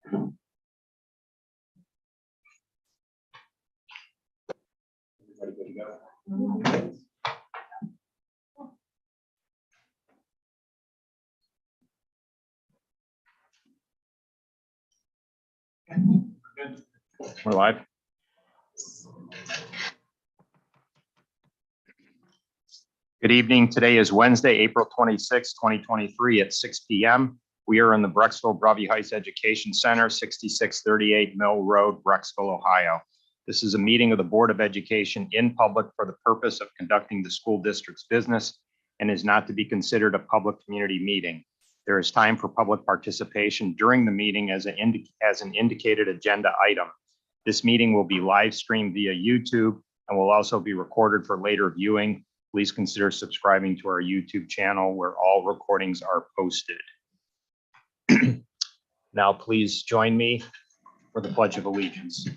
Everybody good to go? Good. We're live. Good evening. Today is Wednesday, April 26, 2023 at 6 p.m. We are in the Brecksville Broadview Heights Education Center, 6638 Mill Road, Brecksville, Ohio. This is a meeting of the Board of Education in public for the purpose of conducting the school district's business and is not to be considered a public community meeting. There is time for public participation during the meeting as an indicated agenda item. This meeting will be live streamed via YouTube and will also be recorded for later viewing. Please consider subscribing to our YouTube channel where all recordings are posted. Now, please join me for the Pledge of Allegiance.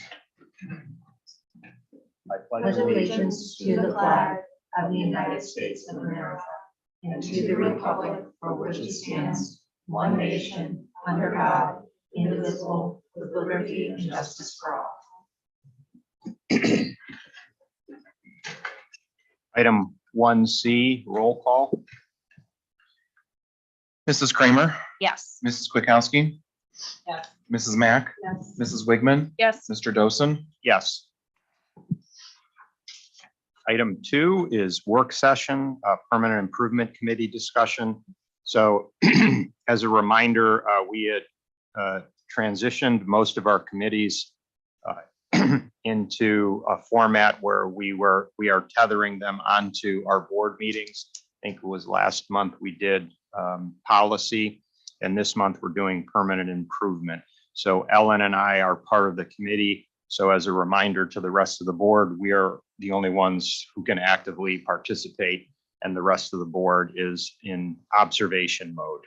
I pledge allegiance to the flag of the United States of America and to the republic for which it stands, one nation, under God, indivisible, with liberty and justice for all. Item 1C, roll call. Mrs. Kramer? Yes. Mrs. Kwiatkowski? Yes. Mrs. Mack? Yes. Mrs. Wigman? Yes. Mr. Dosen? Yes. Item 2 is work session, permanent improvement committee discussion. So as a reminder, we had transitioned most of our committees into a format where we are tethering them onto our board meetings. I think it was last month we did policy, and this month we're doing permanent improvement. So Ellen and I are part of the committee. So as a reminder to the rest of the board, we are the only ones who can actively participate, and the rest of the board is in observation mode.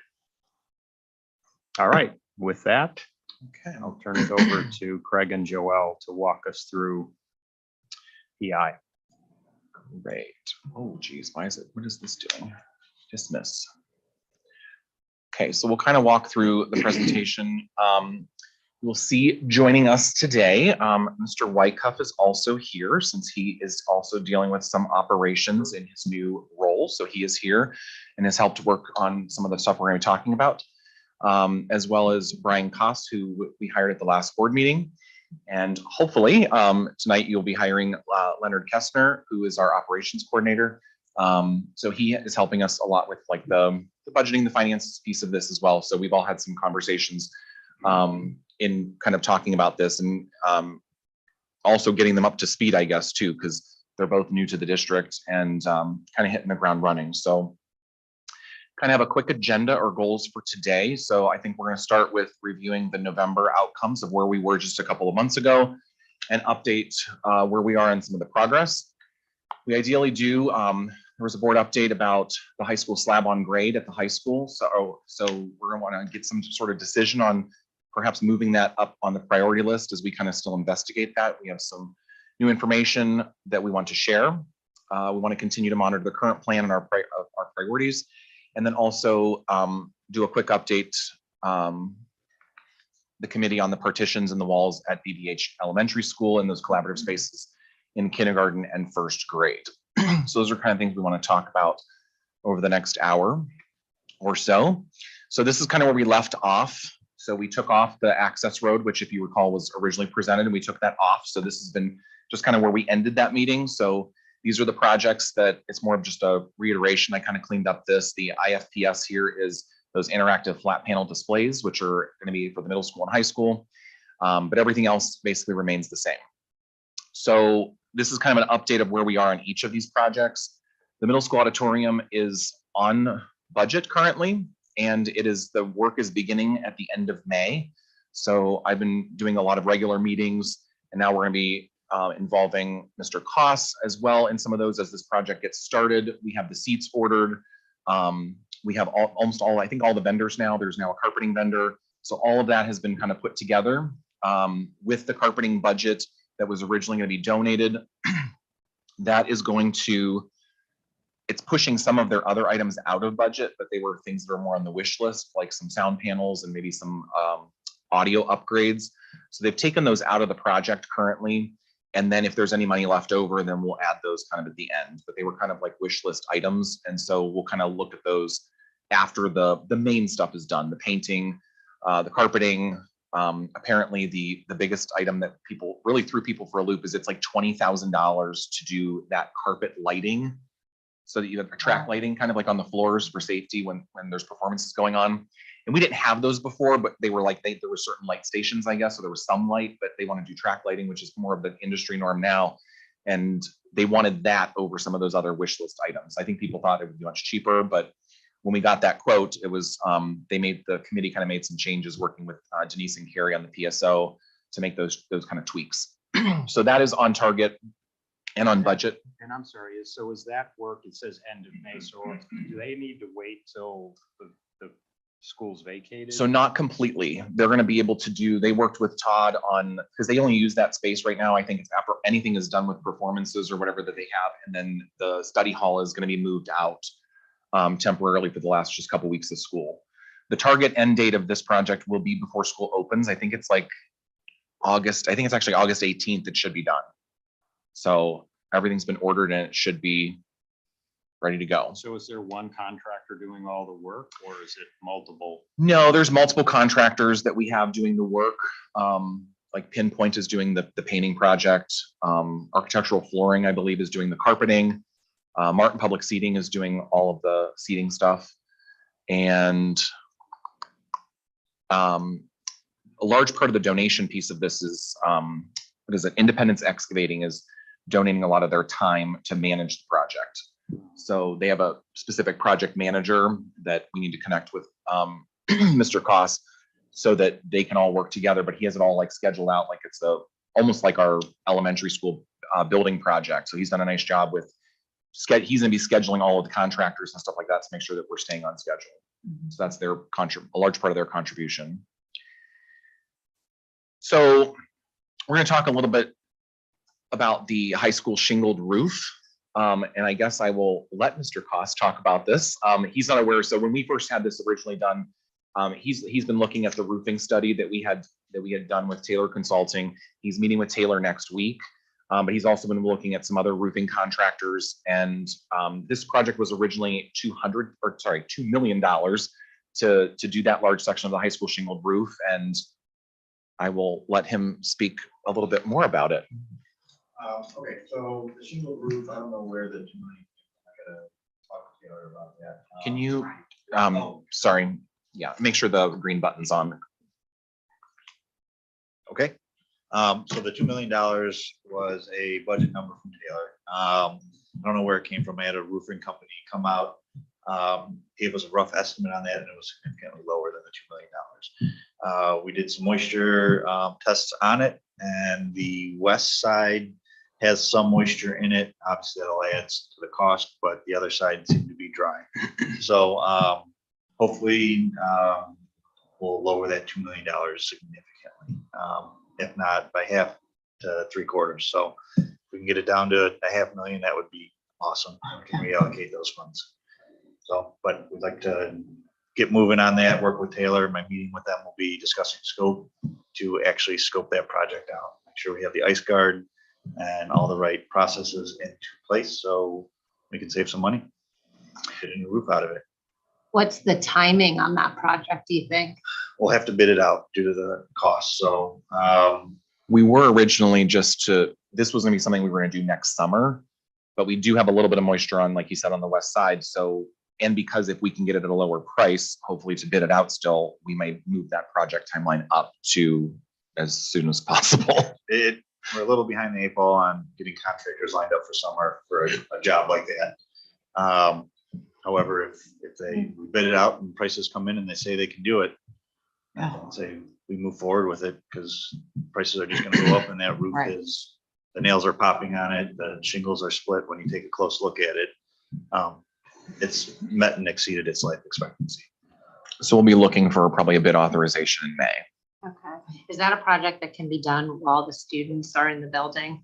All right, with that, Okay. I'll turn it over to Craig and Joelle to walk us through PI. Great. Oh, geez, what is this doing? Dismiss. Okay, so we'll kind of walk through the presentation. You'll see joining us today, Mr. Wyckoff is also here since he is also dealing with some operations in his new role. So he is here and has helped work on some of the stuff we're going to be talking about, as well as Brian Koss, who we hired at the last board meeting. And hopefully tonight you'll be hiring Leonard Kessner, who is our operations coordinator. So he is helping us a lot with like the budgeting, the finances piece of this as well. So we've all had some conversations in kind of talking about this and also getting them up to speed, I guess, too, because they're both new to the district and kind of hitting the ground running. So kind of have a quick agenda or goals for today. So I think we're going to start with reviewing the November outcomes of where we were just a couple of months ago and update where we are in some of the progress. We ideally do, there was a board update about the high school slab on grade at the high school. So we're going to want to get some sort of decision on perhaps moving that up on the priority list as we kind of still investigate that. We have some new information that we want to share. We want to continue to monitor the current plan and our priorities, and then also do a quick update, the committee on the partitions and the walls at BBH Elementary School and those collaborative spaces in kindergarten and first grade. So those are kind of things we want to talk about over the next hour or so. So this is kind of where we left off. So we took off the access road, which if you recall was originally presented, and we took that off. So this has been just kind of where we ended that meeting. So these are the projects that it's more of just a reiteration. I kind of cleaned up this. The IFPS here is those interactive flat panel displays, which are going to be for the middle school and high school. But everything else basically remains the same. So this is kind of an update of where we are on each of these projects. The middle school auditorium is on budget currently, and the work is beginning at the end of May. So I've been doing a lot of regular meetings, and now we're going to be involving Mr. Koss as well in some of those as this project gets started. We have the seats ordered. We have almost all, I think all the vendors now. There's now a carpeting vendor. So all of that has been kind of put together with the carpeting budget that was originally going to be donated. That is going to, it's pushing some of their other items out of budget, but they were things that are more on the wish list, like some sound panels and maybe some audio upgrades. So they've taken those out of the project currently. And then if there's any money left over, then we'll add those kind of at the end. But they were kind of like wish list items. And so we'll kind of look at those after the main stuff is done, the painting, the carpeting. Apparently the biggest item that people really threw people for a loop is it's like $20,000 to do that carpet lighting. So that you have track lighting kind of like on the floors for safety when there's performances going on. And we didn't have those before, but they were like, there were certain light stations, I guess, so there was some light, but they want to do track lighting, which is more of the industry norm now. And they wanted that over some of those other wish list items. I think people thought it would be much cheaper, but when we got that quote, it was, the committee kind of made some changes working with Denise and Carrie on the PSO to make those kind of tweaks. So that is on target and on budget. And I'm sorry, so is that work, it says end of May, so do they need to wait till the school's vacated? So not completely. They're going to be able to do, they worked with Todd on, because they only use that space right now. I think it's after anything is done with performances or whatever that they have. And then the study hall is going to be moved out temporarily for the last just couple weeks of school. The target end date of this project will be before school opens. I think it's like August. I think it's actually August 18th. It should be done. So everything's been ordered and it should be ready to go. So is there one contractor doing all the work or is it multiple? No, there's multiple contractors that we have doing the work. Like Pinpoint is doing the painting project. Architectural Flooring, I believe, is doing the carpeting. Martin Public Seating is doing all of the seating stuff. And a large part of the donation piece of this is, what is it? Independence Excavating is donating a lot of their time to manage the project. So they have a specific project manager that we need to connect with Mr. Koss so that they can all work together, but he has it all like scheduled out like it's almost like our elementary school building project. So he's done a nice job with he's going to be scheduling all of the contractors and stuff like that to make sure that we're staying on schedule. So that's their a large part of their contribution. So we're going to talk a little bit about the high school shingled roof. And I guess I will let Mr. Koss talk about this. He's not aware. So when we first had this originally done, he's been looking at the roofing study that we had done with Taylor Consulting. He's meeting with Taylor next week. But he's also been looking at some other roofing contractors. And this project was originally $2 million to do that large section of the high school shingled roof. And I will let him speak a little bit more about it. Okay, so the shingle roof, I don't know where the 2 million, I gotta talk to Taylor about that. Can you, sorry, yeah, make sure the green button's on. Okay, so the $2 million was a budget number from Taylor. I don't know where it came from. I had a roofing company come out, gave us a rough estimate on that, and it was significantly lower than the $2 million. We did some moisture tests on it, and the west side has some moisture in it. Obviously, that'll add to the cost, but the other side seemed to be dry. So hopefully we'll lower that $2 million significantly, if not by half to 3/4. So if we can get it down to $500,000, that would be awesome. We can reallocate those funds. So, but we'd like to get moving on that, work with Taylor. My meeting with them will be discussing scope to actually scope that project out. Make sure we have the ice guard and all the right processes into place so we can save some money, get a new roof out of it. What's the timing on that project, do you think? We'll have to bid it out due to the cost. So We were originally this was going to be something we were going to do next summer, but we do have a little bit of moisture on, like you said, on the west side. So, and because if we can get it at a lower price, hopefully to bid it out still, we might move that project timeline up to as soon as possible. we're a little behind the 8 ball on getting contractors lined up for summer for a job like that. However, if we bid it out and prices come in and they say they can do it, I'd say we move forward with it because prices are just going to go up and that roof is, the nails are popping on it, the shingles are split when you take a close look at it. It's met and exceeded its life expectancy. So we'll be looking for probably a bid authorization in May. Okay. Is that a project that can be done while the students are in the building?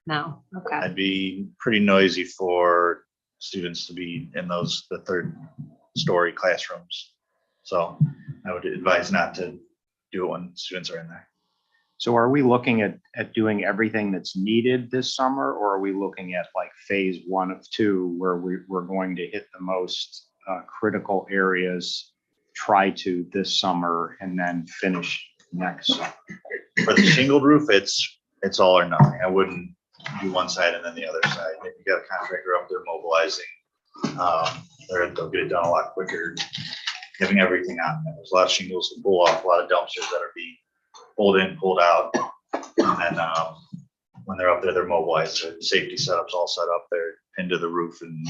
No. Okay. I'd be pretty noisy for students to be in the 3rd story classrooms. So I would advise not to do it when students are in there. So are we looking at doing everything that's needed this summer, or are we looking at like phase 1 of 2, where we're going to hit the most critical areas, try to this summer, and then finish next summer? For the shingled roof, it's all or nothing. I wouldn't do one side and then the other side. If you got a contractor up there mobilizing, they'll get it done a lot quicker, having everything on there. There's a lot of shingles to pull off, a lot of dumpsters that are being pulled in, pulled out. And then when they're up there, they're mobilized. The safety setup's all set up. They're pinned to the roof and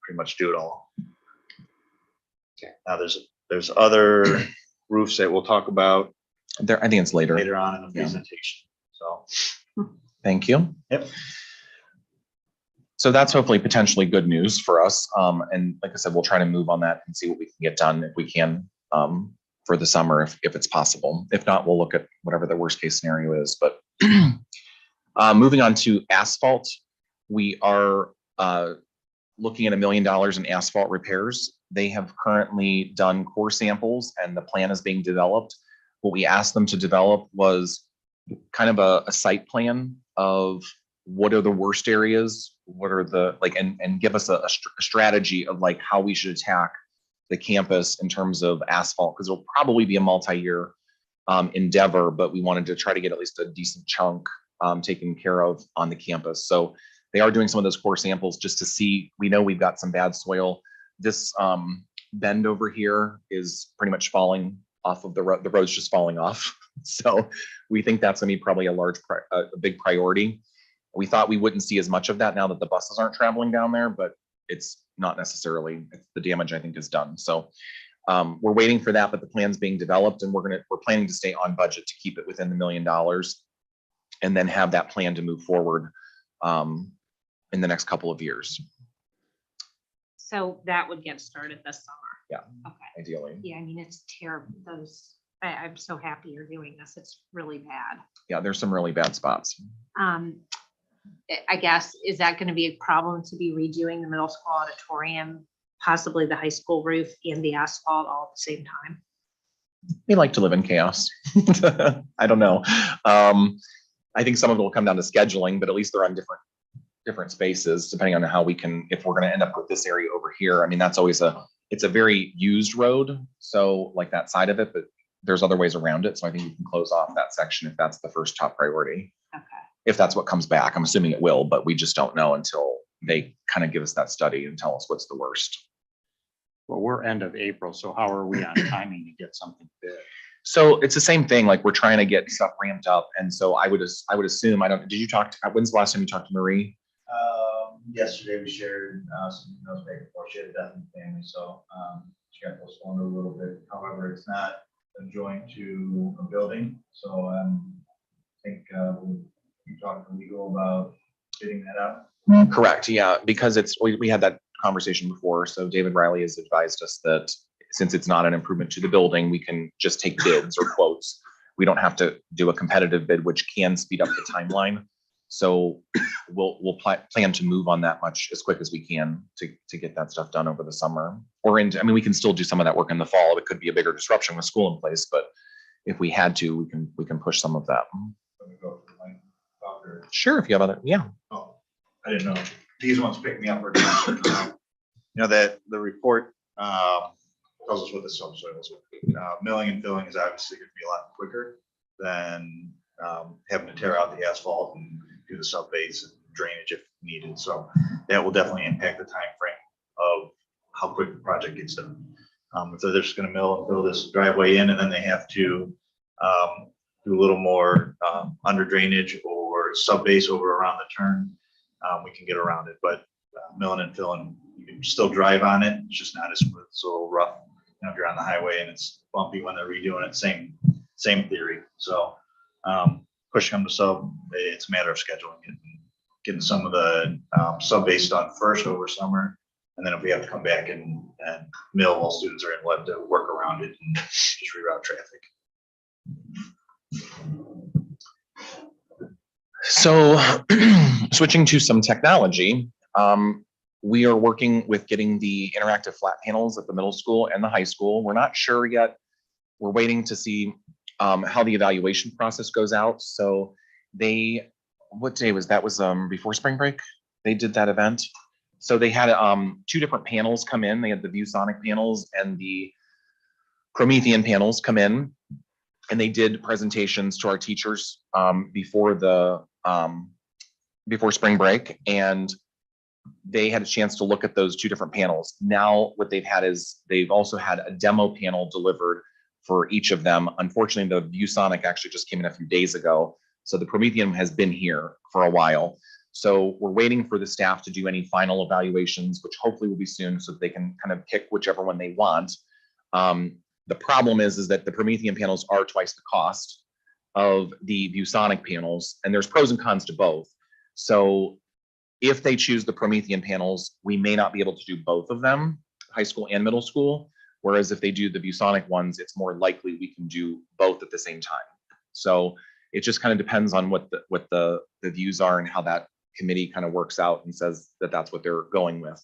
pretty much do it all. Okay. Now there's other roofs that we'll talk about There, I think it's later. later on in the Yeah. presentation. So, Thank you. yep. So that's hopefully potentially good news for us. And like I said, we'll try to move on that and see what we can get done if we can for the summer, if it's possible. If not, we'll look at whatever the worst case scenario is. But moving on to asphalt, we are looking at $1 million in asphalt repairs. They have currently done core samples and the plan is being developed. What we asked them to develop was kind of a site plan of what are the worst areas, what are the and give us a strategy of like how we should attack the campus in terms of asphalt, because it'll probably be a multi-year endeavor, but we wanted to try to get at least a decent chunk taken care of on the campus. So they are doing some of those core samples just to see. We know we've got some bad soil. This bend over here is pretty much falling off of the road. The road's just falling off. So we think that's going to be probably a big priority. We thought we wouldn't see as much of that now that the buses aren't traveling down there, but it's not necessarily. The damage, I think, is done. So we're waiting for that, but the plan's being developed, and we're planning to stay on budget to keep it within the $1 million, and then have that plan to move forward in the next couple of years. So that would get started this summer. Yeah. Okay. Ideally. Yeah, I mean, it's terrible. I'm so happy you're doing this. It's really bad. Yeah, there's some really bad spots. I guess, is that going to be a problem to be redoing the middle school auditorium, possibly the high school roof and the asphalt all at the same time? We like to live in chaos. I don't know. I think some of it will come down to scheduling, but at least they're on different spaces, depending on how we can, if we're going to end up with this area over here. I mean, that's always it's a very used road. So like that side of it, but there's other ways around it. So I think we can close off that section if that's the first top priority. Okay. If that's what comes back. I'm assuming it will, but we just don't know until they kind of give us that study and tell us what's the worst. Well, we're end of April, so how are we on timing to get something bid? So it's the same thing. Like we're trying to get stuff ramped up. And so I would assume, did you talk to, when's the last time you talked to Marie? Yesterday we shared some emails back and forth. She had a death in the family, so she got postponed a little bit. However, it's not adjoined to a building, so I think we talked to legal about getting that out. Correct. Yeah, because we had that conversation before. So David Riley has advised us that since it's not an improvement to the building, we can just take bids or quotes. We don't have to do a competitive bid, which can speed up the timeline. So we'll plan to move on that much as quick as we can to get that stuff done over the summer. We can still do some of that work in the fall. It could be a bigger disruption with school in place, but if we had to, we can push some of that. Let me go for my doctor. Sure, if you have other, yeah. Oh, I didn't know. These ones pick me up. That the report tells us what the subsoil is. Milling and filling is obviously going to be a lot quicker than having to tear out the asphalt and do the sub base and drainage if needed. So that will definitely impact the time frame of how quick the project gets done. If they're just going to mill and fill this driveway in, and then they have to do a little more under drainage or sub base over around the turn, we can get around it. But milling and filling, you can still drive on it. It's just not as smooth. It's a little rough. If you're on the highway and it's bumpy when they're redoing it, same theory. So push come to sub, it's a matter of scheduling it, and getting some of the sub base done first over summer. And then if we have to come back and mill while students are in, we'll have to work around it and just reroute traffic. So switching to some technology, we are working with getting the interactive flat panels at the middle school and the high school. We're not sure yet we're waiting to see how the evaluation process goes out. So they, what day was that? Was before spring break? They did that event. So they had two different panels come in. They had the ViewSonic panels and the Promethean panels come in, and they did presentations to our teachers before spring break, and they had a chance to look at those two different panels. Now what they've had is they've also had a demo panel delivered for each of them. Unfortunately, the ViewSonic actually just came in a few days ago, so the Promethean has been here for a while. So we're waiting for the staff to do any final evaluations, which hopefully will be soon, so that they can kind of pick whichever one they want. The problem is that the Promethean panels are twice the cost of the ViewSonic panels, and there's pros and cons to both. So if they choose the Promethean panels, we may not be able to do both of them, high school and middle school. Whereas if they do the ViewSonic ones, it's more likely we can do both at the same time. So it just kind of depends on what the views are and how that committee kind of works out and says that that's what they're going with.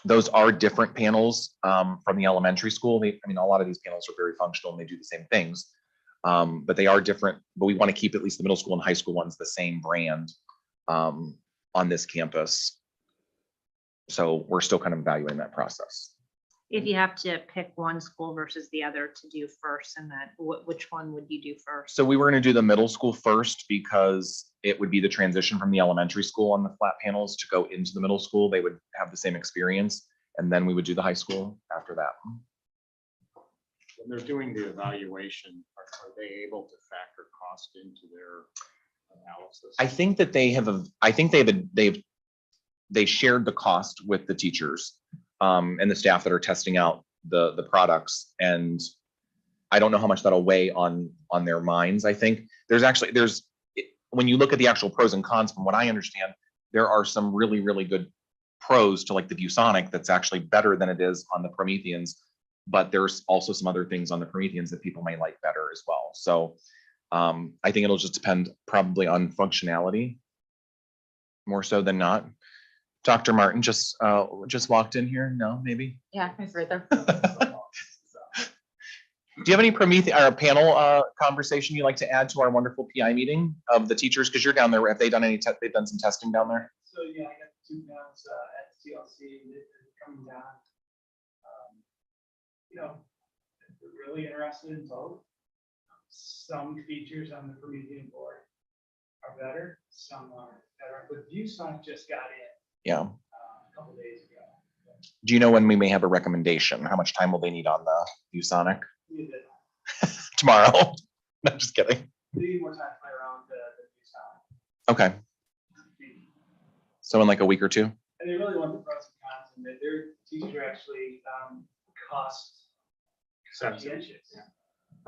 Those are different panels from the elementary school. I mean, a lot of these panels are very functional and they do the same things, but they are different. But we want to keep at least the middle school and high school ones the same brand on this campus. So we're still kind of evaluating that process. If you have to pick one school versus the other to do first, and that, which one would you do first? So we were going to do the middle school first because it would be the transition from the elementary school on the flat panels to go into the middle school. They would have the same experience, and then we would do the high school after that. When they're doing the evaluation, are they able to factor cost into their analysis? I think that they shared the cost with the teachers and the staff that are testing out the products, and I don't know how much that'll weigh on their minds. I think there's when you look at the actual pros and cons, from what I understand, there are some really, really good pros to like the ViewSonic that's actually better than it is on the Prometheans, but there's also some other things on the Prometheans that people may like better as well. So I think it'll just depend probably on functionality more so than not. Dr. Martin just walked in here. No, maybe. Yeah, he's right there. Do you have any Promethean or panel conversation you'd like to add to our wonderful PI meeting of the teachers? Because you're down there. Have they done any? They've done some testing down there. So yeah, I got 2 panels at TLC coming down. You know, they're really interested in both. Some features on the Promethean board are better, some are better. But ViewSonic just got in Yeah. a couple days ago. Do you know when we may have a recommendation? How much time will they need on the ViewSonic? We did Tomorrow? No, just kidding. they need more time to play around the ViewSonic. Okay. So in like a week or two? And they really want the pros and cons, and that their teachers are actually cost conscientious.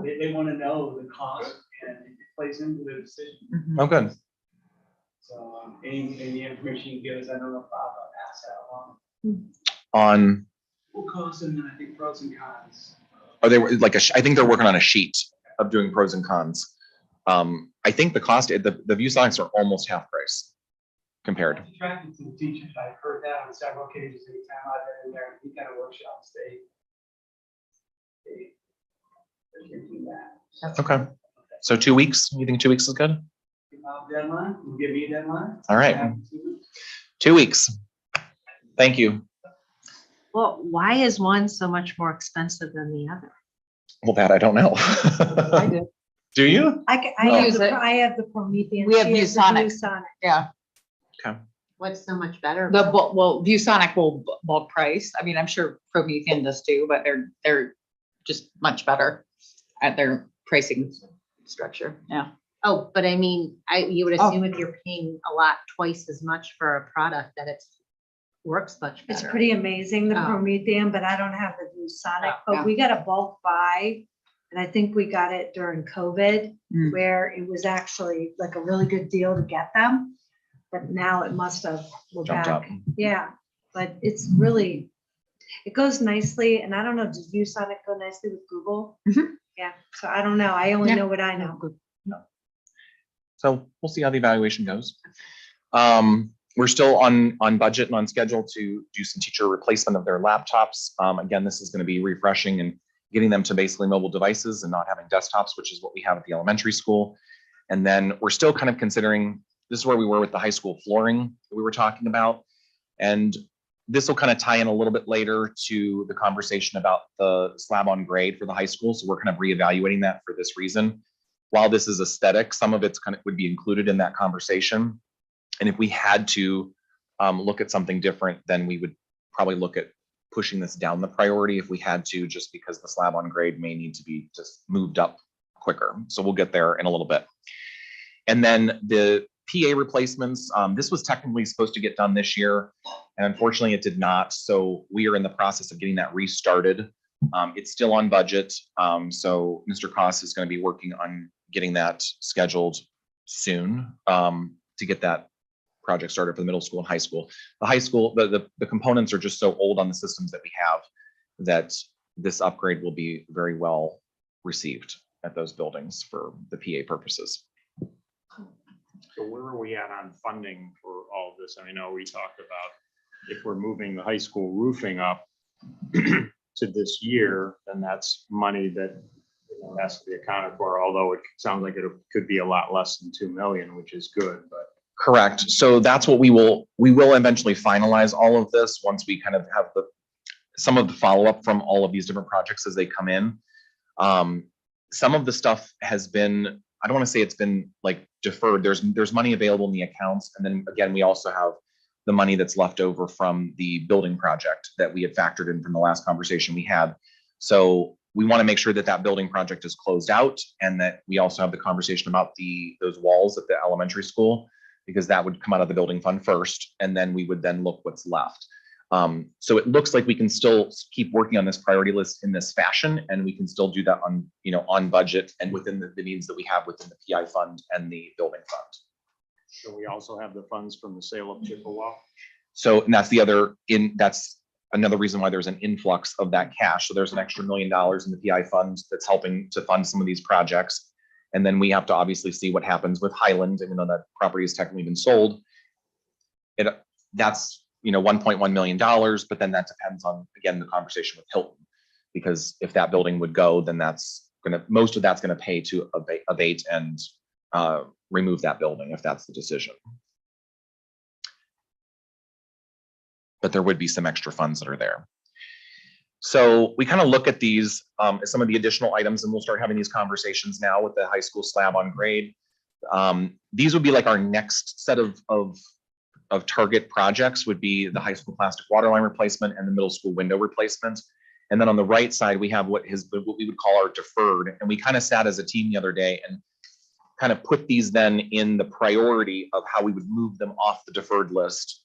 They want to know the cost, and it plays into their decision. Oh, good. So any information you give us, I don't know if Bob asked that along. On, What costs and then I think pros and cons. are they like I think they're working on a sheet of doing pros and cons. I think the cost, the ViewSonics are almost half price compared. Attracted to the teachers. I've heard that on several occasions. Anytime I've been in there, any kind of workshops, they're thinking that. Okay. So 2 weeks, you think 2 weeks is good? Deadline, you give me a deadline. All right. 2 weeks. Thank you. Well, why is one so much more expensive than the other? Well, that I don't know. I do. Do you? I use it. I have the Promethean. We have she has the ViewSonic. ViewSonic. Yeah, What's so much better? well, ViewSonic will bulk price. I mean, I'm sure Promethean does too, but they're just much better at their pricing structure. Yeah. Oh, but I mean, you would assume if you're paying a lot, twice as much for a product, that works much better. It's pretty amazing, the Oh. Promethean, but I don't have the ViewSonic, Oh, but yeah. we got a bulk buy. And I think we got it during COVID, Mm. where it was actually like a really good deal to get them. But now it must have, we're Jumped up. back. Yeah, but it's really, it goes nicely. And I don't know, does ViewSonic go nicely with Google? Mhm. Yeah, so I don't know. I only Yeah. know what I know. So we'll see how the evaluation goes. We're still on budget and on schedule to do some teacher replacement of their laptops. Again, this is going to be refreshing and getting them to basically mobile devices and not having desktops, which is what we have at the elementary school. And then we're still kind of considering, this is where we were with the high school flooring that we were talking about. And this will kind of tie in a little bit later to the conversation about the slab on grade for the high school. So we're kind of reevaluating that for this reason. While this is aesthetic, some of it's kind of would be included in that conversation. And if we had to look at something different, then we would probably look at pushing this down the priority if we had to, just because the slab on grade may need to be just moved up quicker. So we'll get there in a little bit. And then the PA replacements, this was technically supposed to get done this year, and unfortunately it did not. So we are in the process of getting that restarted. It's still on budget. So Mr. Koss is going to be working on getting that scheduled soon to get that project started for the middle school and high school. The high school, the components are just so old on the systems that we have that this upgrade will be very well received at those buildings for the PA purposes. So where are we at on funding for all of this? I know we talked about if we're moving the high school roofing up to this year, then that's money that has to be accounted for, although it sounds like it could be a lot less than 2 million, which is good, but. Correct. So that's what we will eventually finalize all of this once we kind of have some of the follow-up from all of these different projects as they come in. Some of the stuff has been, I don't want to say it's been like deferred. There's money available in the accounts. And then again, we also have the money that's left over from the building project that we had factored in from the last conversation we had. So we want to make sure that that building project is closed out, and that we also have the conversation about those walls at the elementary school, because that would come out of the building fund first, and then we would then look what's left. So it looks like we can still keep working on this priority list in this fashion, and we can still do that on budget and within the means that we have within the PI fund and the building fund. So we also have the funds from the sale of Chippewa. So, and that's another reason why there's an influx of that cash. So there's an extra $1 million in the PI fund that's helping to fund some of these projects. And then we have to obviously see what happens with Highland, even though that property has technically been sold. That's $1.1 million, but then that depends on, again, the conversation with Hilton, because if that building would go, then most of that's gonna pay to abate and remove that building if that's the decision. But there would be some extra funds that are there. So we kind of look at these as some of the additional items, and we'll start having these conversations now with the high school slab on grade. These would be like our next set of target projects would be the high school plastic water line replacement and the middle school window replacement. And then on the right side, we have what we would call our deferred. And we kind of sat as a team the other day and kind of put these then in the priority of how we would move them off the deferred list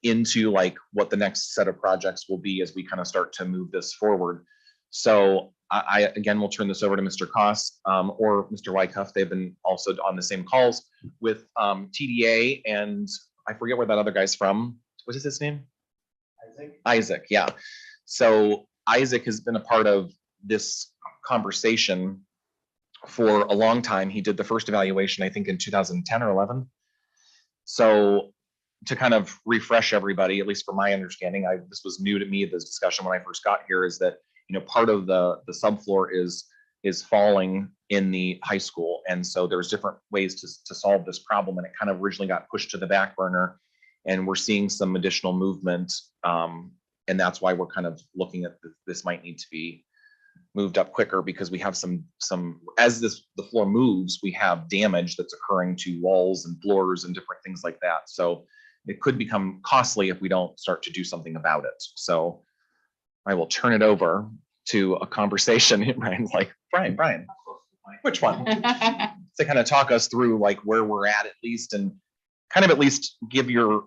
into like what the next set of projects will be as we kind of start to move this forward. So I again will turn this over to Mr. Koss or Mr. Wyckoff. They've been also on the same calls with TDA, and I forget where that other guy's from. What is his name? Isaac, yeah. So Isaac has been a part of this conversation for a long time. He did the first evaluation, I think, in 2010 or 11. So to kind of refresh everybody, at least from my understanding, this was new to me, this discussion when I first got here, is that part of the subfloor is falling in the high school. And so there's different ways to solve this problem. And it kind of originally got pushed to the back burner, and we're seeing some additional movement. And that's why we're kind of looking at this might need to be moved up quicker, because we have some as the floor moves, we have damage that's occurring to walls and floors and different things like that. So it could become costly if we don't start to do something about it. So I will turn it over to a conversation. Brian's like, Brian, which one? To kind of talk us through like where we're at least, and kind of at least give your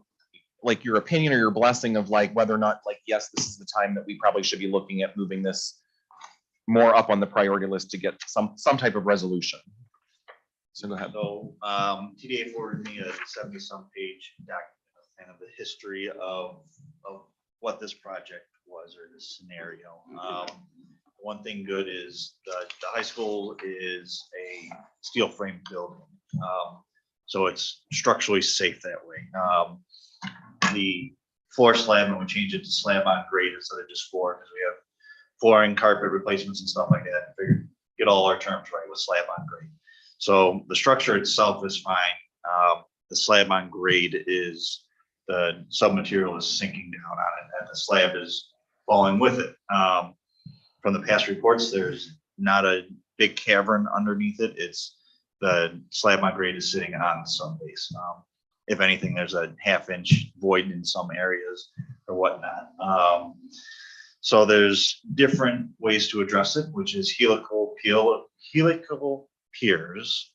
opinion or your blessing of like whether or not like, yes, this is the time that we probably should be looking at moving this more up on the priority list to get some type of resolution. So go ahead. So TDA forwarded me a 70-some page document of kind of the history of what this project was, or this scenario. One thing good is the high school is a steel frame building. So it's structurally safe that way. The floor slab, and we changed it to slab on grade instead of just floor, because we have flooring, carpet replacements and stuff like that. Figured get all our terms right with slab on grade. So the structure itself is fine. The slab on grade is the submaterial is sinking down on it and the slab is falling with it. From the past reports, there's not a big cavern underneath it. It's the slab on grade is sitting on the sub base. If anything, there's a 1/2 inch void in some areas or whatnot. So there's different ways to address it, which is helical piers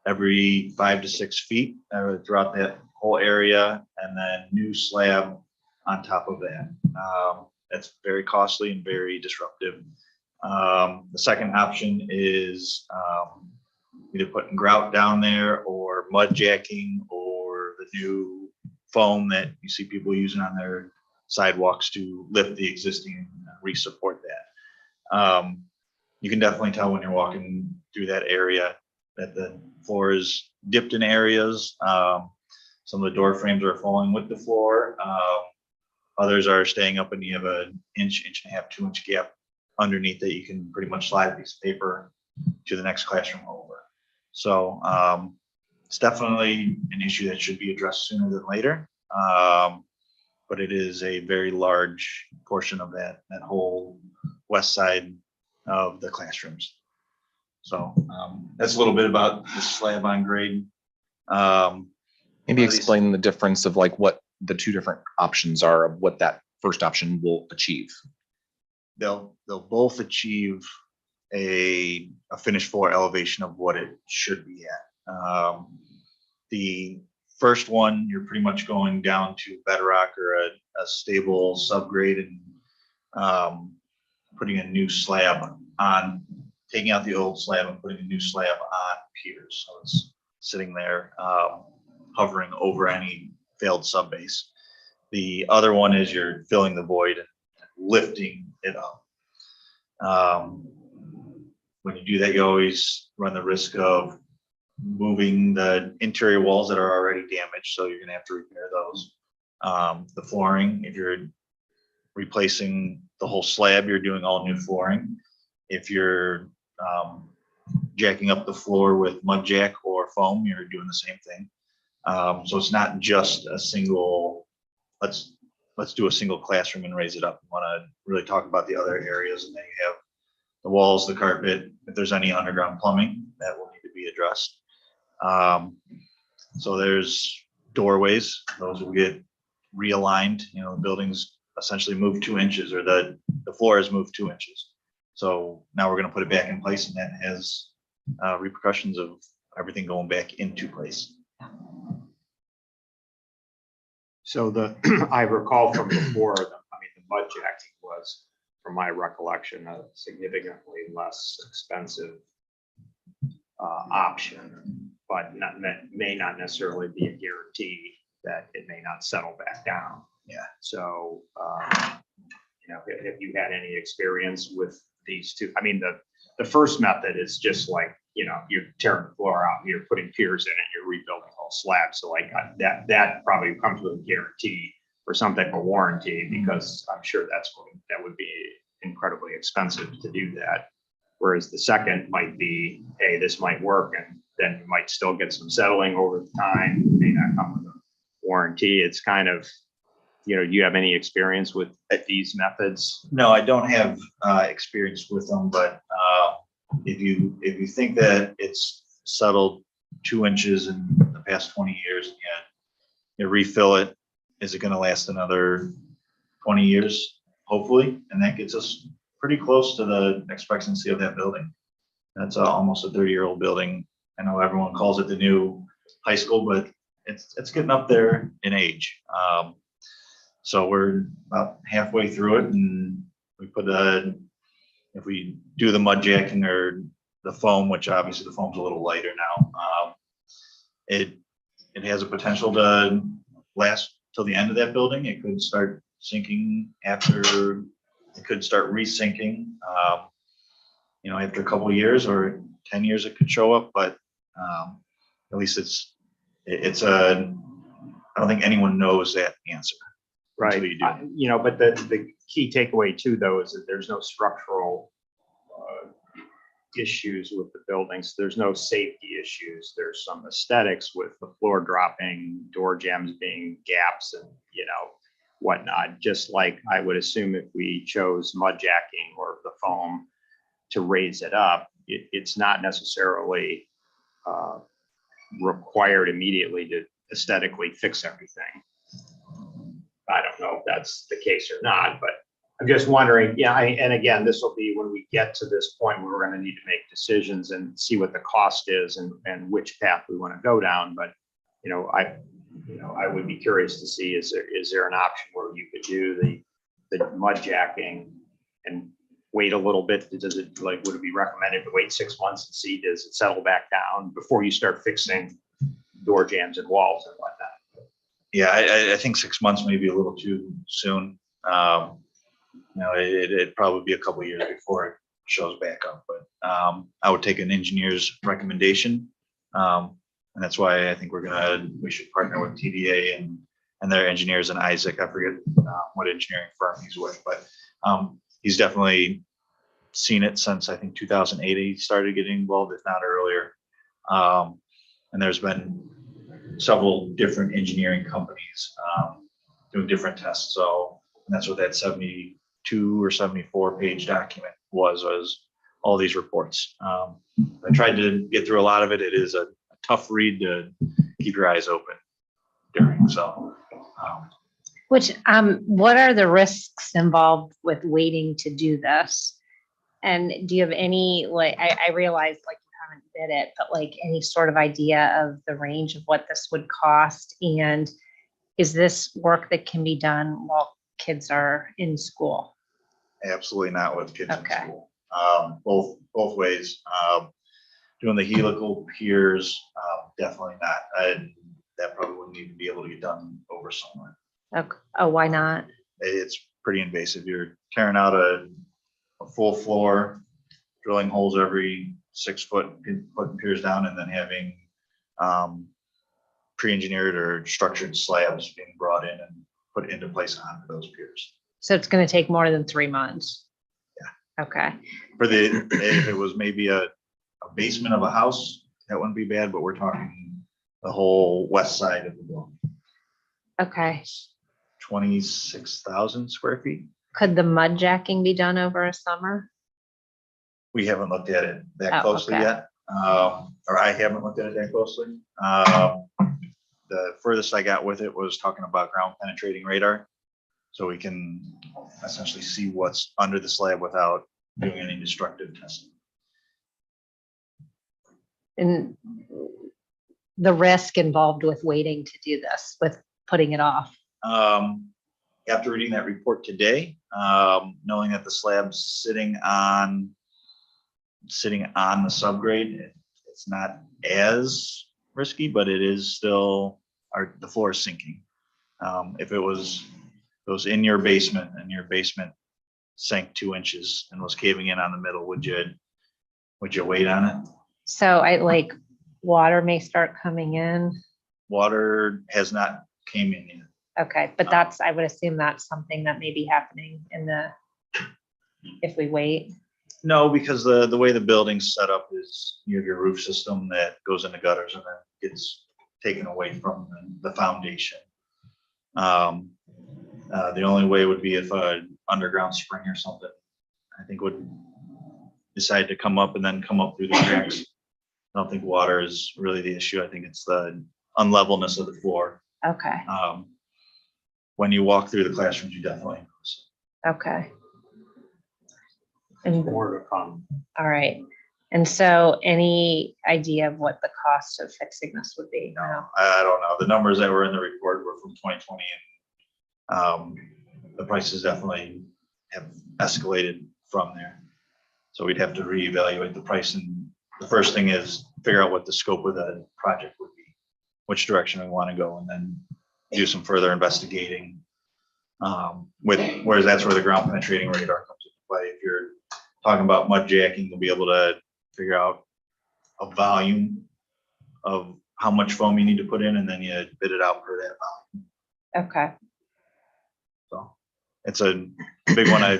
every 5 to 6 feet throughout that whole area, and then new slab on top of that. That's very costly and very disruptive. The second option is either putting grout down there or mud jacking or the new foam that you see people using on their sidewalks to lift the existing and re-support that. You can definitely tell when you're walking through that area that the floor is dipped in areas. Some of the door frames are falling with the floor. Others are staying up and you have an inch and a half, 2 inch gap underneath that you can pretty much slide a piece of paper to the next classroom over. So it's definitely an issue that should be addressed sooner than later. But it is a very large portion of that whole west side of the classrooms. So that's a little bit about the slab on grade. Maybe explain the difference of like what the two different options are of what that first option will achieve. They'll both achieve a finished floor elevation of what it should be at. The first one, you're pretty much going down to bedrock or a stable subgrade and putting a new slab on, taking out the old slab and putting a new slab on piers. So it's sitting there hovering over any failed subbase. The other one is you're filling the void and lifting it up. When you do that, you always run the risk of moving the interior walls that are already damaged, so you're gonna have to repair those. The flooring, if you're replacing the whole slab, you're doing all new flooring. If you're jacking up the floor with mud jack or foam, you're doing the same thing. So it's not just a single, let's do a single classroom and raise it up. We want to really talk about the other areas, and then you have the walls, the carpet. If there's any underground plumbing, that will need to be addressed. So there's doorways; those will get realigned. You know, the building's essentially moved 2 inches, or the floor has moved 2 inches. So now we're going to put it back in place, and that has repercussions of everything going back into place. So I recall from before, the mud jacking was, from my recollection, a significantly less expensive option, but may not necessarily be a guarantee that it may not settle back down. Yeah. So, have you had any experience with these two? I mean, the first method is just like, you're tearing the floor out, you're putting piers in it, you're rebuilding whole slabs. So like that probably comes with a guarantee or some type of warranty, because I'm sure that would be incredibly expensive to do that. Whereas the second might be, hey, this might work, and then you might still get some settling over time. It may not come with a warranty. It's kind of, do you have any experience with these methods? No, I don't have experience with them, but if you think that it's settled 2 inches in the past 20 years, and you refill it, is it going to last another 20 years? Hopefully, and that gets us pretty close to the expectancy of that building. That's almost a 30-year-old building. I know everyone calls it the new high school, but it's getting up there in age. So we're about halfway through it, and we put if we do the mud jacking or the foam, which obviously the foam's a little lighter now, it has a potential to last till the end of that building. It could start sinking after, it could start resinking, after a couple of years, or 10 years it could show up, but at least I don't think anyone knows that answer. Right. until you do. You know, but the key takeaway too, though, is that there's no structural issues with the buildings. There's no safety issues. There's some aesthetics with the floor dropping, door jambs being gaps and, you know, whatnot. Just like I would assume if we chose mud jacking or the foam to raise it up, it's not necessarily required immediately to aesthetically fix everything. I don't know if that's the case or not, but I'm just wondering, yeah, and again, this will be when we get to this point where we're going to need to make decisions and see what the cost is and which path we want to go down. But, I would be curious to see, is there an option where you could do the mud jacking and wait a little bit? Would it be recommended to wait 6 months and see, does it settle back down before you start fixing door jambs and walls and whatnot? Yeah, I think 6 months may be a little too soon. It'd probably be a couple of years before it shows back up, but I would take an engineer's recommendation. And that's why I think we should partner with TDA and their engineers and Isaac. I forget what engineering firm he's with, but he's definitely seen it since I think 2008. He started getting involved, if not earlier. And there's been several different engineering companies doing different tests. So and that's what that 72 or 74 page document was all these reports. I tried to get through a lot of it. It is a tough read to keep your eyes open during. So, What are the risks involved with waiting to do this? And do you have any, I realize you haven't bid it, but any sort of idea of the range of what this would cost? And is this work that can be done while kids are in school? absolutely not with kids in Okay. school. Both ways. Doing the helical piers, definitely not. That probably wouldn't even be able to get done over summer. Okay. Oh, why not? It's pretty invasive. You're tearing out a full floor, drilling holes every 6 foot, putting piers down, and then having pre-engineered or structured slabs being brought in and put into place on those piers. So it's going to take more than 3 months? Yeah. Okay. If it was maybe a basement of a house, that wouldn't be bad, but we're talking the whole west side of the building. Okay. 26,000 square feet. Could the mud jacking be done over a summer? We haven't looked at it that Oh, closely okay. yet, or I haven't looked at it that closely. The furthest I got with it was talking about ground penetrating radar. So we can essentially see what's under the slab without doing any destructive testing. And the risk involved with waiting to do this, with putting it off? After reading that report today, knowing that the slab's sitting on the subgrade, it's not as risky, but it is still, the floor is sinking. If it was in your basement and your basement sank 2 inches and was caving in on the middle, would you wait on it? So water may start coming in. Water has not came in yet. Okay, but I would assume that's something that may be happening if we wait. No, because the way the building's set up is you have your roof system that goes into gutters and then gets taken away from the foundation. The only way would be if an underground spring or something, I think, would decide to come up and then come up through the cracks. I don't think water is really the issue. I think it's the unlevelness of the floor. Okay, When you walk through the classrooms, you definitely notice. okay. And, More to come. all right. And so any idea of what the cost of fixing this would be? No. I don't know. The numbers that were in the report were from 2020, and the prices definitely have escalated from there. So we'd have to reevaluate the price. And the first thing is figure out what the scope of the project would be, which direction we want to go, and then do some further investigating. Whereas that's where the ground penetrating radar comes into play. If you're talking about mud jacking, you'll be able to figure out a volume of how much foam you need to put in, and then you bid it out per that volume. Okay. it's a big one. I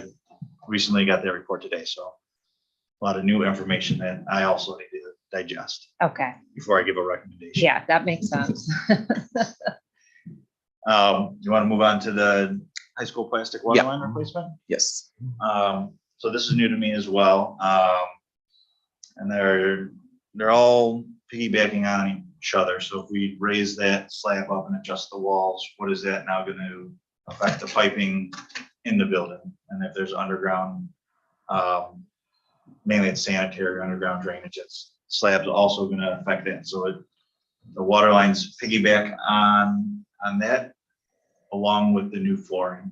recently got that report today, so a lot of new information that I also need to digest Okay, before I give a recommendation. yeah, that makes sense. You want to move on to the high school plastic water Yeah. line replacement? Yes. So this is new to me as well. And they're all piggybacking on each other. So if we raise that slab up and adjust the walls, what is that now going to affect the piping in the building? And if there's underground, mainly it's sanitary underground drainage, it's slabs also going to affect it. So the water lines piggyback on that along with the new flooring.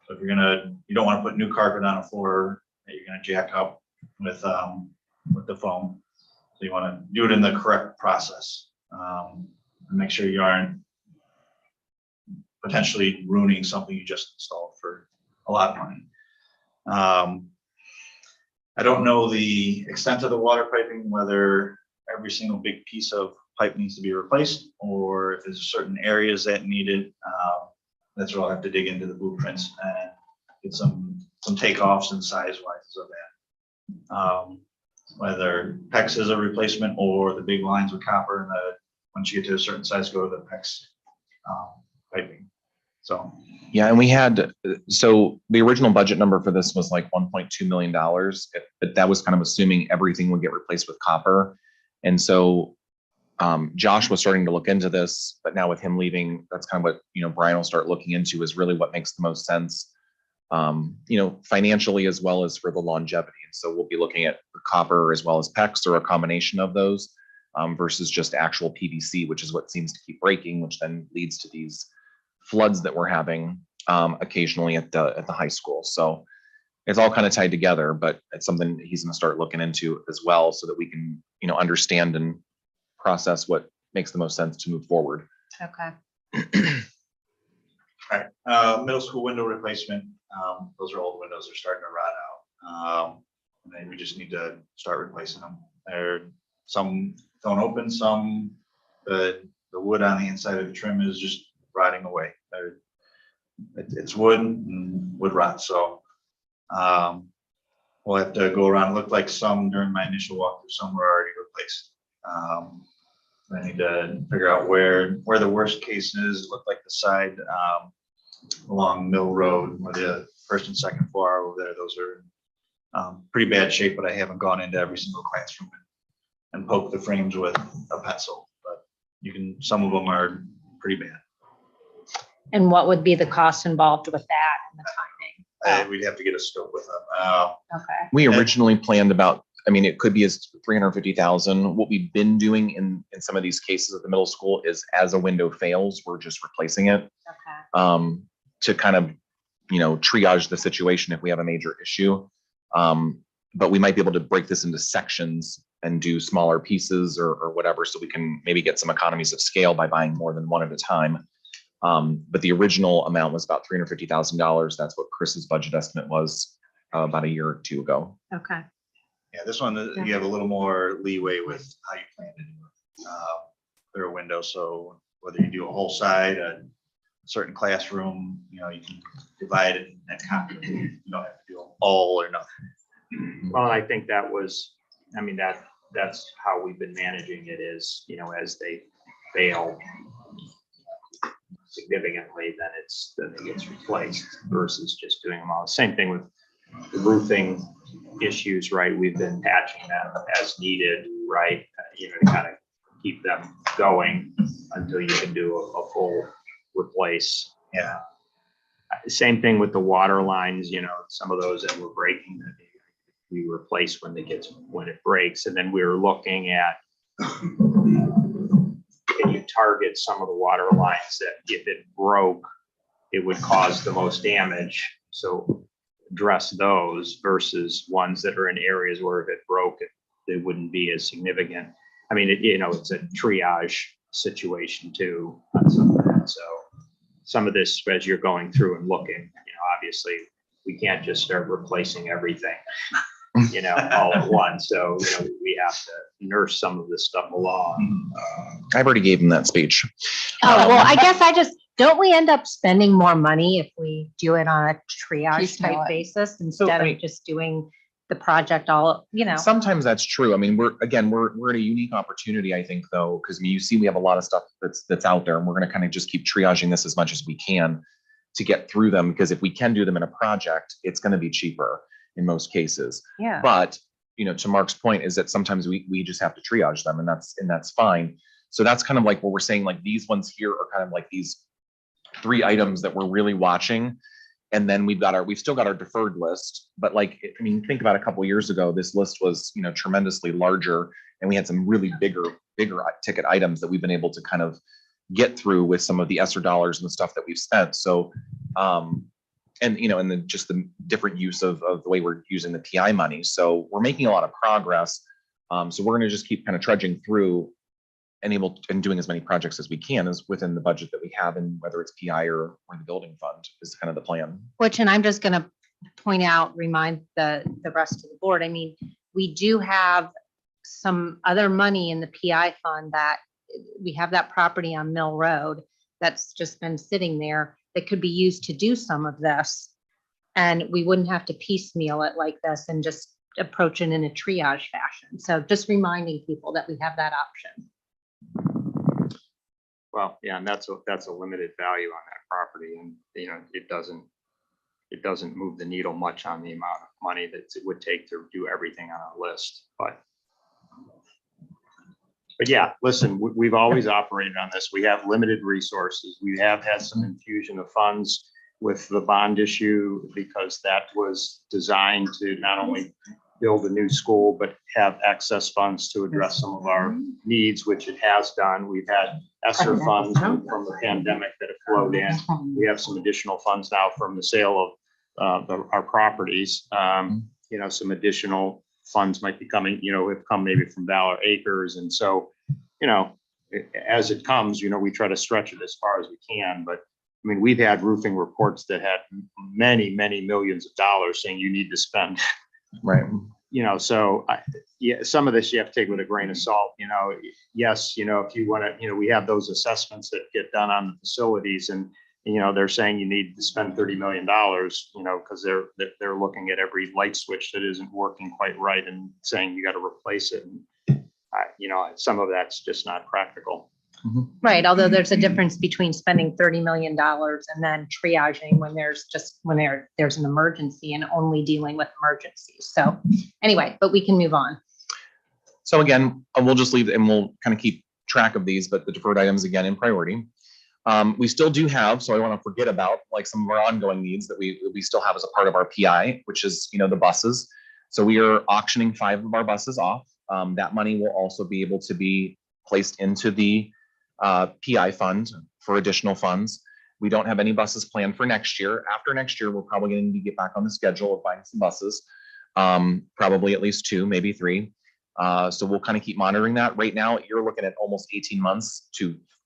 So if you don't want to put new carpet on a floor that you're going to jack up with the foam. So you want to do it in the correct process. And make sure you aren't potentially ruining something you just installed for a lot of money. I don't know the extent of the water piping, whether every single big piece of pipe needs to be replaced, or if there's certain areas that need it. That's where I'll have to dig into the blueprints and get some takeoffs and size wise of that. Whether PEX is a replacement or the big lines with copper, and once you get to a certain size, go to the PEX piping. So Yeah, and we had, so the original budget number for this was like $1.2 million, but that was kind of assuming everything would get replaced with copper. And so Josh was starting to look into this, but now with him leaving, that's kind of what, Brian will start looking into, is really what makes the most sense, financially as well as for the longevity. And so we'll be looking at copper as well as PEX, or a combination of those, versus just actual PVC, which is what seems to keep breaking, which then leads to these floods that we're having occasionally at the high school. So it's all kind of tied together, but it's something he's going to start looking into as well, so that we can, understand and process what makes the most sense to move forward. Okay. all right, middle school window replacement. Those are old windows. They're starting to rot out. And then we just need to start replacing them. Some don't open, some the wood on the inside of the trim is just rotting away. It's wood and wood rot. So we'll have to go around. It looked like some during my initial walkthrough, some were already replaced. I need to figure out where the worst case is. It looked like the side along Mill Road, where the first and second floor are over there. Those are pretty bad shape, but I haven't gone into every single classroom and poked the frames with a pencil. But some of them are pretty bad. And what would be the cost involved with that and the timing? We'd have to get a scope with them. Okay. We originally planned it could be as 350,000. What we've been doing in some of these cases at the middle school is, as a window fails, we're just replacing it, Okay. to kind of, triage the situation if we have a major issue. But we might be able to break this into sections and do smaller pieces or whatever, so we can maybe get some economies of scale by buying more than one at a time. But the original amount was about $350,000. That's what Chris's budget estimate was about a year or two ago. Okay. Yeah, this one, you have a little more leeway with how you plan to do it. Clear a window, so whether you do a whole side, a certain classroom, you can divide it and copy. You don't have to do all or nothing. Well, I think that's how we've been managing it, is, as they fail significantly, then it gets replaced, versus just doing them all. Same thing with the roofing issues, right? We've been patching them as needed, right? To kind of keep them going until you can do a full replace. Yeah. Same thing with the water lines, some of those that were breaking, that we replace when it breaks. And then we were looking at, can you target some of the water lines that, if it broke, it would cause the most damage? So address those versus ones that are in areas where if it broke, they wouldn't be as significant. It's a triage situation too on some of that. So some of this, as you're going through and looking, obviously we can't just start replacing everything, all at once. So, we have to nurse some of this stuff along. I've already gave him that speech. Oh, well, I guess Don't we end up spending more money if we do it on a triage Piecemeal type it. basis instead I of mean- just doing the project all, Sometimes that's true. I mean, we're at a unique opportunity, I think, though, because you see, we have a lot of stuff that's out there, and we're going to kind of just keep triaging this as much as we can to get through them. Because if we can do them in a project, it's going to be cheaper in most cases. Yeah. But to Mark's point, is that sometimes we just have to triage them, and that's fine. So that's kind of like what we're saying. Like these ones here are kind of like these 3 items that we're really watching. And then we've still got our deferred list, but like, I mean, think about a couple of years ago, this list was, tremendously larger, and we had some really bigger ticket items that we've been able to kind of get through with some of the ESSER dollars and the stuff that we've spent. So, and then just the different use of the way we're using the PI money. So we're making a lot of progress. So we're going to just keep kind of trudging through and doing as many projects as we can as within the budget that we have, and whether it's PI or the building fund is kind of the plan. And I'm just going to remind the rest of the board. I mean, we do have some other money in the PI fund that we have that property on Mill Road that's just been sitting there that could be used to do some of this. And we wouldn't have to piecemeal it like this and just approach it in a triage fashion. So just reminding people that we have that option. Well, yeah, and that's a limited value on that property, and it doesn't move the needle much on the amount of money that it would take to do everything on our list. But yeah, listen, we've always operated on this. We have limited resources. We have had some infusion of funds with the bond issue because that was designed to not only build a new school, but have excess funds to address some of our needs, which it has done. We've had ESSER funds from the pandemic that have flowed in. We have some additional funds now from the sale of our properties. Some additional funds might be coming, have come maybe from Valor Acres. And so, as it comes, we try to stretch it as far as we can. But I mean, we've had roofing reports that had many, many millions of dollars saying you need to spend. Right. So some of this you have to take with a grain of salt. Yes, if you want to, we have those assessments that get done on the facilities, and they're saying you need to spend $30 million, because they're looking at every light switch that isn't working quite right and saying you got to replace it. And some of that's just not practical. Right. Although there's a difference between spending $30 million and then triaging when there's an emergency and only dealing with emergencies. So anyway, but we can move on. So again, we'll just leave and we'll kind of keep track of these, but the deferred items again in priority. We still do have, so I want to forget about like some of our ongoing needs that we still have as a part of our PI, which is, the buses. So we are auctioning 5 of our buses off. That money will also be able to be placed into the PI fund for additional funds. We don't have any buses planned for next year. After next year, we're probably going to need to get back on the schedule of buying some buses, probably at least 2, maybe 3. So we'll kind of keep monitoring that. Right now, you're looking at almost 18 months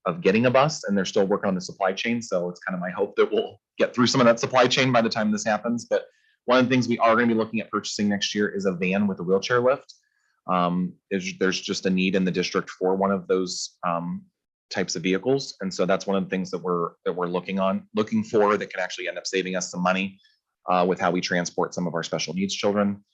of getting a bus, and they're still working on the supply chain. So it's kind of my hope that we'll get through some of that supply chain by the time this happens. But one of the things we are going to be looking at purchasing next year is a van with a wheelchair lift. There's just a need in the district for one of those types of vehicles. And so that's one of the things that we're looking for that can actually end up saving us some money with how we transport some of our special needs children.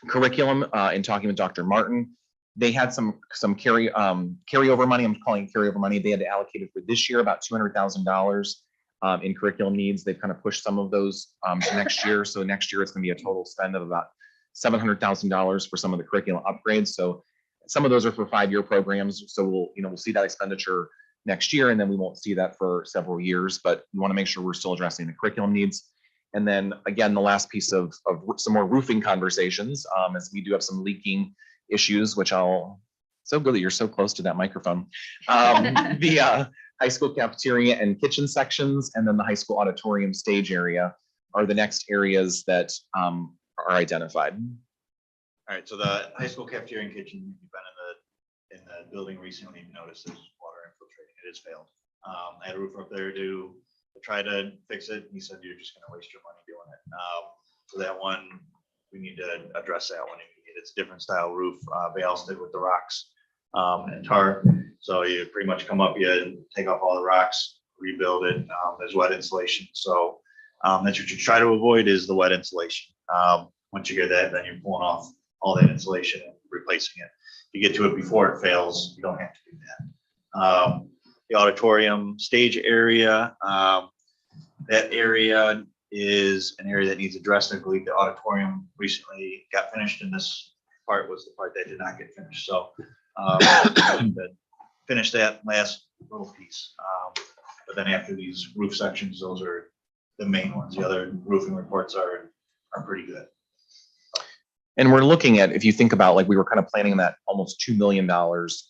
Curriculum, in talking with Dr. Martin, they had some carryover money. I'm calling it carryover money. They had to allocate it for this year about $200,000 in curriculum needs. They've kind of pushed some of those to next year. So next year it's going to be a total spend of about $700,000 for some of the curriculum upgrades. So some of those are for 5-year programs. So we'll see that expenditure next year, and then we won't see that for several years, but we want to make sure we're still addressing the curriculum needs. And then again, the last piece of some more roofing conversations, as we do have some leaking issues, which so good that you're so close to that microphone. The high school cafeteria and kitchen sections, and then the high school auditorium stage area are the next areas that are identified. All right, so the high school cafeteria and kitchen, you've been in the building recently, you've noticed there's water infiltrating. It has failed. I had a roofer up there to try to fix it. He said, you're just gonna waste your money doing it. So that one, we need to address that one. It's a different style roof. They also did with the rocks. and tar. So you pretty much come up, you take off all the rocks, rebuild it. There's wet insulation. So that's what you try to avoid is the wet insulation. Once you get that, then you're pulling off all that insulation and replacing it. If you get to it before it fails, you don't have to do that. The auditorium stage area, that area is an area that needs addressed. I believe the auditorium recently got finished, and this part was the part that did not get finished. So finish that last little piece. But then after these roof sections, those are the main ones. The other roofing reports are pretty good. And we're looking at, if you think about, like, we were kind of planning that almost $2 million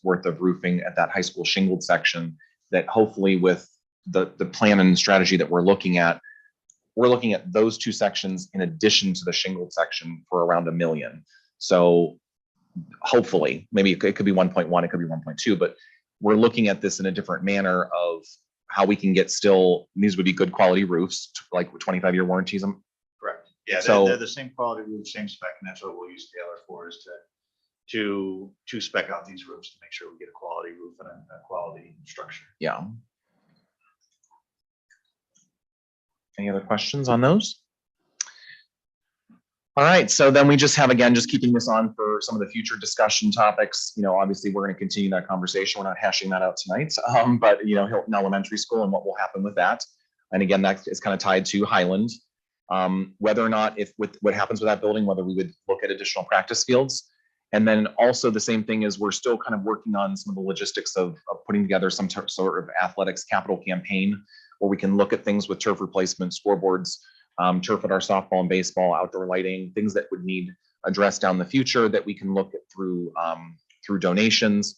worth of roofing at that high school shingled section, that hopefully with the plan and strategy that we're looking at those two sections in addition to the shingled section for around $1 million. So hopefully, maybe it could be 1.1, it could be 1.2, but we're looking at this in a different manner of how we can get still, these would be good quality roofs, like 25-year warranties. Correct. Yeah, So- they're the same quality roof, same spec, and that's what we'll use Taylor for, is to spec out these roofs to make sure we get a quality roof and a quality structure. Yeah. Any other questions on those? All right, so then we just have, again, just keeping this on for some of the future discussion topics. You know, obviously, we're going to continue that conversation. We're not hashing that out tonight, but, you know, Hilton Elementary School and what will happen with that. And again, that is kind of tied to Highland. Whether or not, if with what happens with that building, whether we would look at additional practice fields. And then also the same thing is we're still kind of working on some of the logistics of putting together some sort of athletics capital campaign where we can look at things with turf replacement, scoreboards, turf at our softball and baseball, outdoor lighting, things that would need addressed down the future that we can look at through donations,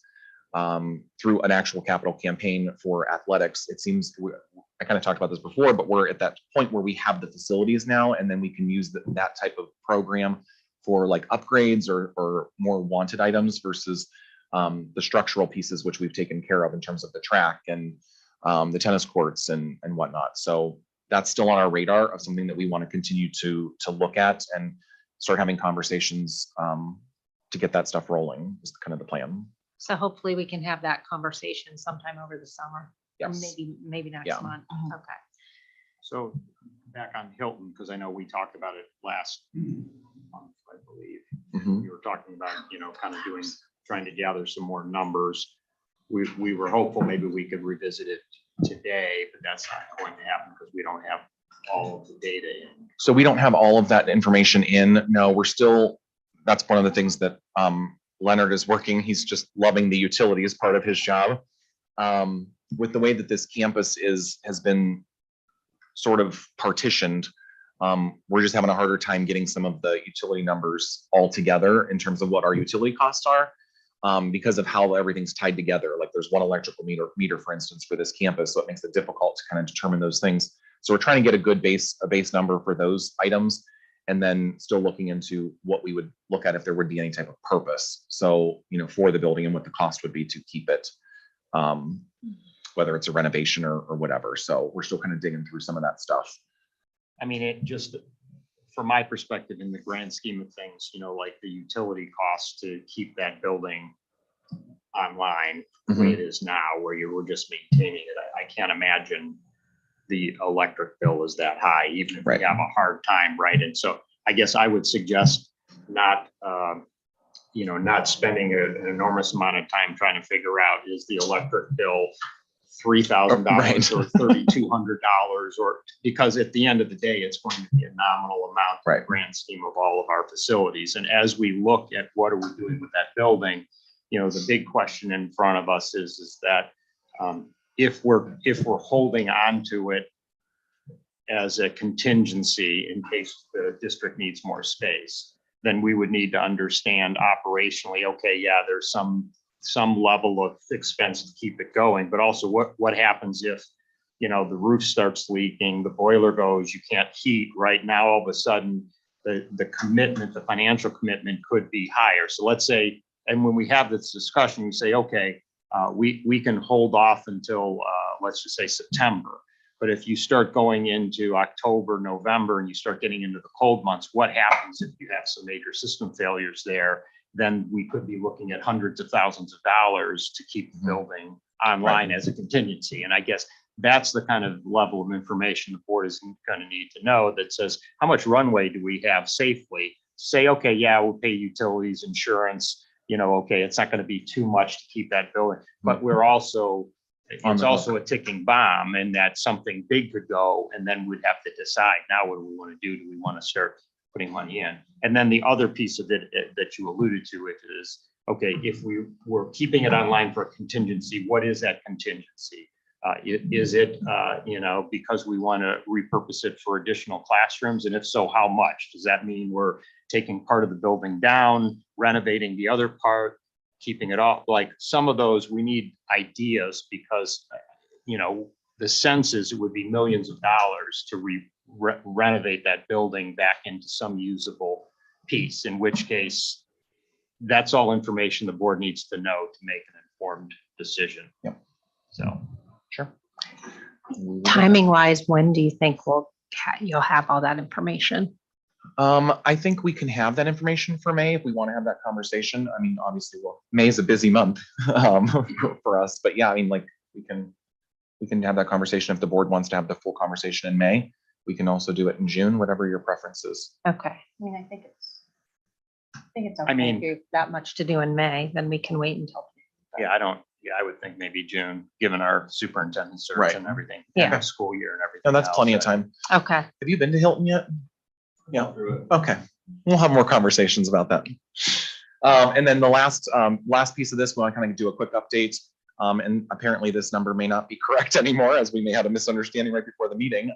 through an actual capital campaign for athletics. It seems, I kind of talked about this before, but we're at that point where we have the facilities now, and then we can use that type of program for like upgrades or more wanted items versus the structural pieces, which we've taken care of in terms of the track and the tennis courts and whatnot. So that's still on our radar of something that we want to continue to look at and start having conversations to get that stuff rolling is kind of the plan. So hopefully we can have that conversation sometime over the summer. Or Yes. maybe next Yeah. month. Okay. So back on Hilton, because I know we talked about it last month, I believe. Mhm. We were talking about, you know, kind of trying to gather some more numbers. We were hopeful maybe we could revisit it today, but that's not going to happen because we don't have all of the data in. So we don't have all of that information in. No, we're still, that's one of the things that Leonard is working. He's just loving the utility as part of his job. With the way that this campus has been sort of partitioned, we're just having a harder time getting some of the utility numbers all together in terms of what our utility costs are, because of how everything's tied together. Like there's one electrical meter, for instance, for this campus, so it makes it difficult to kind of determine those things. So we're trying to get a good base number for those items, and then still looking into what we would look at if there would be any type of purpose. So, you know, for the building and what the cost would be to keep it, whether it's a renovation or whatever. So we're still kind of digging through some of that stuff. I mean, it just, from my perspective, in the grand scheme of things, you know, like the utility costs to keep that building online the way it is now, where you were just maintaining it. I can't imagine the electric bill is that high, even if Right. we have a hard time, right? And so I guess I would suggest not, you know, not spending an enormous amount of time trying to figure out, is the electric bill $3,000 Right. or $3,200, or, because at the end of the day, it's going to be a nominal amount in Right. the grand scheme of all of our facilities. And as we look at what are we doing with that building, you know, the big question in front of us is that if we're holding on to it as a contingency in case the district needs more space, then we would need to understand operationally, okay, yeah, there's some level of expense to keep it going, but also what happens if, you know, the roof starts leaking, the boiler goes, you can't heat right now, all of a sudden the commitment, the financial commitment could be higher. So let's say, and when we have this discussion, we say, okay, we can hold off until let's just say September. But if you start going into October, November, and you start getting into the cold months, what happens if you have some major system failures there? then we could be looking at hundreds of thousands of dollars to keep the Mhm. building online as a contingency. And I guess that's the kind of level of information the board is going to need to know that says, how much runway do we have safely? Say, okay, yeah, we'll pay utilities, insurance, okay, it's not going to be too much to keep that building, but we're also, On it's the also a ticking bomb and that something big could go and then we'd have to decide, now what do we want to do? Do we want to start putting money in? And then the other piece of it that you alluded to, which is, okay, if we were keeping it online for a contingency, what is that contingency? Is it, because we want to repurpose it for additional classrooms? And if so, how much? Does that mean we're taking part of the building down, renovating the other part, keeping it off? Like some of those, we need ideas because, the sense is it would be millions of dollars to renovate that building back into some usable piece, in which case that's all information the board needs to know to make an informed decision. Yep. So. Sure. Timing wise, when do you think you'll have all that information? I think we can have that information for May if we want to have that conversation. I mean, obviously, May is a busy month for us, but yeah, I mean, like we can have that conversation if the board wants to have the full conversation in May. We can also do it in June, whatever your preference is. Okay. I mean, I think it's okay. I mean- If you have that much to do in May, then we can wait until. Yeah, I would think maybe June, given our superintendent search Right. and everything. Yeah. and School year and everything. And that's else. plenty of time. Okay. Have you been to Hilton yet? Yeah. Okay. We'll have more conversations about that. And then the last piece of this, we'll kind of do a quick update. And apparently this number may not be correct anymore, as we may have a misunderstanding right before the meeting.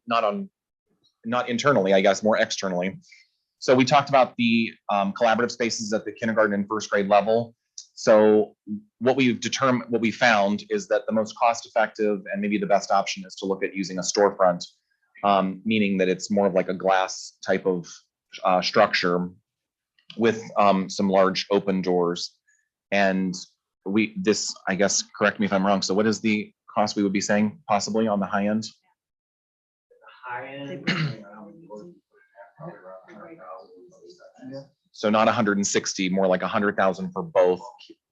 Not internally, I guess, more externally. So we talked about the collaborative spaces at the kindergarten and first grade level. So what we found is that the most cost effective and maybe the best option is to look at using a storefront, meaning that it's more of like a glass type of structure with some large open doors. And I guess, correct me if I'm wrong. So what is the cost we would be saying possibly on the high end? High end. So not 160, more like 100,000 for both.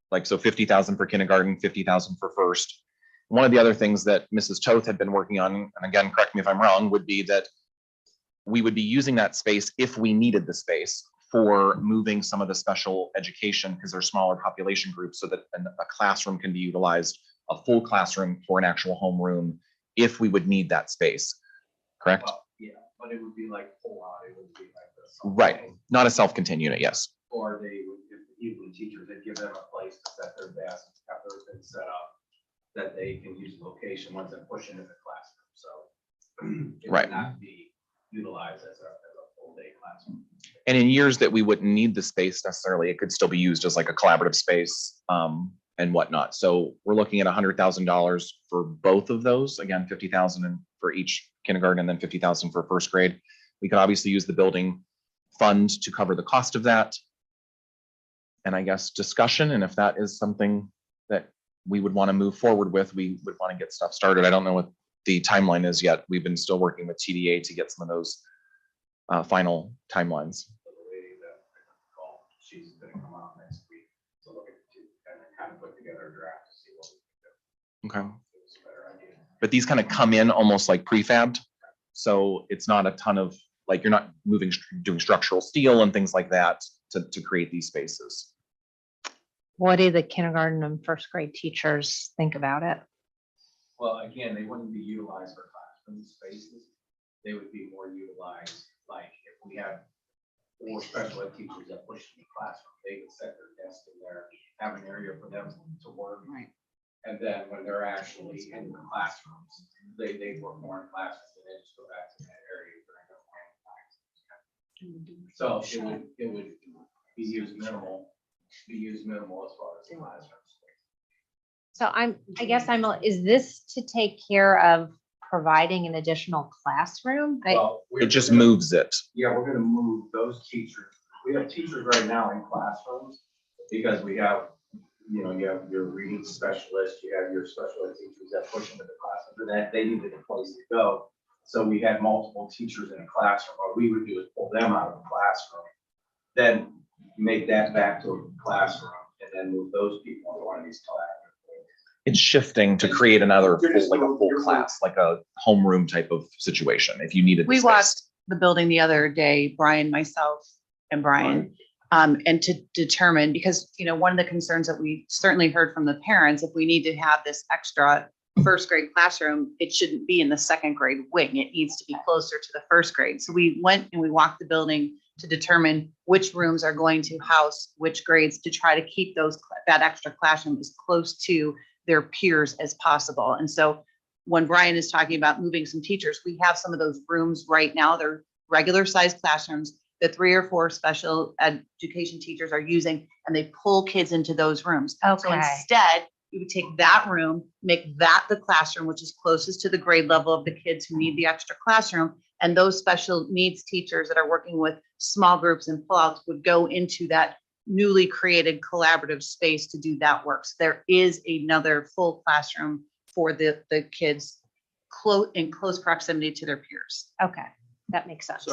Like, so 50,000 for kindergarten, 50,000 for first. One of the other things that Mrs. Toth had been working on, and again, correct me if I'm wrong, would be that we would be using that space if we needed the space for moving some of the special education, because they're smaller population groups, so that a classroom can be utilized, a full classroom for an actual homeroom, if we would need that space. Correct? Yeah, but it would be like pull out, it would be like this. Right. Not a self-contained unit, yes. Or they would, if even teachers, they'd give them a place to set their desks, have those things set up, that they can use the location once they push into the classroom, so. It Right. would not be utilized as a full day classroom. And in years that we wouldn't need the space necessarily, it could still be used as like a collaborative space and whatnot. So we're looking at $100,000 for both of those. Again, 50,000 for each kindergarten and then 50,000 for first grade. We could obviously use the building fund to cover the cost of that. And I guess discussion, and if that is something that we would want to move forward with, we would want to get stuff started. I don't know what the timeline is yet. We've been still working with TDA to get some of those final timelines. So the lady that I called, she's gonna come out next week to look at, and kind of put together a draft to see what we can do. Okay. It's a better idea. But these kind of come in almost like prefabbed. So it's not a ton of, like, you're not doing structural steel and things like that to create these spaces. What do the kindergarten and first grade teachers think about it? Well, again, they wouldn't be utilized for classroom spaces. They would be more utilized, like if we have 4 special ed teachers that push in the classroom, they would set their desk in there, have an area for them to work. Right. And then when they're actually in the classrooms, they work more in classrooms and then just go back to that area during their time. So it would be used minimal as far as the classrooms. So is this to take care of providing an additional classroom? Well, It just moves it. Yeah, we're gonna move those teachers. We have teachers right now in classrooms because we have, you have your reading specialist, you have your special ed teachers that push into the classroom, and that they needed a place to go. So we had multiple teachers in a classroom. What we would do is pull them out of the classroom. Then, make that back to a classroom and then move those people into one of these collaborative. It's shifting to create another full, like a full class, like a homeroom type of situation, if you needed. the We space. walked the building the other day, Brian, myself, and Brian, and to determine, because, you know, one of the concerns that we certainly heard from the parents, if we need to have this extra first grade classroom, it shouldn't be in the second grade wing. It needs to be closer to the first grade. So we went and we walked the building to determine which rooms are going to house which grades, to try to keep that extra classroom as close to their peers as possible. And so when Brian is talking about moving some teachers, we have some of those rooms right now. They're regular sized classrooms that 3 or 4 special education teachers are using, and they pull kids into those rooms. So Okay. instead, you would take that room, make that the classroom, which is closest to the grade level of the kids who need the extra classroom. And those special needs teachers that are working with small groups and pullouts would go into that newly created collaborative space to do that work. So there is another full classroom for the kids in close proximity to their peers. Okay, that makes sense.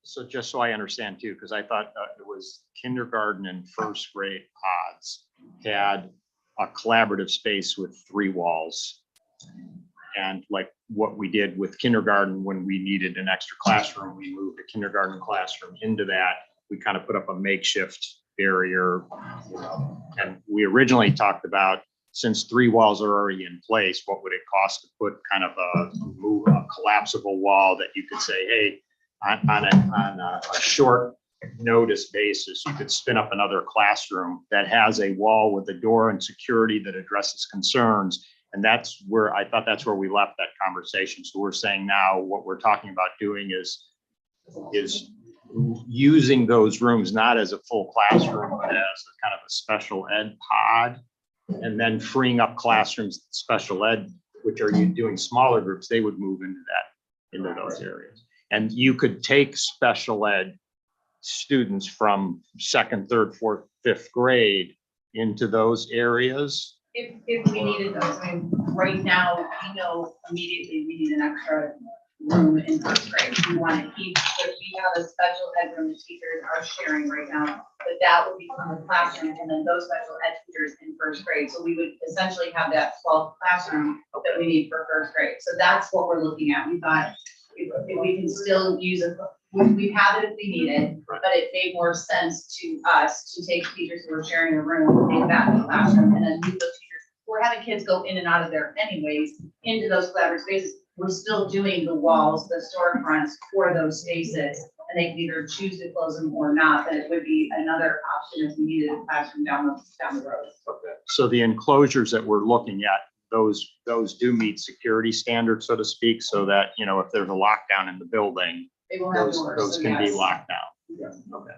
So just so I understand too, because I thought it was kindergarten and first grade pods had a collaborative space with 3 walls. And like what we did with kindergarten, when we needed an extra classroom, we moved the kindergarten classroom into that. We kind of put up a makeshift barrier. And we originally talked about, since 3 walls are already in place, what would it cost to put kind of a collapsible wall that you could say, hey, on a short notice basis, you could spin up another classroom that has a wall with a door and security that addresses concerns. And that's where I thought that's where we left that conversation. So we're saying now what we're talking about doing is using those rooms not as a full classroom, but as a kind of a special ed pod, and then freeing up classrooms, special ed, which are you doing smaller groups, they would move into those areas. And you could take special ed students from 2nd, 3rd, 4th, 5th grade into those areas. If we needed those, I mean, right now, we know immediately we need an extra room in first grade. We want to keep, if we have a special ed room the teachers are sharing right now, but that would become a classroom, and then those special ed teachers in first grade. So we would essentially have that 12th classroom that we need for first grade. So that's what we're looking at. We thought if we can still use it, we have it if we need it, but it made more sense to us to take teachers who are sharing a room, take that in the classroom, and then move those teachers. We're having kids go in and out of there anyways, into those collaborative spaces. We're still doing the walls, the storefronts for those spaces, and they can either choose to close them or not, but it would be another option if we needed a classroom down the road. So the enclosures that we're looking at, those do meet security standards, so to speak, so that, you know, if there's a lockdown in the building, They will have those doors, so can be yes. locked down. Okay.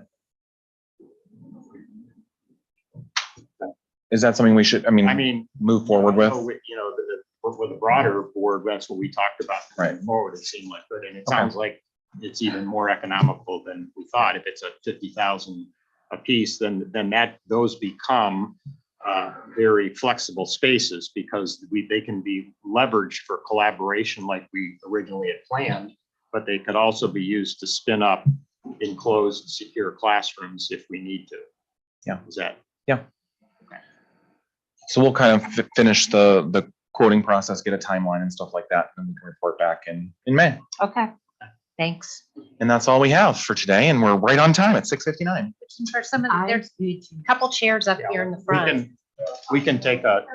Is that something we should, I mean, move forward with? you know, with a broader board, that's what we talked about. Right. Moving forward, it seemed like good, and it Okay. sounds like it's even more economical than we thought. If it's a 50,000 a piece, then those become very flexible spaces, because they can be leveraged for collaboration like we originally had planned, but they could also be used to spin up enclosed secure classrooms if we need to. Yeah. Is that? So we'll kind of finish the quoting process, get a timeline and stuff like that, and we can report back in May. Okay, thanks. And that's all we have for today, and we're right on time at 6:59. For some of there's a couple chairs up here in the front. We can take a,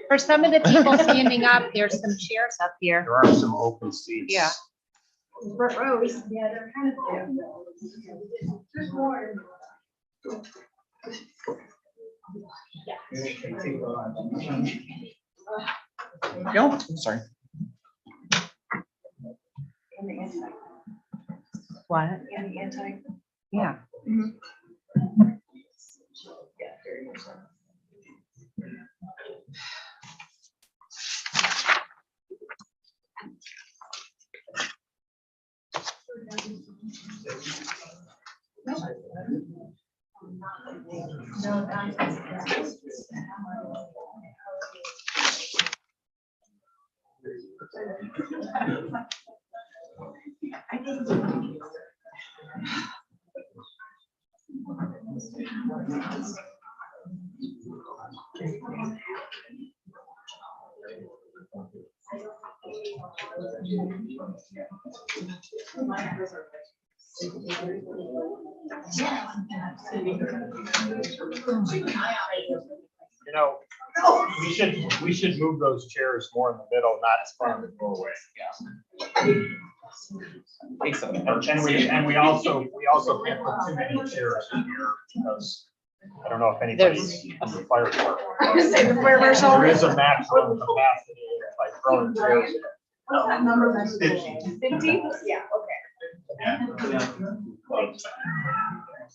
For some of the people standing up, there's some chairs up here. there are some open seats. Yeah. Yeah, they're kind of. There's more. No, I'm sorry. What? And the anti. Yeah. I think. You know, we should move those chairs more in the middle, not in front of the doorway. And we also can't put too many chairs in here because I don't know if anybody's from the fire department. Say the fire marshal. There is a maximum capacity if I throw the chairs. What's that number? 50? Yeah, okay.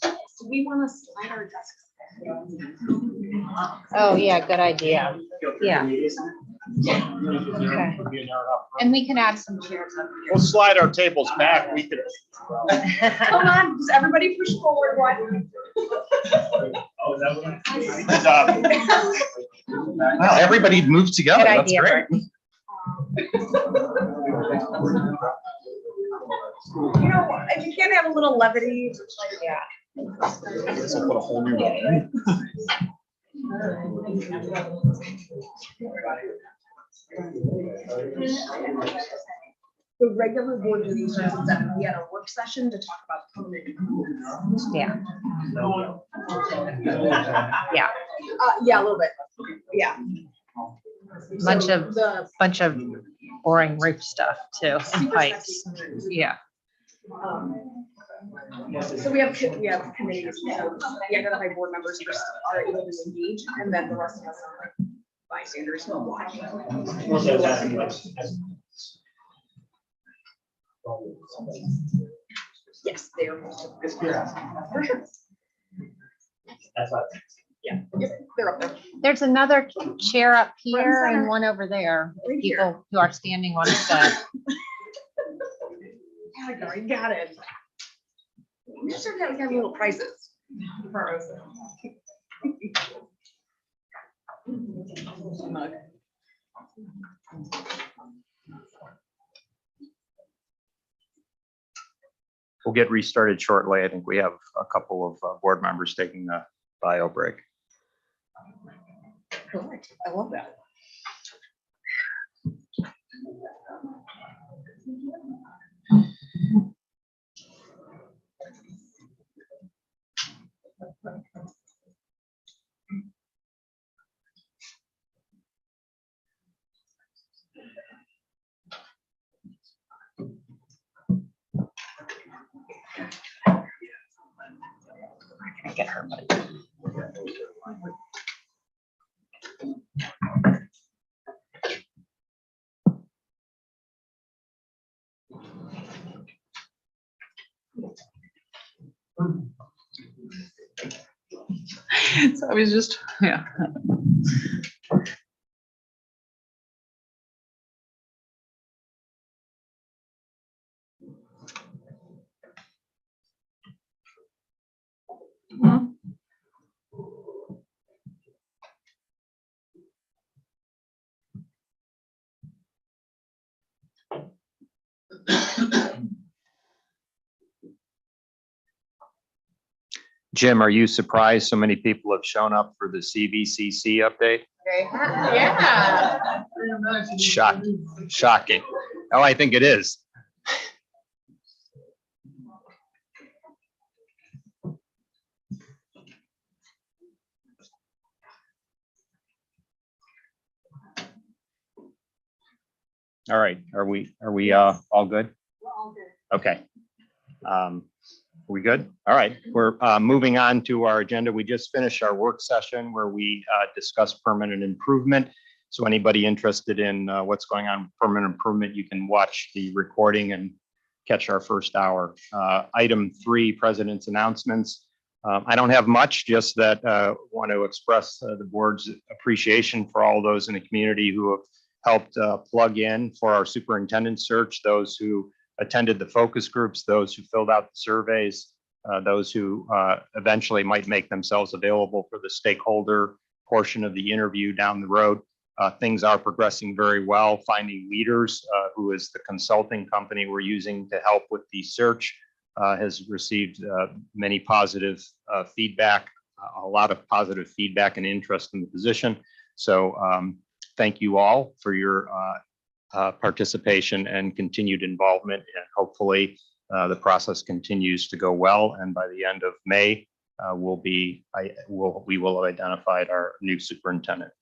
Do we want to slide our desks? Oh, yeah, good idea. Yeah. And we can add some chairs up We'll slide our tables back. We could. Come on, does everybody push forward one? Oh, that one. Good job. Wow, everybody moved together. Good That's idea, great. You know, if you can't have a little levity, yeah. This will put a whole new one. The regular board meetings are at 7. We had a work session to talk about permanent improvements. Yeah. Yeah. Yeah, a little bit. Yeah. Bunch So of- the Bunch of boring roof stuff too, and super pipes. sexy. Yeah. So we have committees, so the identified board members are able to engage, and then the rest of us are like bystanders who watch. Yes, they are. For sure. Yeah, yep, they're up there. There's another chair up here center. and one over there. Right here. People who are standing on set. Category, got it. We should start having little prizes. for us. Mug. We'll get restarted shortly. I think we have a couple of board members taking a bio break. Correct. I love that. I get her, but So I was just, yeah. Jim, are you surprised so many people have shown up for the CVCC update? Yeah. Shocking. Oh, I think it is. All right, are we all good? We're all good. Okay. We good? All right, we're moving on to our agenda. We just finished our work session where we discussed permanent improvement. So anybody interested in what's going on with permanent improvement, you can watch the recording and catch our first hour. Item 3, President's announcements. I don't have much, just that want to express the board's appreciation for all those in the community who have helped plug in for our superintendent search, those who attended the focus groups, those who filled out the surveys, those who eventually might make themselves available for the stakeholder portion of the interview down the road. Things are progressing very well. Finding Leaders, who is the consulting company we're using to help with the search, has received many positive feedback a lot of positive feedback and interest in the position. So thank you all for your participation and continued involvement. And hopefully the process continues to go well. And by the end of May, we will have identified our new superintendent.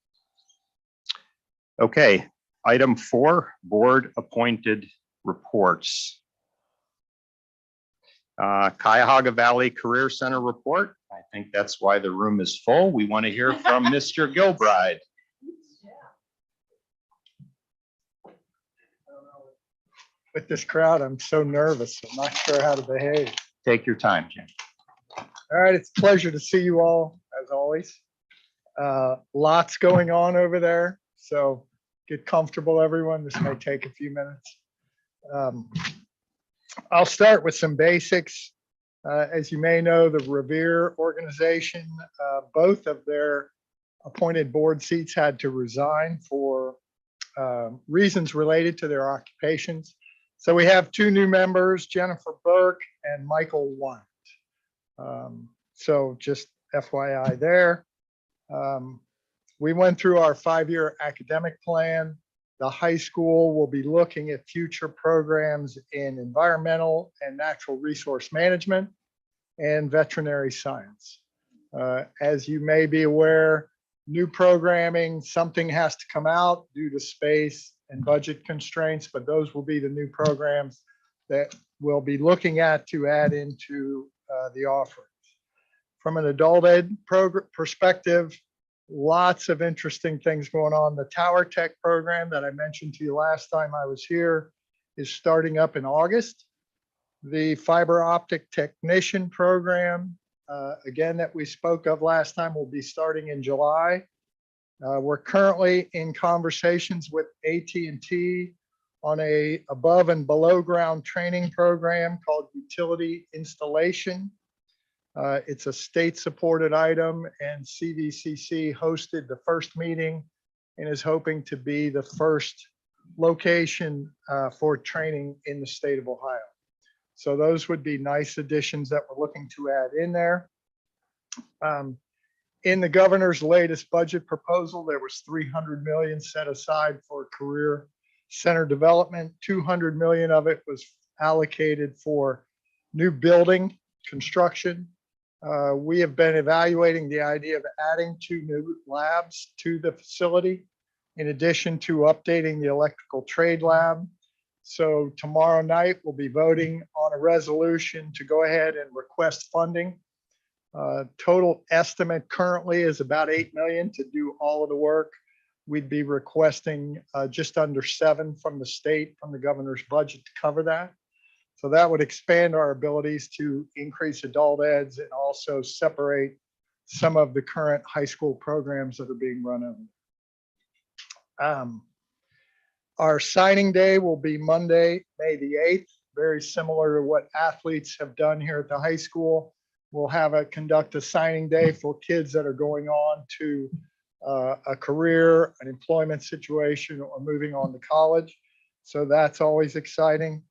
Okay, item 4, board appointed reports. Cuyahoga Valley Career Center report. I think that's why the room is full. We want to hear from Mr. Gilbride. With this crowd, I'm so nervous. I'm not sure how to behave. Take your time, Jim. All right, it's a pleasure to see you all, as always. Lots going on over there, so get comfortable, everyone. This may take a few minutes. I'll start with some basics. As you may know, the Revere organization, both of their appointed board seats had to resign for reasons related to their occupations. So we have 2 new members, Jennifer Burke and Michael Want. So just FYI there. We went through our 5-year academic plan. The high school will be looking at future programs in environmental and natural resource management and veterinary science. As you may be aware, new programming, something has to come out due to space and budget constraints, but those will be the new programs that we'll be looking at to add into the offerings. From an adult ed perspective, lots of interesting things going on. The Tower Tech program that I mentioned to you last time I was here is starting up in August. The fiber optic technician program, again, that we spoke of last time, will be starting in July. We're currently in conversations with AT&T on a above and below ground training program called utility installation. It's a state-supported item, and CVCC hosted the first meeting and is hoping to be the first location for training in the state of Ohio. So those would be nice additions that we're looking to add in there. In the governor's latest budget proposal, there was $300 million set aside for career center development. $200 million of it was allocated for new building construction. We have been evaluating the idea of adding 2 new labs to the facility, in addition to updating the electrical trade lab. So tomorrow night, we'll be voting on a resolution to go ahead and request funding. Total estimate currently is about $8 million to do all of the work. We'd be requesting just under 7 from the state, from the governor's budget to cover that. So that would expand our abilities to increase adult eds and also separate some of the current high school programs that are being run over. Our signing day will be Monday, May the 8th, very similar to what athletes have done here at the high school. We'll conduct a signing day for kids that are going on to a career, an employment situation, or moving on to college. So that's always exciting.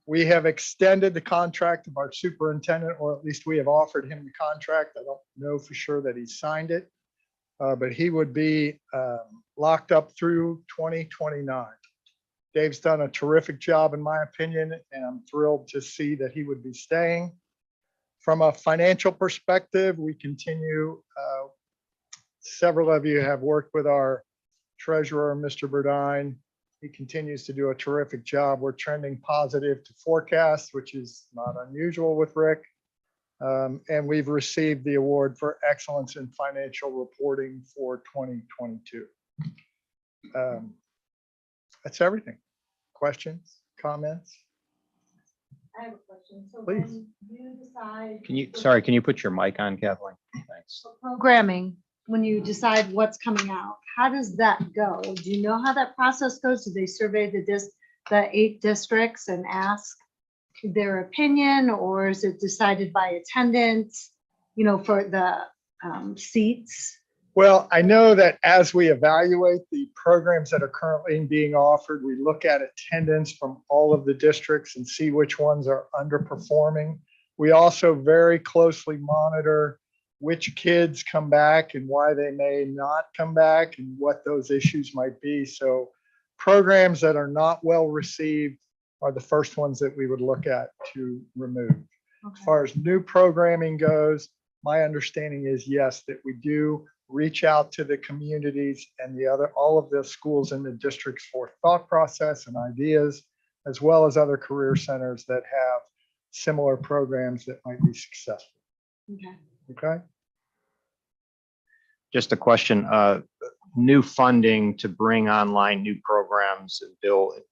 We have extended the contract of our superintendent, or at least we have offered him the contract. I don't know for sure that he signed it, but he would be locked up through 2029. Dave's done a terrific job, in my opinion, and I'm thrilled to see that he would be staying. From a financial perspective, we continue, several of you have worked with our treasurer, Mr. Burdine. He continues to do a terrific job. We're trending positive to forecast, which is not unusual with Rick. And we've received the award for excellence in financial reporting for 2022. That's everything. Questions, comments? I have a question. So Please. when you decide. Can you put your mic on, Kathleen? Thanks. Programming, when you decide what's coming out, how does that go? Do you know how that process goes? Do they survey the 8 districts and ask their opinion, or is it decided by attendance, for the seats? Well, I know that as we evaluate the programs that are currently being offered, we look at attendance from all of the districts and see which ones are underperforming. We also very closely monitor which kids come back and why they may not come back and what those issues might be. So programs that are not well received are the first ones that we would look at to remove. As far as new programming goes, my understanding is yes, that we do reach out to the communities and all of the schools in the districts for thought process and ideas, as well as other career centers that have similar programs that might be successful. Okay. Okay. Just a question, new funding to bring online new programs and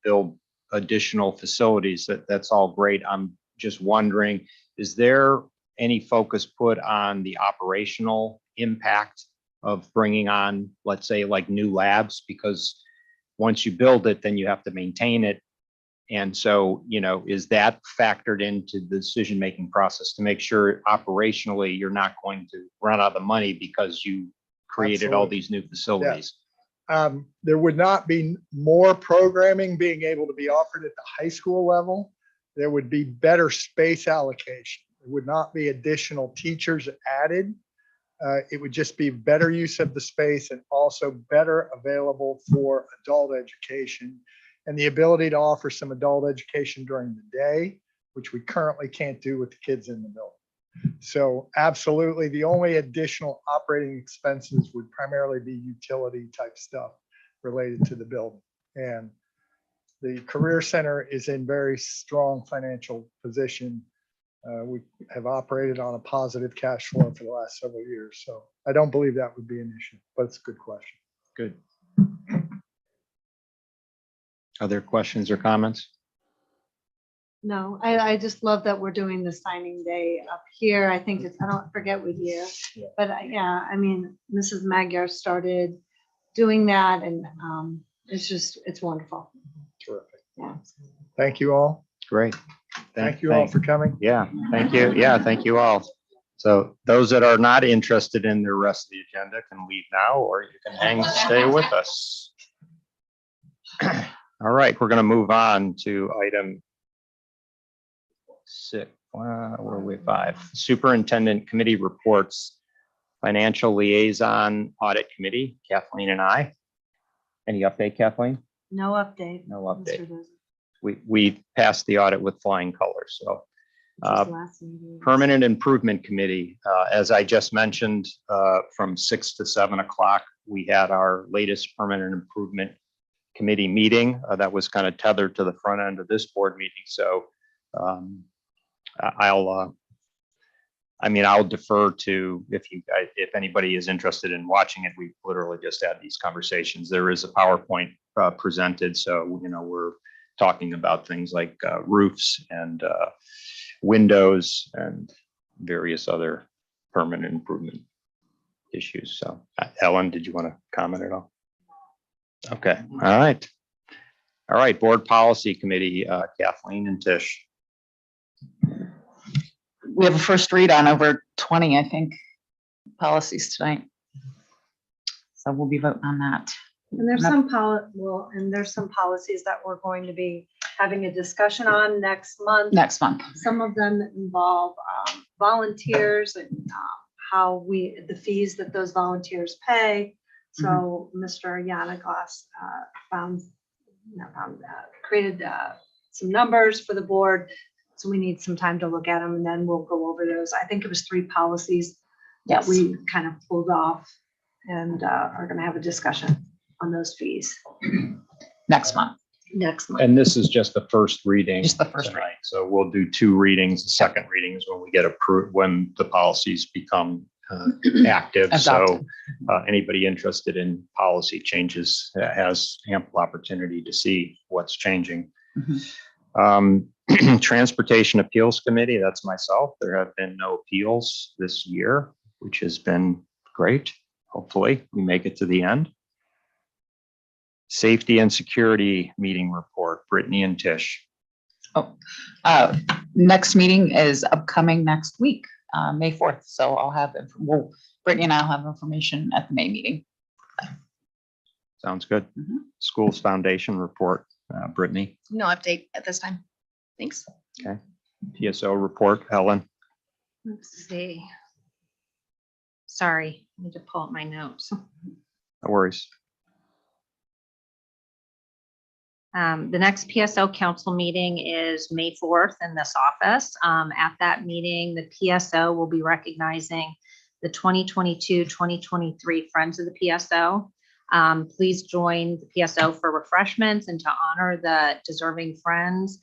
build additional facilities, that's all great. I'm just wondering, is there any focus put on the operational impact of bringing on, let's say, like new labs? Because once you build it, then you have to maintain it. And so, is that factored into the decision-making process to make sure operationally you're not going to run out of money because you created all Absolutely. these new facilities? There would not be more programming being able to be offered at the high school level. There would be better space allocation. There would not be additional teachers added. It would just be better use of the space and also better available for adult education and the ability to offer some adult education during the day, which we currently can't do with the kids in the building. So absolutely, the only additional operating expenses would primarily be utility type stuff related to the building. And the Career Center is in very strong financial position. We have operated on a positive cash flow for the last several years. So I don't believe that would be an issue, but it's a good question. Good. Other questions or comments? No, I just love that we're doing the signing day up here. I think I don't forget with you. Yeah. But yeah, I mean, Mrs. Magyar started doing that and it's wonderful. Terrific. Yeah. Thank you all. Great. Thank you all for coming. Yeah, thank you. Yeah, thank you all. So those that are not interested in the rest of the agenda can leave now, or you can stay with us. All right, we're going to move on to item 6. Where are we? 5. Superintendent Committee Reports, Financial Liaison Audit Committee, Kathleen and I. Any update, Kathleen? No update. No update. Mr. Dozey. We passed the audit with flying colors. So Just last meeting. Permanent Improvement Committee, as I just mentioned, from 6 to 7 o'clock, we had our latest Permanent Improvement Committee meeting that was kind of tethered to the front end of this board meeting. So I'll defer to if anybody is interested in watching it. We literally just had these conversations. There is a PowerPoint presented, so we're talking about things like roofs and windows and various other permanent improvement issues. So Ellen, did you want to comment at all? Okay. All right. Board Policy Committee, Kathleen and Tish. We have a first read on over 20, I think, policies tonight. So we'll be voting on that. And there's some policies that we're going to be having a discussion on next month. Next month. Some of them involve volunteers and how the fees that those volunteers pay. So Mr. Yanagos created some numbers for the board. So we need some time to look at them and then we'll go over those. I think it was 3 policies that Yes. we kind of pulled off and are going to have a discussion on those fees Next month. next month. And this is just the first reading. Just the first tonight. So we'll do 2 readings. The second reading is when we get approved, when the policies become active. So Adopted. anybody interested in policy changes has ample opportunity to see what's changing. Transportation Appeals Committee, that's myself. There have been no appeals this year, which has been great. Hopefully we make it to the end. Safety and Security Meeting Report, Brittany and Tish. Next meeting is upcoming next week, May 4th. So I'll have, Brittany and I'll have information at the May meeting. Sounds good. Schools Foundation Report, Brittany. No update at this time. Thanks. Okay. PSO report, Helen. Let's see. Sorry, I need to pull up my notes. No worries. The next PSO council meeting is May 4th in this office. At that meeting, the PSO will be recognizing the 2022-2023 Friends of the PSO. Please join the PSO for refreshments and to honor the deserving friends.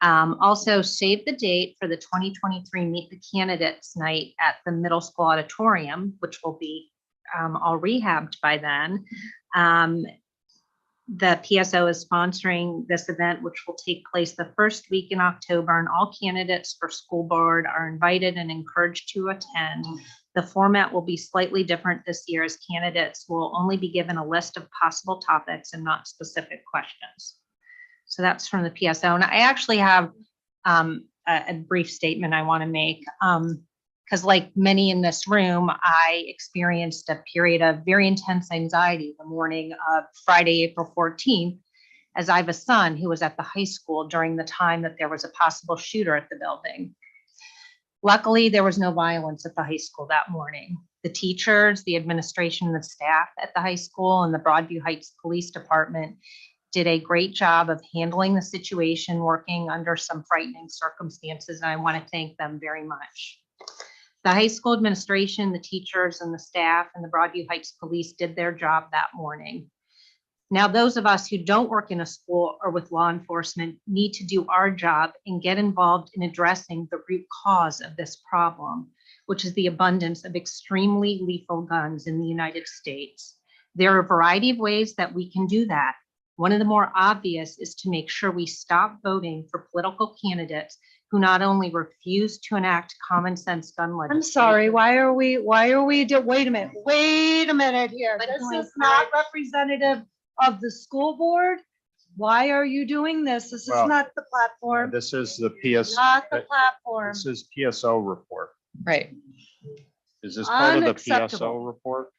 Also save the date for the 2023 Meet the Candidates Night at the middle school auditorium, which will be all rehabbed by then. The PSO is sponsoring this event, which will take place the first week in October, and all candidates for school board are invited and encouraged to attend. The format will be slightly different this year, as candidates will only be given a list of possible topics and not specific questions. So that's from the PSO. And I actually have a brief statement I want to make. Because like many in this room, I experienced a period of very intense anxiety the morning of Friday, April 14th, as I have a son who was at the high school during the time that there was a possible shooter at the building. Luckily, there was no violence at the high school that morning. The teachers, the administration, and the staff at the high school and the Broadview Heights Police Department did a great job of handling the situation, working under some frightening circumstances, and I want to thank them very much. The high school administration, the teachers and the staff and the Broadview Heights Police did their job that morning. Now, those of us who don't work in a school or with law enforcement need to do our job and get involved in addressing the root cause of this problem, which is the abundance of extremely lethal guns in the United States. There are a variety of ways that we can do that. One of the more obvious is to make sure we stop voting for political candidates who not only refuse to enact common sense gun legislation. I'm sorry, wait a minute here. But This who is not representative of the school board. Why are you doing this? This is Well, not the platform, This is the PS, not the platform. this is PSO report. Right. Is this part of the Unacceptable. PSO report?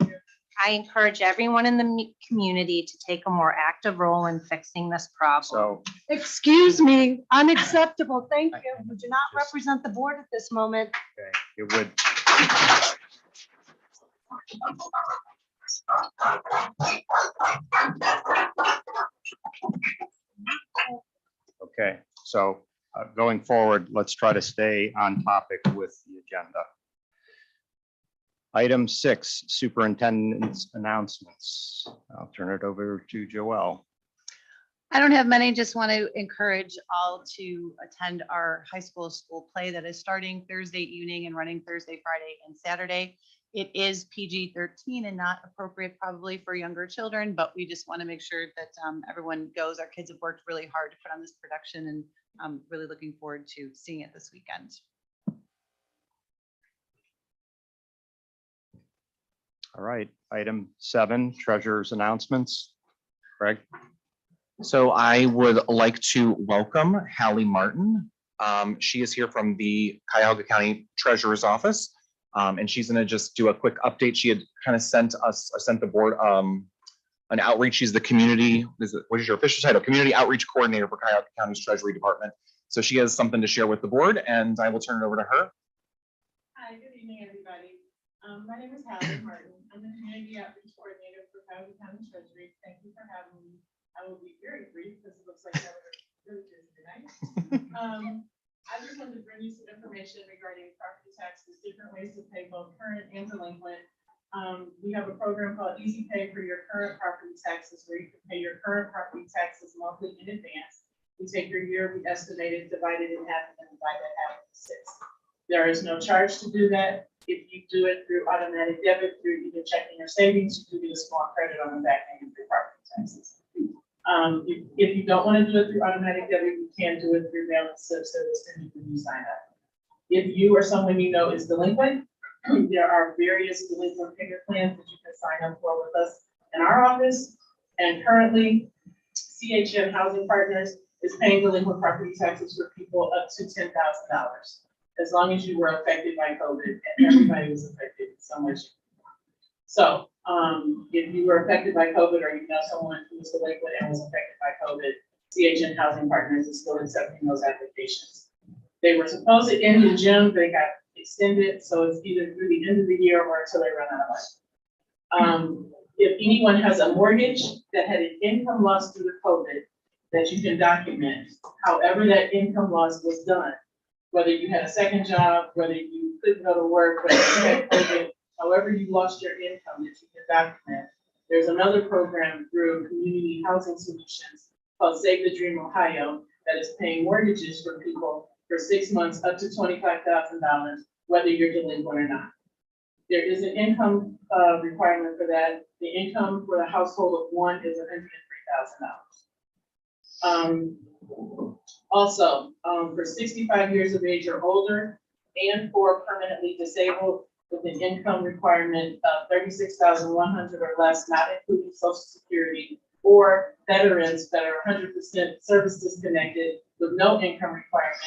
I encourage everyone in the community to take a more active role in fixing this problem. So Excuse me, unacceptable. Thank you. You do not Just- represent the board at this moment. okay, it would. Okay, so going forward, let's try to stay on topic with the agenda. Item 6, superintendent's announcements. I'll turn it over to Joelle. I don't have many, just want to encourage all to attend our high school play that is starting Thursday evening and running Thursday, Friday, and Saturday. It is PG-13 and not appropriate probably for younger children, but we just want to make sure that everyone goes. Our kids have worked really hard to put on this production, and I'm really looking forward to seeing it this weekend. All right, item 7, treasurer's announcements. Craig? So I would like to welcome Hallie Martin. She is here from the Cuyahoga County Treasurer's Office. And she's gonna just do a quick update. She had kind of sent the board an outreach. She's the community, what is your official title? Community Outreach Coordinator for Cuyahoga County's Treasury Department. So she has something to share with the board, and I will turn it over to her. Hi, good evening, everybody. My name is Hallie Martin. I'm the Community Outreach Coordinator for Cuyahoga County Treasury. Thank you for having me. I will be very brief because it looks like I was really busy tonight. I just wanted to bring you some information regarding property taxes, different ways to pay both current and delinquent. We have a program called Easy Pay for your current property taxes, where you can pay your current property taxes monthly in advance. We take your year, we estimate it, divide it in half, and then divide that half into 6. There is no charge to do that. If you do it through automatic debit, through either checking or savings, you do get a small credit on the back end of your property taxes. If you don't want to do it through automatic debit, you can do it through mail and slip service, and you can sign up. If you or someone you know is delinquent, there are various delinquent payment plans that you can sign up for with us in our office. And currently, CHM Housing Partners is paying delinquent property taxes for people up to $10,000, as long as you were affected by COVID, and everybody was affected in some way. So if you were affected by COVID, or you know someone who was delinquent and was affected by COVID, CHM Housing Partners is still accepting those applications. They were supposed to end in June, they got extended, so it's either through the end of the year or until they run out of money. If anyone has a mortgage that had an income loss due to COVID, that you can document, however that income loss was done. Whether you had a second job, whether you couldn't go to work, whether you had COVID, however you lost your income that you can document. There's another program through Community Housing Solutions called Save the Dream Ohio that is paying mortgages for people for 6 months up to $25,000, whether you're delinquent or not. There is an income requirement for that. The income for the household of one is $103,000. Also, for 65 years of age or older and for permanently disabled with an income requirement of 36,100 or less, not including Social Security, or veterans that are 100% service disconnected with no income requirement,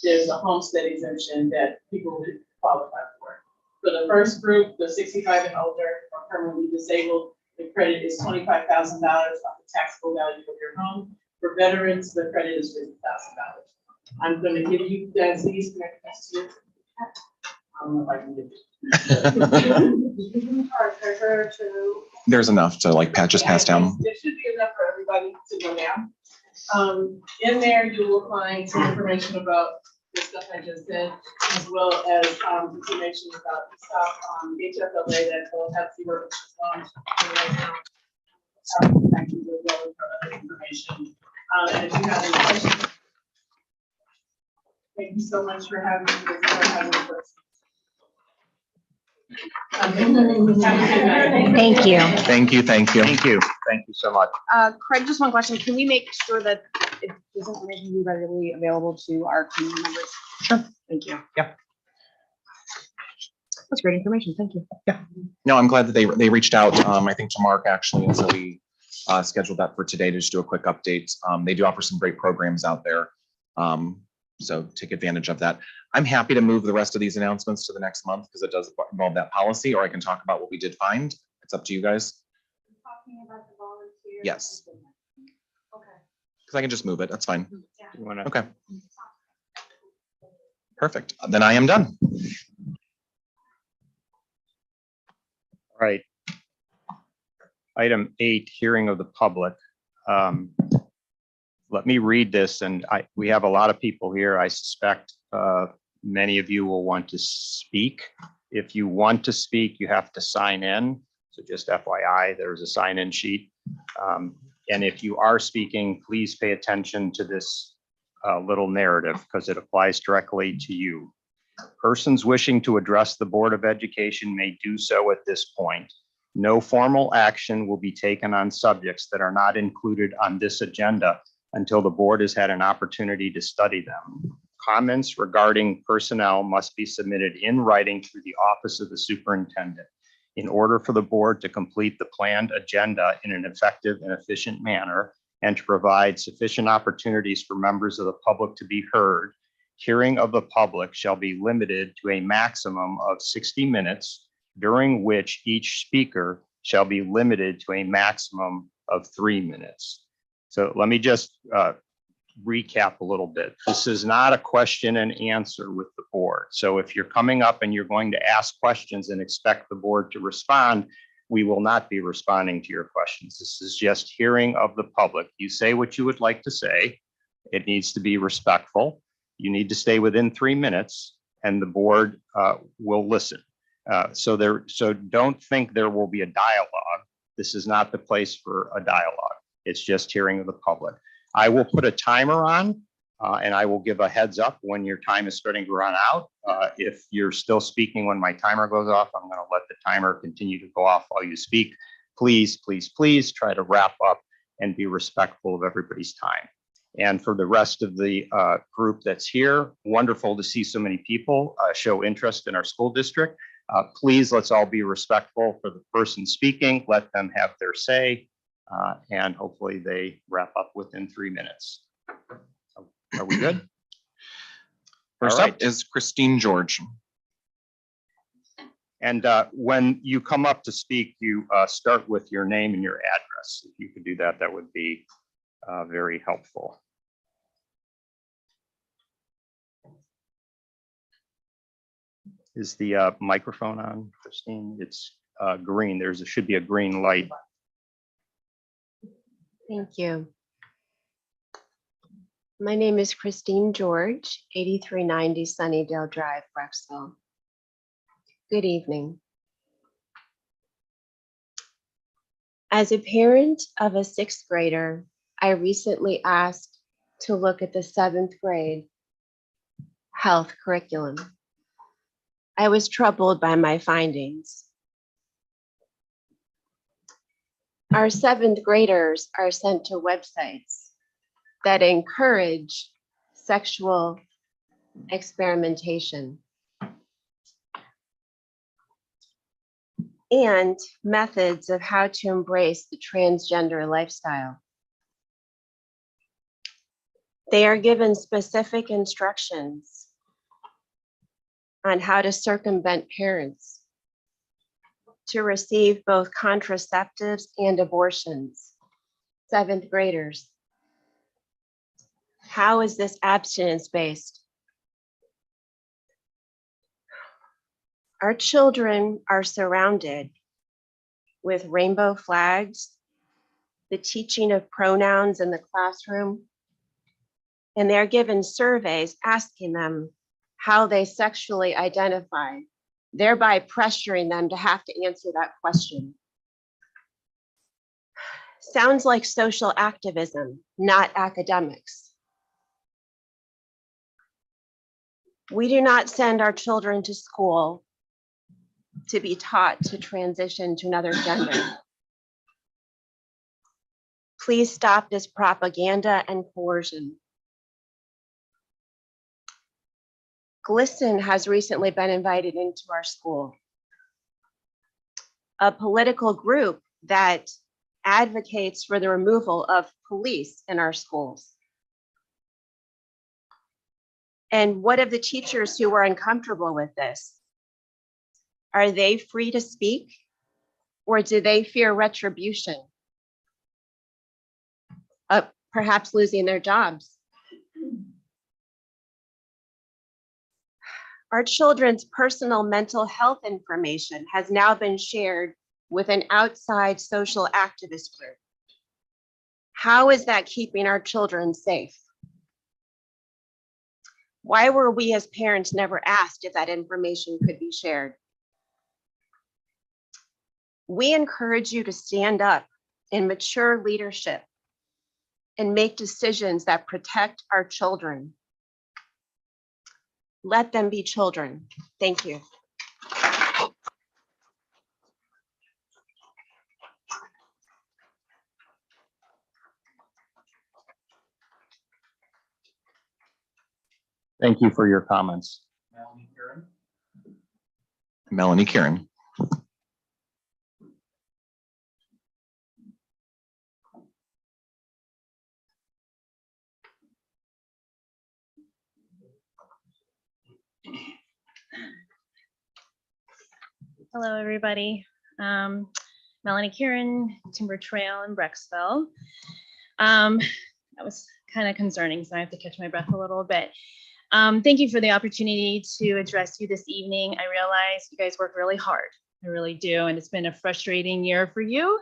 there's a homestead exemption that people would qualify for. For the first group, the 65 and older or permanently disabled, the credit is $25,000 off the taxable value of your home. For veterans, the credit is $50,000. I'm going to give you guys these connections to. I don't know if I can get it. There's enough to like just pass down. There should be enough for everybody to go down. In there, you will find some information about the stuff I just said, as well as information about the stuff on HFLA that will have zero interest loans right now. As well as for other information. And if you have any questions, thank you so much for having me. This is our having questions. Have a good night. Thank you. Thank you, thank you. Thank you. Thank you so much. Craig, just one question. Can we make sure that this information be readily available to our community members? Sure. Thank you. Yeah. That's great information. Thank you. No, I'm glad that they reached out, I think to Mark actually, and so we scheduled that for today to just do a quick update. They do offer some great programs out there. So take advantage of that. I'm happy to move the rest of these announcements to the next month because it does involve that policy, or I can talk about what we did find. It's up to you guys. Talking about the volunteers. Yes. Okay. Because I can just move it. That's fine. You wanna- Okay. Perfect. Then I am done. All right. Item 8, hearing of the public. Let me read this, and we have a lot of people here. I suspect many of you will want to speak. If you want to speak, you have to sign in. So just FYI, there's a sign-in sheet. And if you are speaking, please pay attention to this little narrative because it applies directly to you. Persons wishing to address the Board of Education may do so at this point. No formal action will be taken on subjects that are not included on this agenda until the board has had an opportunity to study them. Comments regarding personnel must be submitted in writing through the office of the superintendent. In order for the board to complete the planned agenda in an effective and efficient manner and to provide sufficient opportunities for members of the public to be heard, hearing of the public shall be limited to a maximum of 60 minutes, during which each speaker shall be limited to a maximum of 3 minutes. So let me just recap a little bit. This is not a question and answer with the board. So if you're coming up and you're going to ask questions and expect the board to respond, we will not be responding to your questions. This is just hearing of the public. You say what you would like to say. It needs to be respectful. You need to stay within 3 minutes and the board will listen. So don't think there will be a dialogue. This is not the place for a dialogue. It's just hearing of the public. I will put a timer on and I will give a heads up when your time is starting to run out. If you're still speaking when my timer goes off, I'm going to let the timer continue to go off while you speak. Please, please, please try to wrap up and be respectful of everybody's time. And for the rest of the group that's here, wonderful to see so many people show interest in our school district. Please, let's all be respectful for the person speaking. Let them have their say. And hopefully they wrap up within 3 minutes. Are we good? First All up right. is Christine George. And when you come up to speak, you start with your name and your address. If you could do that, that would be very helpful. Is the microphone on, Christine? It's green. Should be a green light. Thank you. My name is Christine George, 8390 Sunnydale Drive, Brecksville. Good evening. As a parent of a 6th grader, I recently asked to look at the 7th grade health curriculum. I was troubled by my findings. Our 7th graders are sent to websites that encourage sexual experimentation and methods of how to embrace the transgender lifestyle. They are given specific instructions on how to circumvent parents to receive both contraceptives and abortions. 7th graders. How is this abstinence-based? Our children are surrounded with rainbow flags, the teaching of pronouns in the classroom, and they're given surveys asking them how they sexually identify, thereby pressuring them to have to answer that question. Sounds like social activism, not academics. We do not send our children to school to be taught to transition to another gender. Please stop this propaganda and coercion. GLSEN has recently been invited into our school, a political group that advocates for the removal of police in our schools. And what of the teachers who are uncomfortable with this? Are they free to speak, or do they fear retribution? Perhaps losing their jobs? Our children's personal mental health information has now been shared with an outside social activist group. How is that keeping our children safe? Why were we as parents never asked if that information could be shared? We encourage you to stand up in mature leadership and make decisions that protect our children. Let them be children. Thank you. Thank you for your comments. Melanie Karen. Melanie Karen. Hello, everybody. Melanie Kieran, Timber Trail in Brecksville. That was kind of concerning, so I have to catch my breath a little bit. Thank you for the opportunity to address you this evening. I realize you guys work really hard. I really do, and it's been a frustrating year for you,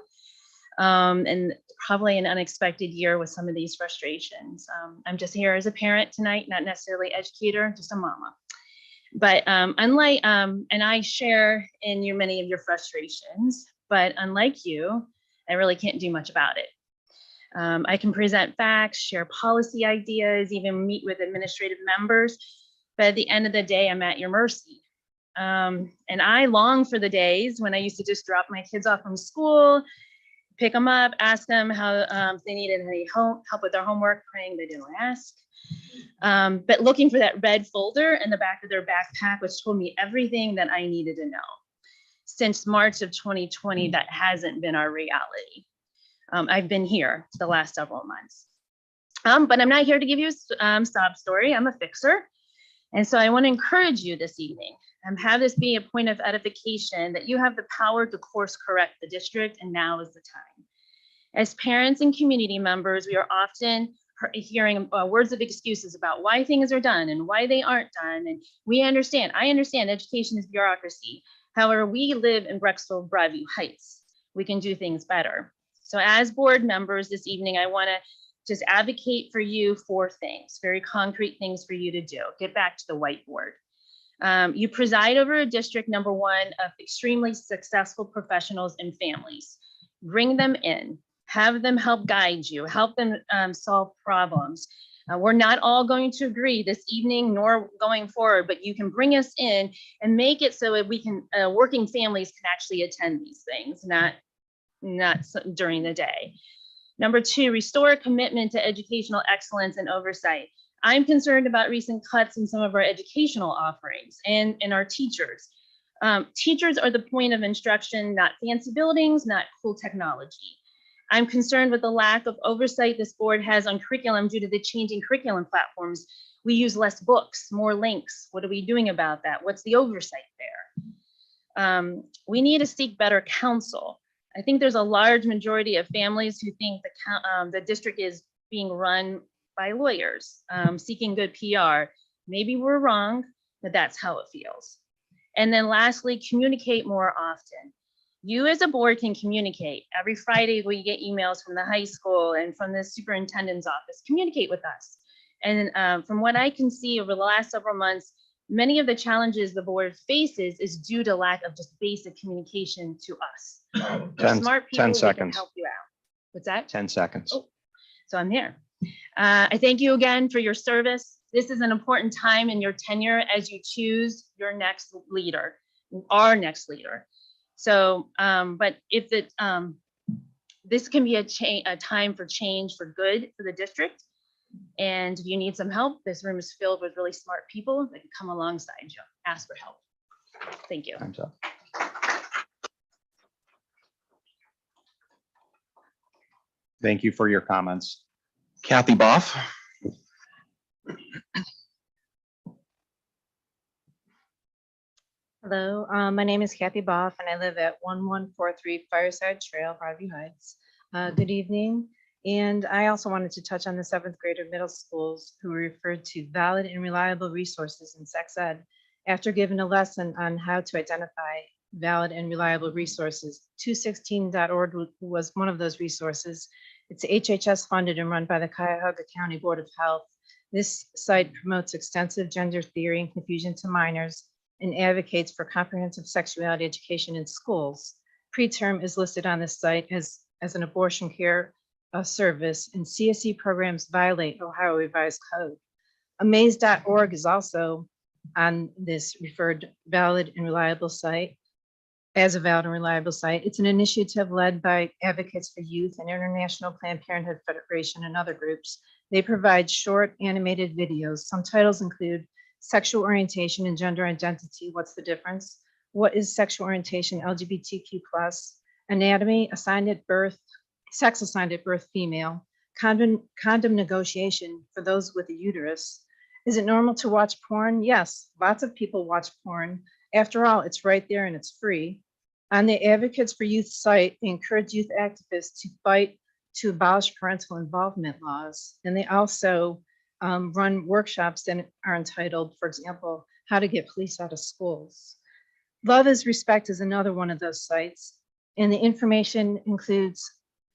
and probably an unexpected year with some of these frustrations. I'm just here as a parent tonight, not necessarily educator, just a mama. But and I share in many of your frustrations, but unlike you, I really can't do much about it. I can present facts, share policy ideas, even meet with administrative members, but at the end of the day, I'm at your mercy. And I long for the days when I used to just drop my kids off from school, pick them up, ask them how if they needed any help with their homework, praying they didn't ask. But looking for that red folder in the back of their backpack, which told me everything that I needed to know. Since March of 2020, that hasn't been our reality. I've been here the last several months. But I'm not here to give you a sob story. I'm a fixer. And so I want to encourage you this evening, have this be a point of edification that you have the power to course correct the district, and now is the time. As parents and community members, we are often hearing words of excuses about why things are done and why they aren't done. And I understand education is bureaucracy. However, we live in Brecksville, Broadview Heights. We can do things better. So as board members this evening, I want to just advocate for you 4 things, very concrete things for you to do. Get back to the whiteboard. You preside over a district, number 1, of extremely successful professionals and families. Bring them in, have them help guide you, help them solve problems. We're not all going to agree this evening nor going forward, but you can bring us in and make it so that we can, working families can actually attend these things, not during the day. Number 2, restore a commitment to educational excellence and oversight. I'm concerned about recent cuts in some of our educational offerings and our teachers. Teachers are the point of instruction, not fancy buildings, not cool technology. I'm concerned with the lack of oversight this board has on curriculum due to the changing curriculum platforms. We use less books, more links. What are we doing about that? What's the oversight there? We need to seek better counsel. I think there's a large majority of families who think the district is being run by lawyers seeking good PR. Maybe we're wrong, but that's how it feels. And then lastly, communicate more often. You as a board can communicate. Every Friday we get emails from the high school and from the superintendent's office. Communicate with us. And from what I can see over the last several months, many of the challenges the board faces is due to lack of just basic communication to us. We're smart people, 10 we can seconds. help you out. What's that? 10 seconds. Oh, so I'm here. I thank you again for your service. This is an important time in your tenure as you choose your next leader, our next leader. So, but if this can be a time for change for good for the district. And if you need some help, this room is filled with really smart people that can come alongside you, ask for help. Thank you. Time's up. Thank you for your comments. Kathy Boff. Hello, my name is Kathy Boff and I live at 1143 Fireside Trail, Broadview Heights. Good evening. And I also wanted to touch on the 7th grader middle schools who referred to valid and reliable resources in sex ed. After giving a lesson on how to identify valid and reliable resources, 216.org was one of those resources. It's HHS funded and run by the Cuyahoga County Board of Health. This site promotes extensive gender theory and confusion to minors and advocates for comprehensive sexuality education in schools. Preterm is listed on this site as an abortion care service, and CSE programs violate Ohio Revised Code. Amaze.org is also on this referred valid and reliable site, as a valid and reliable site. It's an initiative led by Advocates for Youth and International Planned Parenthood Federation and other groups. They provide short animated videos. Some titles include Sexual Orientation and Gender Identity, What's the Difference? What is Sexual Orientation, LGBTQ+, Anatomy, Assigned at Birth, Sex Assigned at Birth, Female, Condom Negotiation for those with a uterus. Is it normal to watch porn? Yes, lots of people watch porn. After all, it's right there and it's free. On the Advocates for Youth site, they encourage youth activists to fight to abolish parental involvement laws. And they also run workshops that are entitled, for example, How to Get Police Out of Schools. Love is Respect is another one of those sites. And the information includes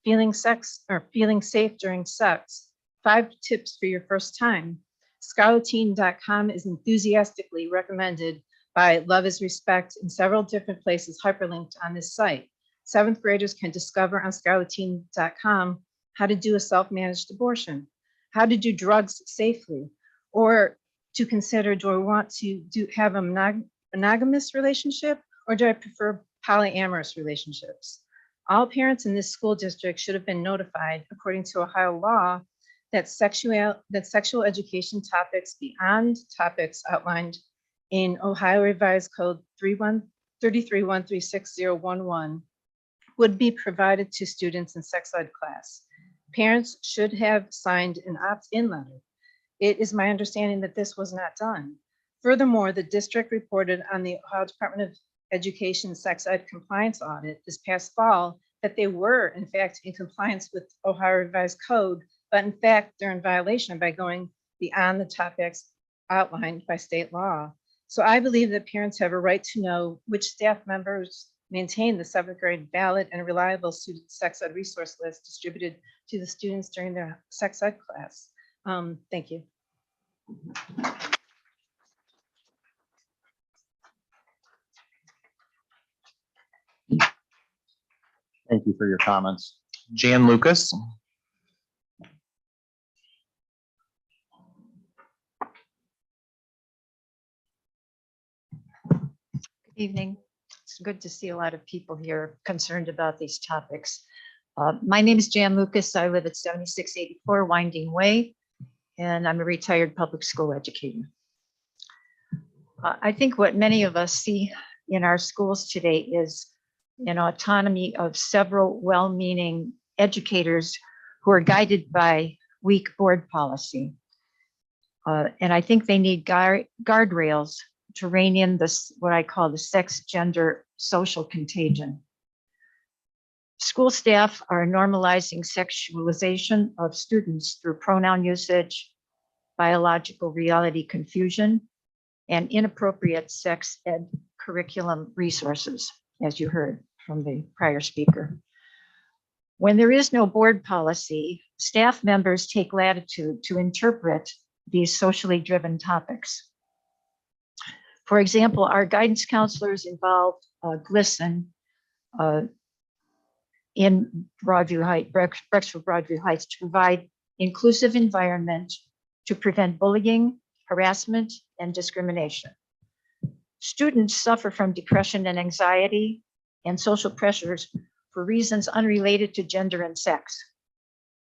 feeling safe during sex, 5 tips for your first time. Scarletine.com is enthusiastically recommended by Love is Respect in several different places hyperlinked on this site. 7th graders can discover on Scarletine.com how to do a self-managed abortion, how to do drugs safely, or to consider, do I want to have a monogamous relationship or do I prefer polyamorous relationships? All parents in this school district should have been notified, according to Ohio law, that sexual education topics beyond topics outlined in Ohio Revised Code 33136011 would be provided to students in sex ed class. Parents should have signed an opt-in letter. It is my understanding that this was not done. Furthermore, the district reported on the Ohio Department of Education sex ed compliance audit this past fall that they were in fact in compliance with Ohio Revised Code but in fact, they're in violation by going beyond the topics outlined by state law. So I believe that parents have a right to know which staff members maintain the 7th grade valid and reliable student sex ed resource list distributed to the students during their sex ed class. Thank you. Thank you for your comments. Jan Lucas. Good evening. It's good to see a lot of people here concerned about these topics. My name is Jan Lucas. I live at 7684 Winding Way, and I'm a retired public school educator. I think what many of us see in our schools today is an autonomy of several well-meaning educators who are guided by weak board policy. And I think they need guardrails to rein in this, what I call the sex, gender, social contagion. School staff are normalizing sexualization of students through pronoun usage, biological reality confusion, and inappropriate sex ed curriculum resources, as you heard from the prior speaker. When there is no board policy, staff members take latitude to interpret these socially driven topics. For example, our guidance counselors involved GLSEN in Broadview Heights, Brecksville Broadview Heights, to provide inclusive environment to prevent bullying, harassment, and discrimination. Students suffer from depression and anxiety and social pressures for reasons unrelated to gender and sex.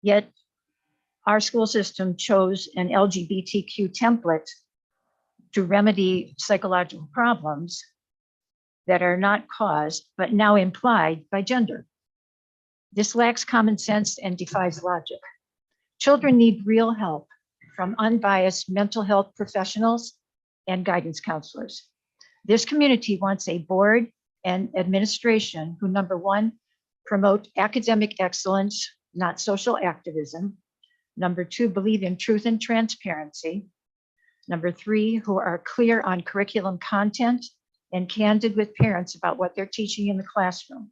Yet our school system chose an LGBTQ template to remedy psychological problems that are not caused, but now implied by gender. This lacks common sense and defies logic. Children need real help from unbiased mental health professionals and guidance counselors. This community wants a board and administration who, number one, promote academic excellence, not social activism. Number two, believe in truth and transparency. Number three, who are clear on curriculum content and candid with parents about what they're teaching in the classroom.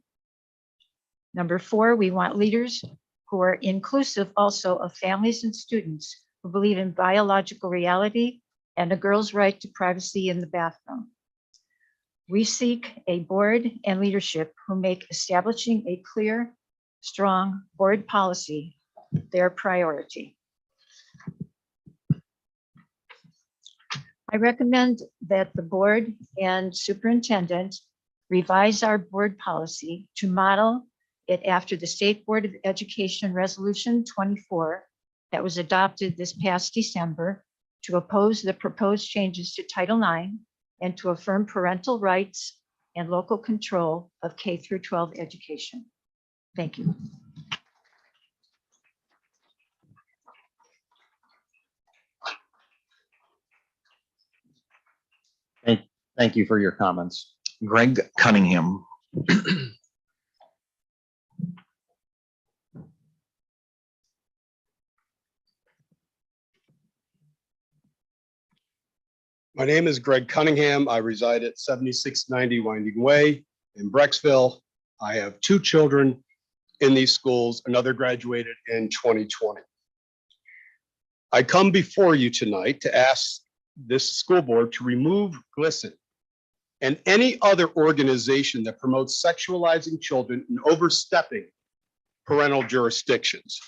Number four, we want leaders who are inclusive also of families and students who believe in biological reality and a girl's right to privacy in the bathroom. We seek a board and leadership who make establishing a clear, strong board policy their priority. I recommend that the board and superintendent revise our board policy to model it after the State Board of Education Resolution 24 that was adopted this past December to oppose the proposed changes to Title IX and to affirm parental rights and local control of K through 12 education. Thank you. Thank you for your comments. Greg Cunningham. My name is Greg Cunningham. I reside at 7690 Winding Way in Brecksville. I have two children in these schools. Another graduated in 2020. I come before you tonight to ask this school board to remove GLSEN and any other organization that promotes sexualizing children and overstepping parental jurisdictions.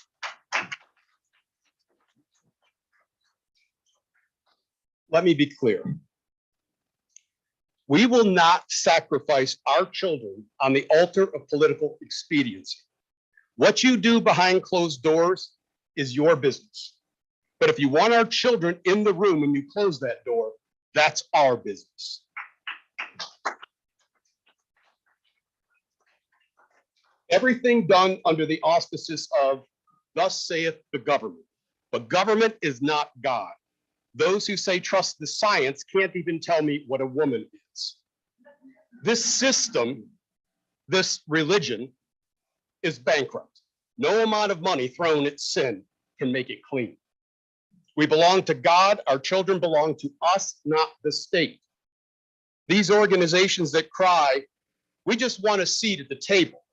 Let me be clear. We will not sacrifice our children on the altar of political expediency. What you do behind closed doors is your business. But if you want our children in the room when you close that door, that's our business. Everything done under the auspices of thus saith the government. But government is not God. Those who say trust the science can't even tell me what a woman is. This system, this religion is bankrupt. No amount of money thrown at sin can make it clean. We belong to God. Our children belong to us, not the state. These organizations that cry, we just want a seat at the table,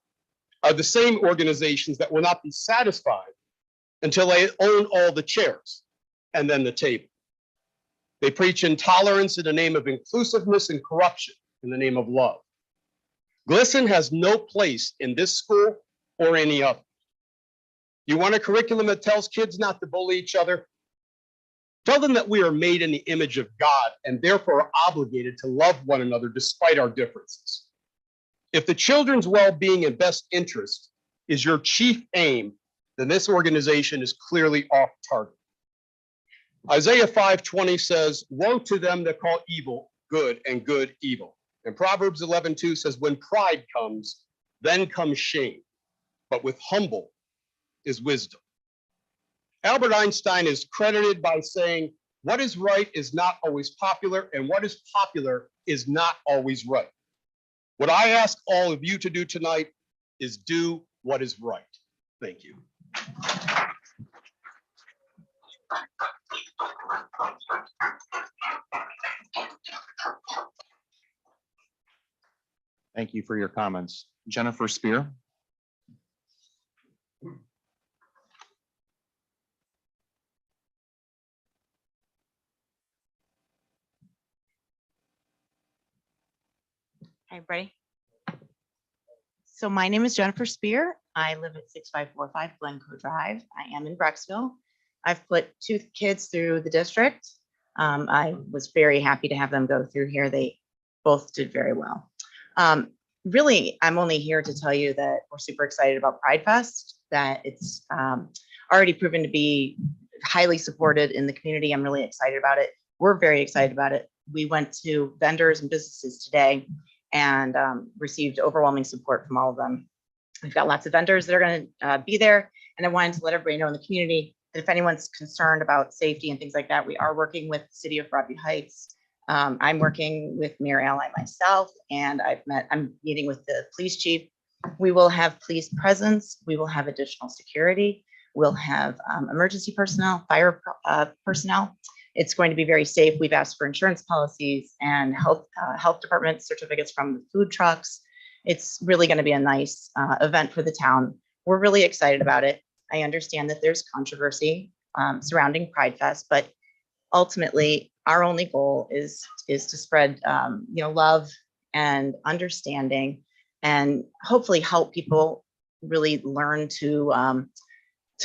are the same organizations that will not be satisfied until they own all the chairs and then the table. They preach intolerance in the name of inclusiveness and corruption in the name of love. GLSEN has no place in this school or any other. You want a curriculum that tells kids not to bully each other? Tell them that we are made in the image of God and therefore are obligated to love one another despite our differences. If the children's well-being and best interest is your chief aim, then this organization is clearly off target. Isaiah 5:20 says, "Woe to them that call evil good and good evil." And Proverbs 11:2 says, "When pride comes, then comes shame, but with humble is wisdom." Albert Einstein is credited by saying, "What is right is not always popular, and what is popular is not always right." What I ask all of you to do tonight is do what is right. Thank you. Thank you for your comments. Jennifer Spear. Hi, everybody. So my name is Jennifer Spear. I live at 6545 Glencoe Drive. I am in Brecksville. I've put 2 kids through the district. I was very happy to have them go through here. They both did very well. Really, I'm only here to tell you that we're super excited about Pride Fest, that it's already proven to be highly supported in the community. I'm really excited about it. We're very excited about it. We went to vendors and businesses today and received overwhelming support from all of them. We've got lots of vendors that are going to be there, and I wanted to let everybody know in the community that if anyone's concerned about safety and things like that, we are working with the city of Broadview Heights. I'm working with Mayor Ally myself, and I'm meeting with the police chief. We will have police presence. We will have additional security. We'll have emergency personnel, fire personnel. It's going to be very safe. We've asked for insurance policies and health department certificates from the food trucks. It's really going to be a nice event for the town. We're really excited about it. I understand that there's controversy surrounding Pride Fest, but ultimately our only goal is to spread love and understanding, and hopefully help people really learn to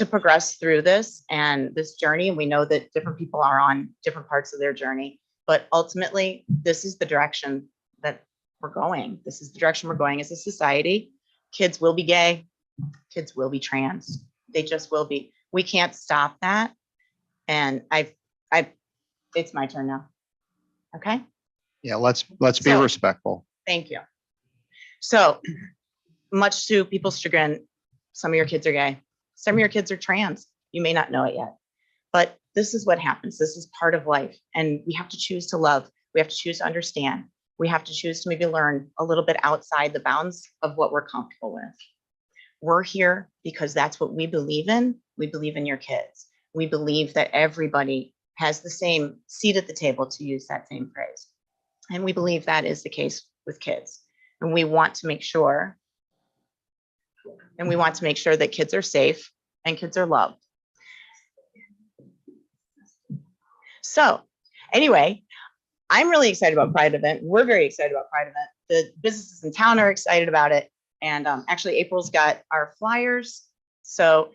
progress through this and this journey. And we know that different people are on different parts of their journey, but ultimately this is the direction that we're going. This is the direction we're going as a society. Kids will be gay, kids will be trans. They just will be. We can't stop that. And it's my turn now. Okay. Yeah, let's be So- respectful. Thank you. So much to people's chagrin, some of your kids are gay. Some of your kids are trans. You may not know it yet, but this is what happens. This is part of life. And we have to choose to love. We have to choose to understand. We have to choose to maybe learn a little bit outside the bounds of what we're comfortable with. We're here because that's what we believe in. We believe in your kids. We believe that everybody has the same seat at the table, to use that same phrase. And we believe that is the case with kids. And we want to make sure that kids are safe and kids are loved. So anyway, I'm really excited about Pride event. We're very excited about Pride event. The businesses in town are excited about it. And actually April's got our flyers. So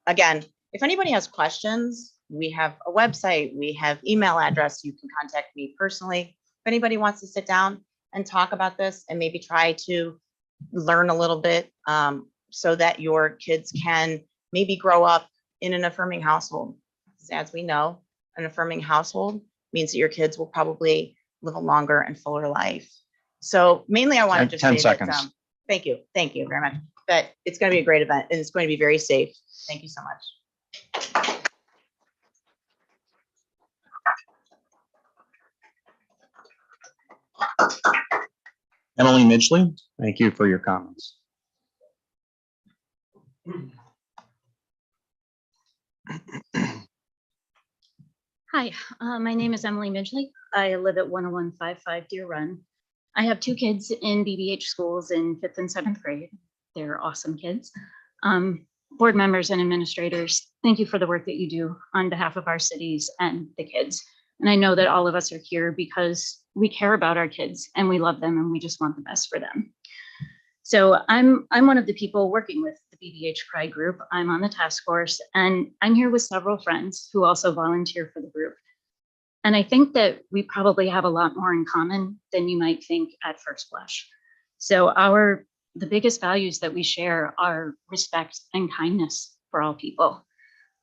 again, if anybody has questions, we have a website, we have email address. You can contact me personally. If anybody wants to sit down and talk about this and maybe try to learn a little bit so that your kids can maybe grow up in an affirming household. As we know, an affirming household means that your kids will probably live a longer and fuller life. So mainly I want to just 10 say seconds. that, thank you very much. That it's going to be a great event and it's going to be very safe. Thank you so much. Emily Midgley. Thank you for your comments. Hi, my name is Emily Midgley. I live at 10155 Deer Run. I have two kids in BBH schools in 5th and 7th grade. They're awesome kids. Board members and administrators, thank you for the work that you do on behalf of our cities and the kids. And I know that all of us are here because we care about our kids and we love them and we just want the best for them. So I'm one of the people working with the BBH Pride group. I'm on the task force and I'm here with several friends who also volunteer for the group. And I think that we probably have a lot more in common than you might think at first blush. So the biggest values that we share are respect and kindness for all people.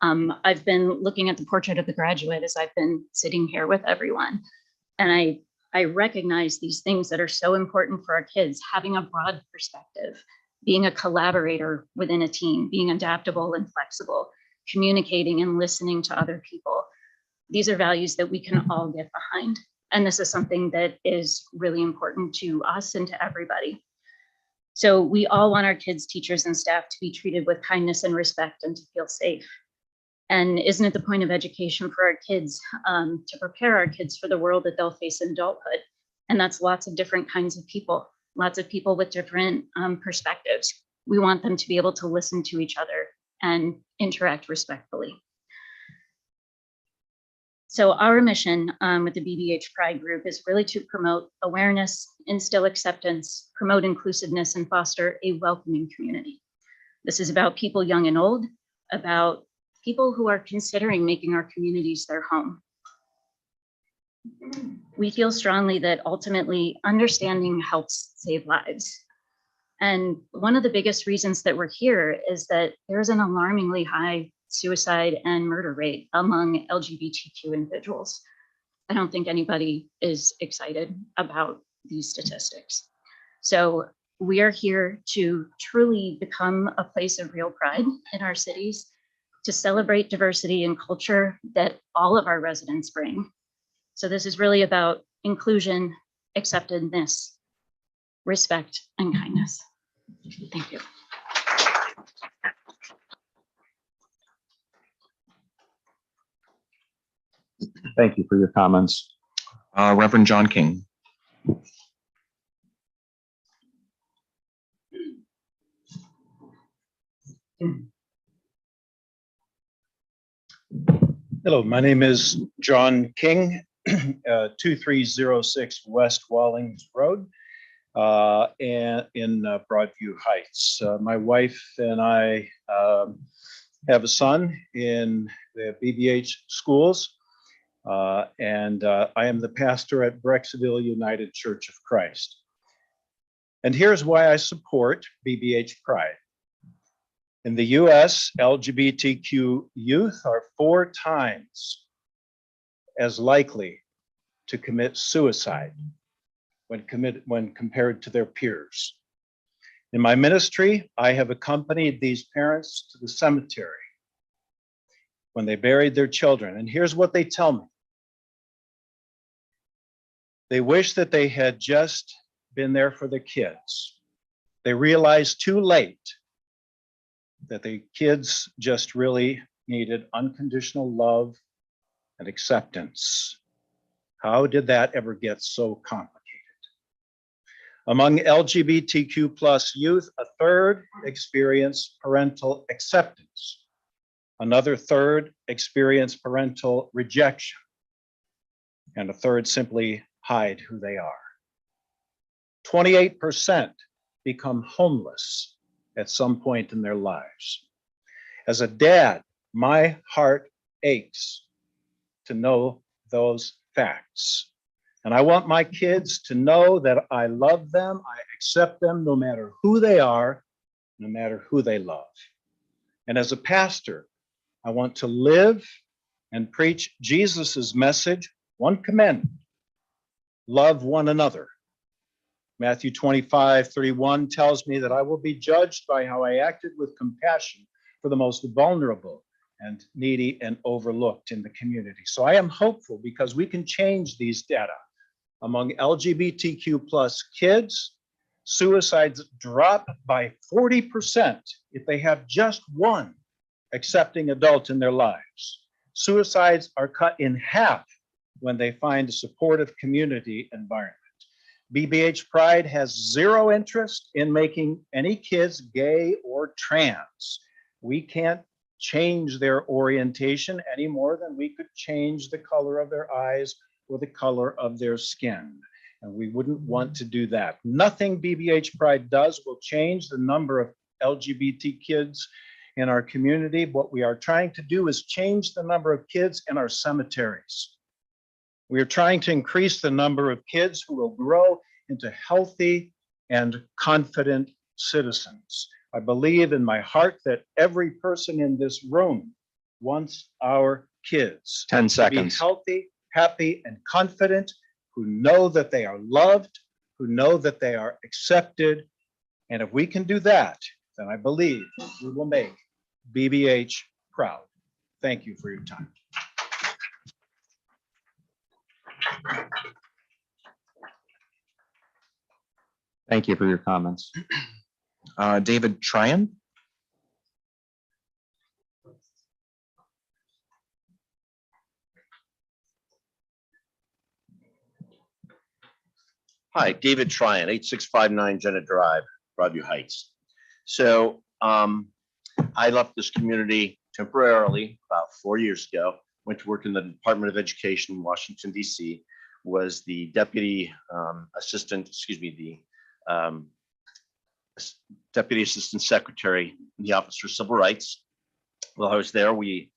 I've been looking at the portrait of the graduate as I've been sitting here with everyone. And I recognize these things that are so important for our kids, having a broad perspective, being a collaborator within a team, being adaptable and flexible, communicating and listening to other people. These are values that we can all get behind. And this is something that is really important to us and to everybody. So we all want our kids, teachers, and staff to be treated with kindness and respect and to feel safe. And isn't it the point of education for our kids to prepare our kids for the world that they'll face in adulthood? And that's lots of different kinds of people with different perspectives. We want them to be able to listen to each other and interact respectfully. So our mission with the BBH Pride Group is really to promote awareness, instill acceptance, promote inclusiveness, and foster a welcoming community. This is about people young and old, about people who are considering making our communities their home. We feel strongly that ultimately understanding helps save lives. And one of the biggest reasons that we're here is that there's an alarmingly high suicide and murder rate among LGBTQ individuals. I don't think anybody is excited about these statistics. So we are here to truly become a place of real pride in our cities, to celebrate diversity and culture that all of our residents bring. So this is really about inclusion, acceptedness, respect, and kindness. Thank you. Thank you for your comments. Reverend John King. Hello, my name is John King, 2306 West Wallings Road, and in Broadview Heights. My wife and I have a son in the BBH schools, and I am the pastor at Brecksville United Church of Christ. And here's why I support BBH Pride. In the US, LGBTQ youth are 4 times as likely to commit suicide when compared to their peers. In my ministry, I have accompanied these parents to the cemetery when they buried their children. And here's what they tell me. They wish that they had just been there for the kids. They realized too late that the kids just really needed unconditional love and acceptance. How did that ever get so complicated? Among LGBTQ plus youth, a third experience parental acceptance. Another third experience parental rejection. And a third simply hide who they are. 28% become homeless at some point in their lives. As a dad, my heart aches to know those facts. And I want my kids to know that I love them, I accept them no matter who they are, no matter who they love. And as a pastor, I want to live and preach Jesus's message, one commandment: love one another. Matthew 25:31 tells me that I will be judged by how I acted with compassion for the most vulnerable and needy and overlooked in the community. So I am hopeful because we can change these data. Among LGBTQ plus kids, suicides drop by 40% if they have just one accepting adult in their lives. Suicides are cut in half when they find a supportive community environment. BBH Pride has zero interest in making any kids gay or trans. We can't change their orientation any more than we could change the color of their eyes or the color of their skin. And we wouldn't want to do that. Nothing BBH Pride does will change the number of LGBT kids in our community. What we are trying to do is change the number of kids in our cemeteries. We are trying to increase the number of kids who will grow into healthy and confident citizens. I believe in my heart that every person in this room wants our kids 10 to be seconds. healthy, happy, and confident, who know that they are loved, who know that they are accepted. And if we can do that, then I believe we will make BBH proud. Thank you for your time. Thank you for your comments. David Tryon. Hi, David Tryon, 8659 Jenna Drive, Broadview Heights. So I left this community temporarily about 4 years ago, went to work in the Department of Education in Washington, DC, was the deputy assistant, deputy assistant secretary in the Office for Civil Rights. While I was there, we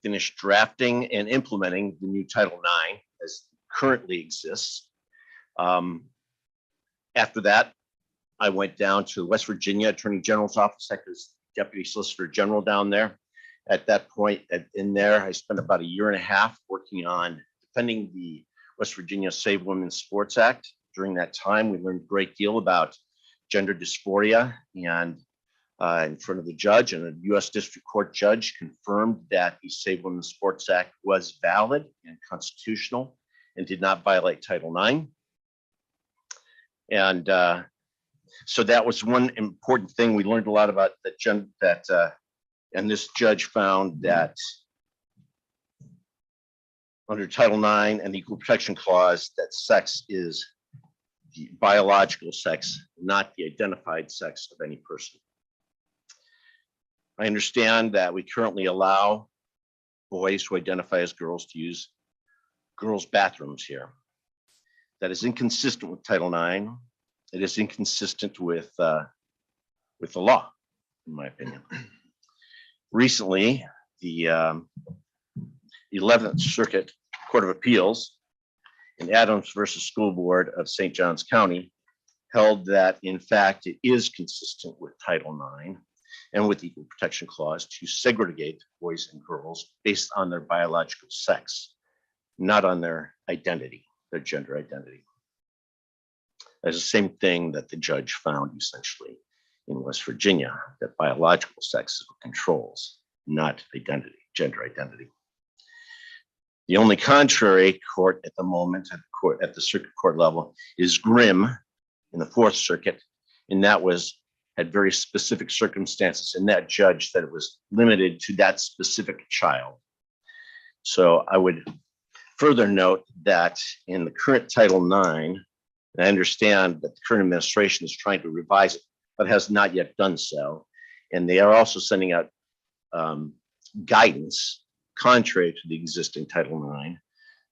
finished drafting and implementing the new Title IX as currently exists. After that, I went down to West Virginia Attorney General's office, acted as Deputy Solicitor General down there. At that point, in there, I spent about 1.5 years working on defending the West Virginia Save Women's Sports Act. During that time, we learned a great deal about gender dysphoria, and in front of the judge, and a U.S. District Court judge confirmed that the Save Women's Sports Act was valid and constitutional and did not violate Title IX. And so that was one important thing. We learned a lot about that, and this judge found that under Title IX and the Equal Protection Clause, that sex is the biological sex, not the identified sex of any person. I understand that we currently allow boys who identify as girls to use girls' bathrooms here. That is inconsistent with Title IX. It is inconsistent with the law, in my opinion. Recently, the 11th Circuit Court of Appeals in Adams versus School Board of St. Johns County held that, in fact, it is consistent with Title IX and with the Equal Protection Clause to segregate boys and girls based on their biological sex, not on their identity, their gender identity. That's the same thing that the judge found essentially in West Virginia, that biological sex is what controls, not identity, gender identity. The only contrary court at the moment at the circuit court level is Grimm in the 4th Circuit, and that had very specific circumstances, and that judge said it was limited to that specific child. So I would further note that in the current Title IX, and I understand that the current administration is trying to revise it, but has not yet done so. And they are also sending out guidance contrary to the existing Title IX.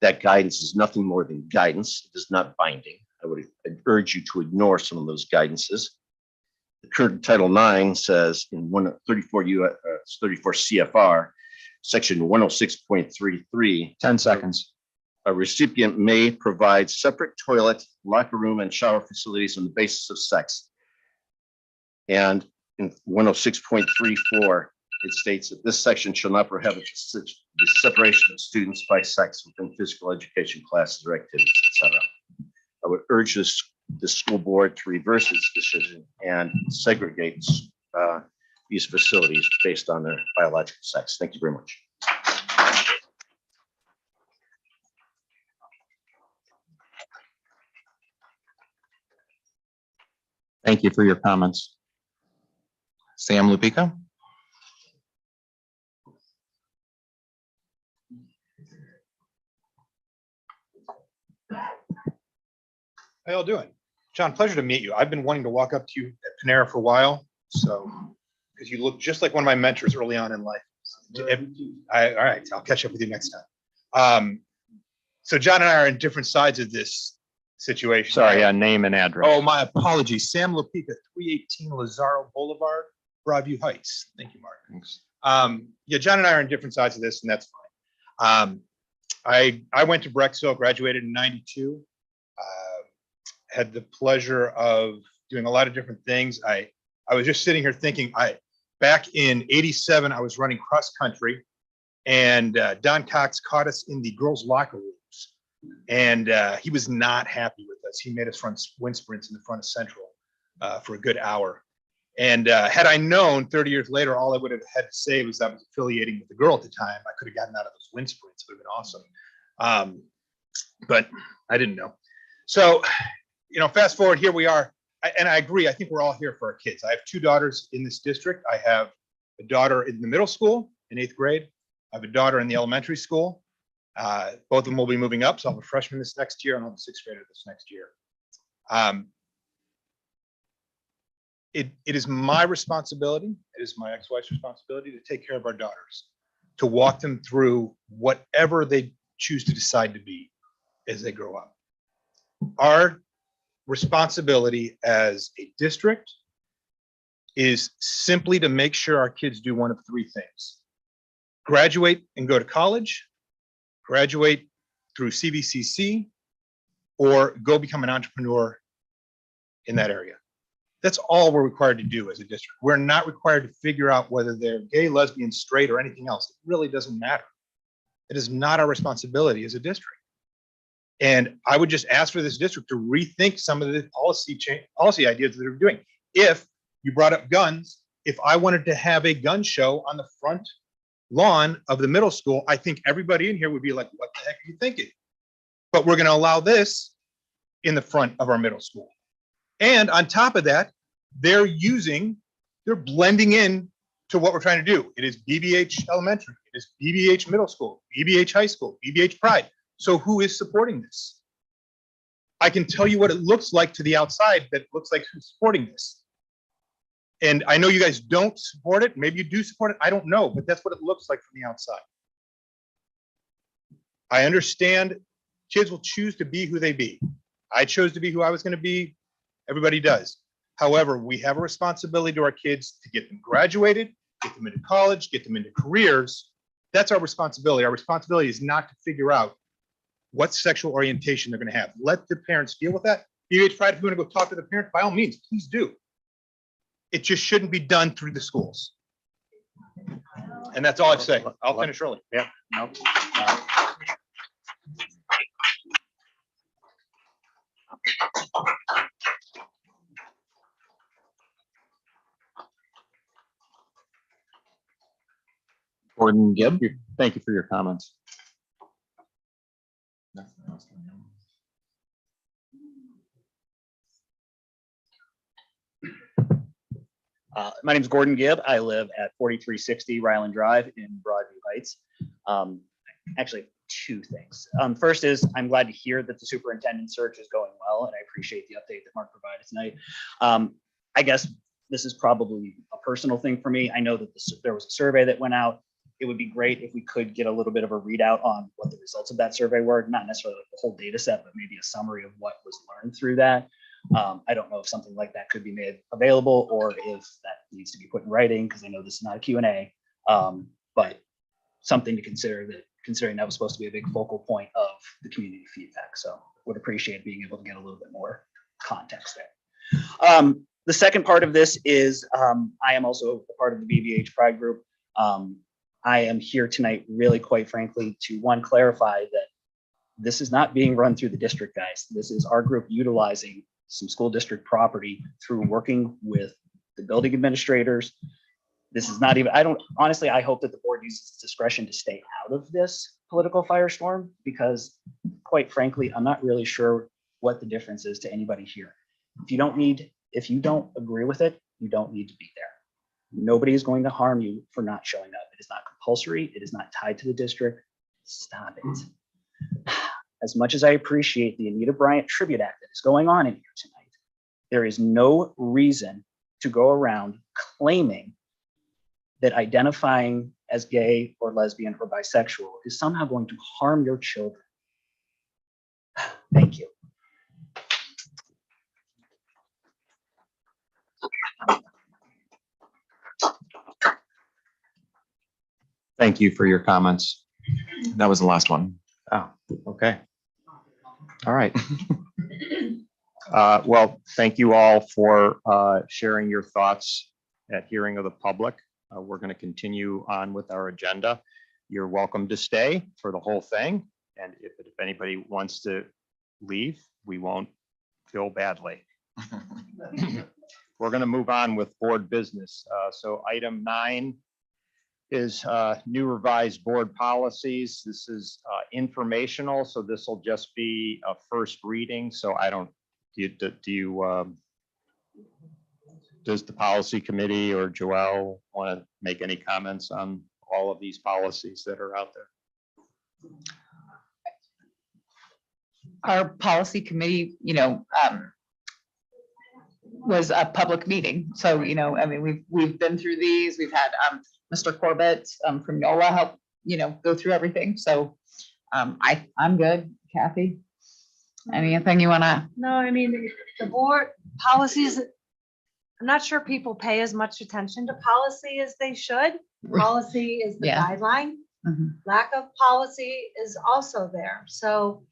That guidance is nothing more than guidance. It is not binding. I'd urge you to ignore some of those guidances. The current Title IX says in 34 CFR, section 106.33. 10 seconds. A recipient may provide separate toilet, locker room, and shower facilities on the basis of sex. And in 106.34, it states that this section shall not prohibit the separation of students by sex within physical education classes or activities, etc. I would urge the school board to reverse its decision and segregate these facilities based on their biological sex. Thank you very much. Thank you for your comments. Sam Lupica. How y'all doing? John, pleasure to meet you. I've been wanting to walk up to you at Panera for a while, so, because you look just like one of my mentors early on in life. All right, I'll catch up with you next time. So John and I are in different sides of this situation. Sorry, name and address. Oh, my apologies. Sam Lopeka, 318 Lazaro Boulevard, Broadview Heights. Thank you, Mark. Thanks. Yeah, John and I are in different sides of this, and that's fine. I went to Brecksville, graduated in '92. Had the pleasure of doing a lot of different things. I was just sitting here thinking, back in '87, I was running cross country, and Don Cox caught us in the girls' locker rooms, and he was not happy with us. He made us run wind sprints in the front of Central for a good hour. And had I known 30 years later, all I would have had to say was I was affiliating with the girl at the time. I could have gotten out of those wind sprints. It would have been awesome. But I didn't know. So, fast forward, here we are. And I agree. I think we're all here for our kids. I have 2 daughters in this district. I have a daughter in the middle school in 8th grade. I have a daughter in the elementary school. Both of them will be moving up. So I'll have a freshman this next year and I'll have a 6th grader this next year. It is my responsibility, it is my ex-wife's responsibility to take care of our daughters, to walk them through whatever they choose to decide to be as they grow up. Our responsibility as a district is simply to make sure our kids do one of 3 things: graduate and go to college, graduate through CVCC, or go become an entrepreneur in that area. That's all we're required to do as a district. We're not required to figure out whether they're gay, lesbian, straight, or anything else. It really doesn't matter. It is not our responsibility as a district. And I would just ask for this district to rethink some of the policy ideas that they're doing. If you brought up guns, if I wanted to have a gun show on the front lawn of the middle school, I think everybody in here would be like, what the heck are you thinking? But we're going to allow this in the front of our middle school. And on top of that, they're blending in to what we're trying to do. It is BBH Elementary, it is BBH Middle School, BBH High School, BBH Pride. So who is supporting this? I can tell you what it looks like to the outside, that it looks like who's supporting this. And I know you guys don't support it. Maybe you do support it. I don't know, but that's what it looks like from the outside. I understand kids will choose to be who they be. I chose to be who I was going to be. Everybody does. However, we have a responsibility to our kids to get them graduated, get them into college, get them into careers. That's our responsibility. Our responsibility is not to figure out what sexual orientation they're going to have. Let the parents deal with that. BBH Pride, if you want to go talk to the parent, by all means, please do. It just shouldn't be done through the schools. And that's all I'd say. I'll finish early. Yeah. No. Gordon Gibb, thank you for your comments. My name is Gordon Gibb. I live at 4360 Ryland Drive in Broadview Heights. Actually, 2 things. First is I'm glad to hear that the superintendent search is going well, and I appreciate the update that Mark provided tonight. I guess this is probably a personal thing for me. I know that there was a survey that went out. It would be great if we could get a little bit of a readout on what the results of that survey were, not necessarily the whole data set, but maybe a summary of what was learned through that. I don't know if something like that could be made available or if that needs to be put in writing, because I know this is not a Q&A, but something to consider, that considering that was supposed to be a big focal point of the community feedback. So would appreciate being able to get a little bit more context there. The second part of this is I am also a part of the BBH Pride group. I am here tonight, really, quite frankly, to clarify that this is not being run through the district, guys. This is our group utilizing some school district property through working with the building administrators. This is not even, honestly, I hope that the board uses its discretion to stay out of this political firestorm, because quite frankly, I'm not really sure what the difference is to anybody here. If you don't agree with it, you don't need to be there. Nobody is going to harm you for not showing up. It is not compulsory. It is not tied to the district. Stop it. as much as I appreciate the Anita Bryant Tribute Act that is going on in here tonight, there is no reason to go around claiming that identifying as gay or lesbian or bisexual is somehow going to harm your children. Thank you. Thank you for your comments. That was the last one. Oh, okay. All right. Well, thank you all for sharing your thoughts at hearing of the public. We're going to continue on with our agenda. You're welcome to stay for the whole thing. And if anybody wants to leave, we won't feel badly. We're going to move on with board business. So item 9 is new revised board policies. This is informational, so this will just be a first reading. So I don't, does the policy committee or Joelle want to make any comments on all of these policies that are out there? Our policy committee, was a public meeting. So, I mean, we've been through these. We've had Mr. Corbett from NOLA help, go through everything. So I'm good. Kathy, anything you want to? No, I mean, the board policies, I'm not sure people pay as much attention to policy as they should. Policy is the Yeah. guideline. Mhm. Lack of policy is also there. So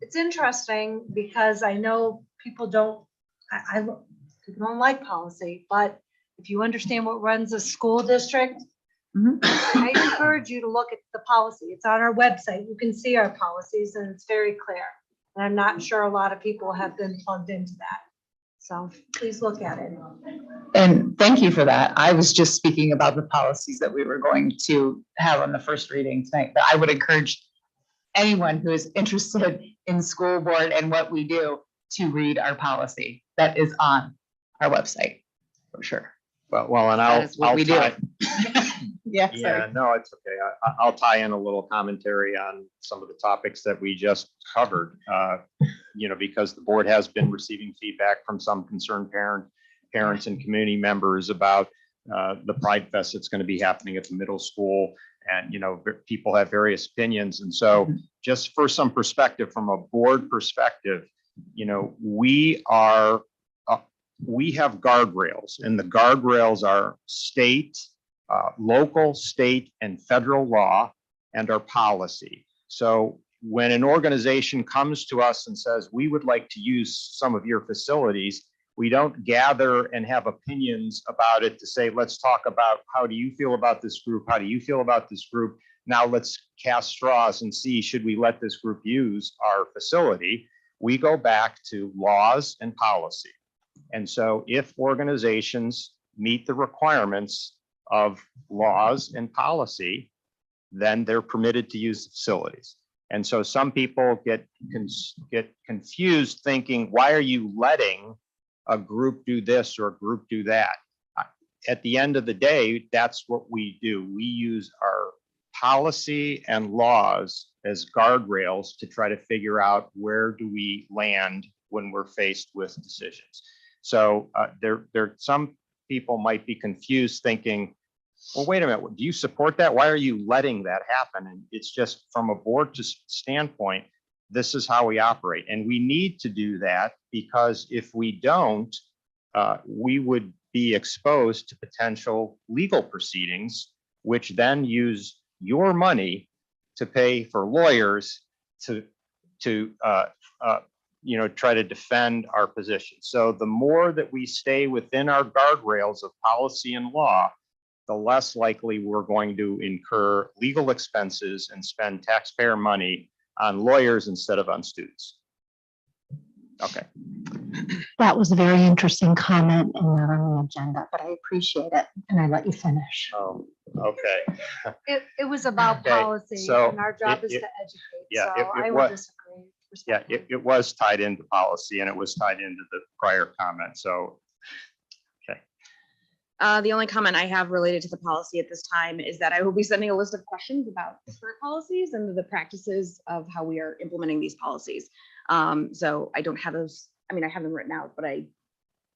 it's interesting because I know people don't, people don't like policy, but if you understand what runs a school district, I encourage you to look at the policy. It's on our website. You can see our policies and it's very clear. And I'm not sure a lot of people have been plugged into that. So please look at it. And thank you for that. I was just speaking about the policies that we were going to have on the first reading tonight, but I would encourage anyone who is interested in school board and what we do to read our policy that is on our website for sure. Well, and That is what we do. Yeah, Yeah, no, it's okay. I'll tie in a little commentary on some of the topics that we just covered. Because the board has been receiving feedback from some concerned parents and community members about the Pride Fest that's going to be happening at the middle school. And, people have various opinions. And so just for some perspective, from a board perspective, we have guardrails, and the guardrails are local, state, and federal law and our policy. So when an organization comes to us and says, we would like to use some of your facilities, we don't gather and have opinions about it to say, let's talk about how do you feel about this group? How do you feel about this group? Now let's cast straws and see, should we let this group use our facility? We go back to laws and policy. And so if organizations meet the requirements of laws and policy, then they're permitted to use the facilities. And so some people get confused thinking, why are you letting a group do this or a group do that? At the end of the day, that's what we do. We use our policy and laws as guardrails to try to figure out where do we land when we're faced with decisions. So some people might be confused thinking, well, wait a minute, do you support that? Why are you letting that happen? And it's just from a board standpoint, this is how we operate. And we need to do that because if we don't, we would be exposed to potential legal proceedings, which then use your money to pay for lawyers to try to defend our position. So the more that we stay within our guardrails of policy and law, the less likely we're going to incur legal expenses and spend taxpayer money on lawyers instead of on students. Okay. That was a very interesting comment and not on the agenda, but I appreciate it and I let you finish. Oh, okay. It was about Okay, policy so and our job is to it- educate. yeah, So it I was- would disagree. Yeah, it was tied into policy and it was tied into the prior comment. So, okay. The only comment I have related to the policy at this time is that I will be sending a list of questions about current policies and the practices of how we are implementing these policies. So I don't have those, I mean, I have them written out, but I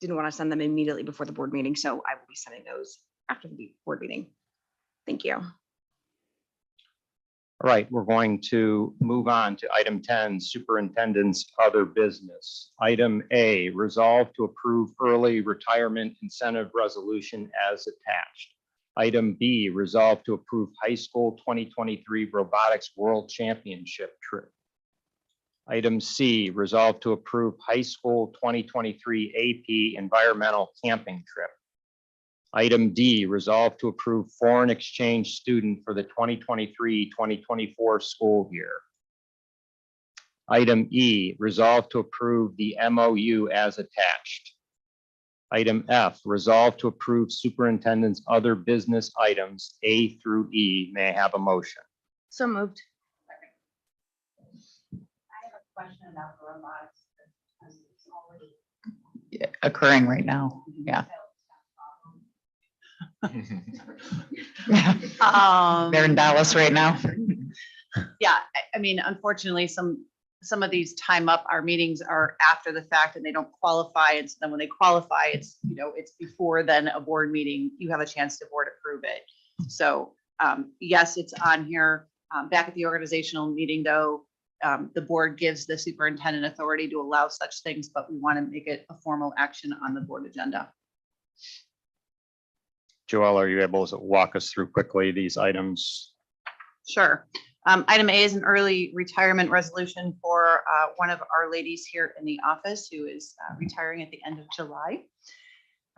didn't want to send them immediately before the board meeting, so I will be sending those after the board meeting. Thank you. All right, we're going to move on to item 10, superintendent's other business. Item A, resolve to approve early retirement incentive resolution as attached. Item B, resolve to approve high school 2023 robotics world championship trip. Item C, resolve to approve high school 2023 AP environmental camping trip. Item D, resolve to approve foreign exchange student for the 2023-2024 school year. Item E, resolve to approve the MOU as attached. Item F, resolve to approve superintendent's other business items A through E. May I have a motion? So moved. I have a question about the robotics. Because it's already Occurring right now. Yeah. They're in Dallas right now. Yeah, I mean, unfortunately, some of these time up, our meetings are after the fact and they don't qualify. And so then when they qualify, it's, you know, it's before then a board meeting, you have a chance to board approve it. So yes, it's on here. Back at the organizational meeting though, the board gives the superintendent authority to allow such things, but we want to make it a formal action on the board agenda. Joelle, are you able to walk us through quickly these items? Sure. Item A is an early retirement resolution for one of our ladies here in the office who is retiring at the end of July.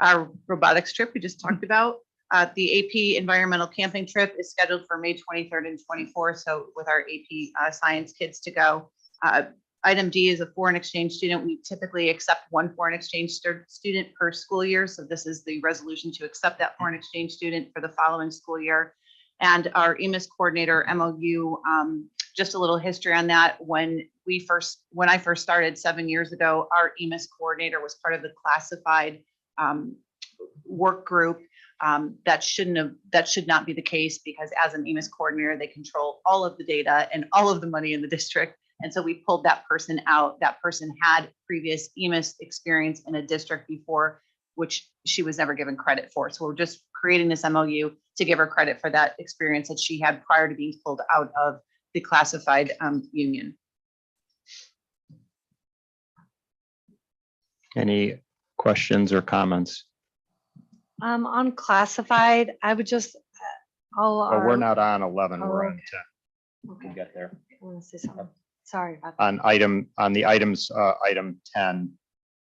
Our robotics trip we just talked about. The AP environmental camping trip is scheduled for May 23rd and 24th. So with our AP science kids to go. Item D is a foreign exchange student. We typically accept one foreign exchange student per school year. So this is the resolution to accept that foreign exchange student for the following school year. And our EMIS coordinator MOU, just a little history on that. When I first started 7 years ago, our EMIS coordinator was part of the classified work group. That should not be the case because as an EMIS coordinator, they control all of the data and all of the money in the district. And so we pulled that person out. That person had previous EMIS experience in a district before, which she was never given credit for. So we're just creating this MOU to give her credit for that experience that she had prior to being pulled out of the classified union. Any questions or comments? On classified, I would just, Well, we're not on 11, Oh, we're on okay. 10. We Okay. can get there. I want to say something. Sorry about that. On the items, item 10,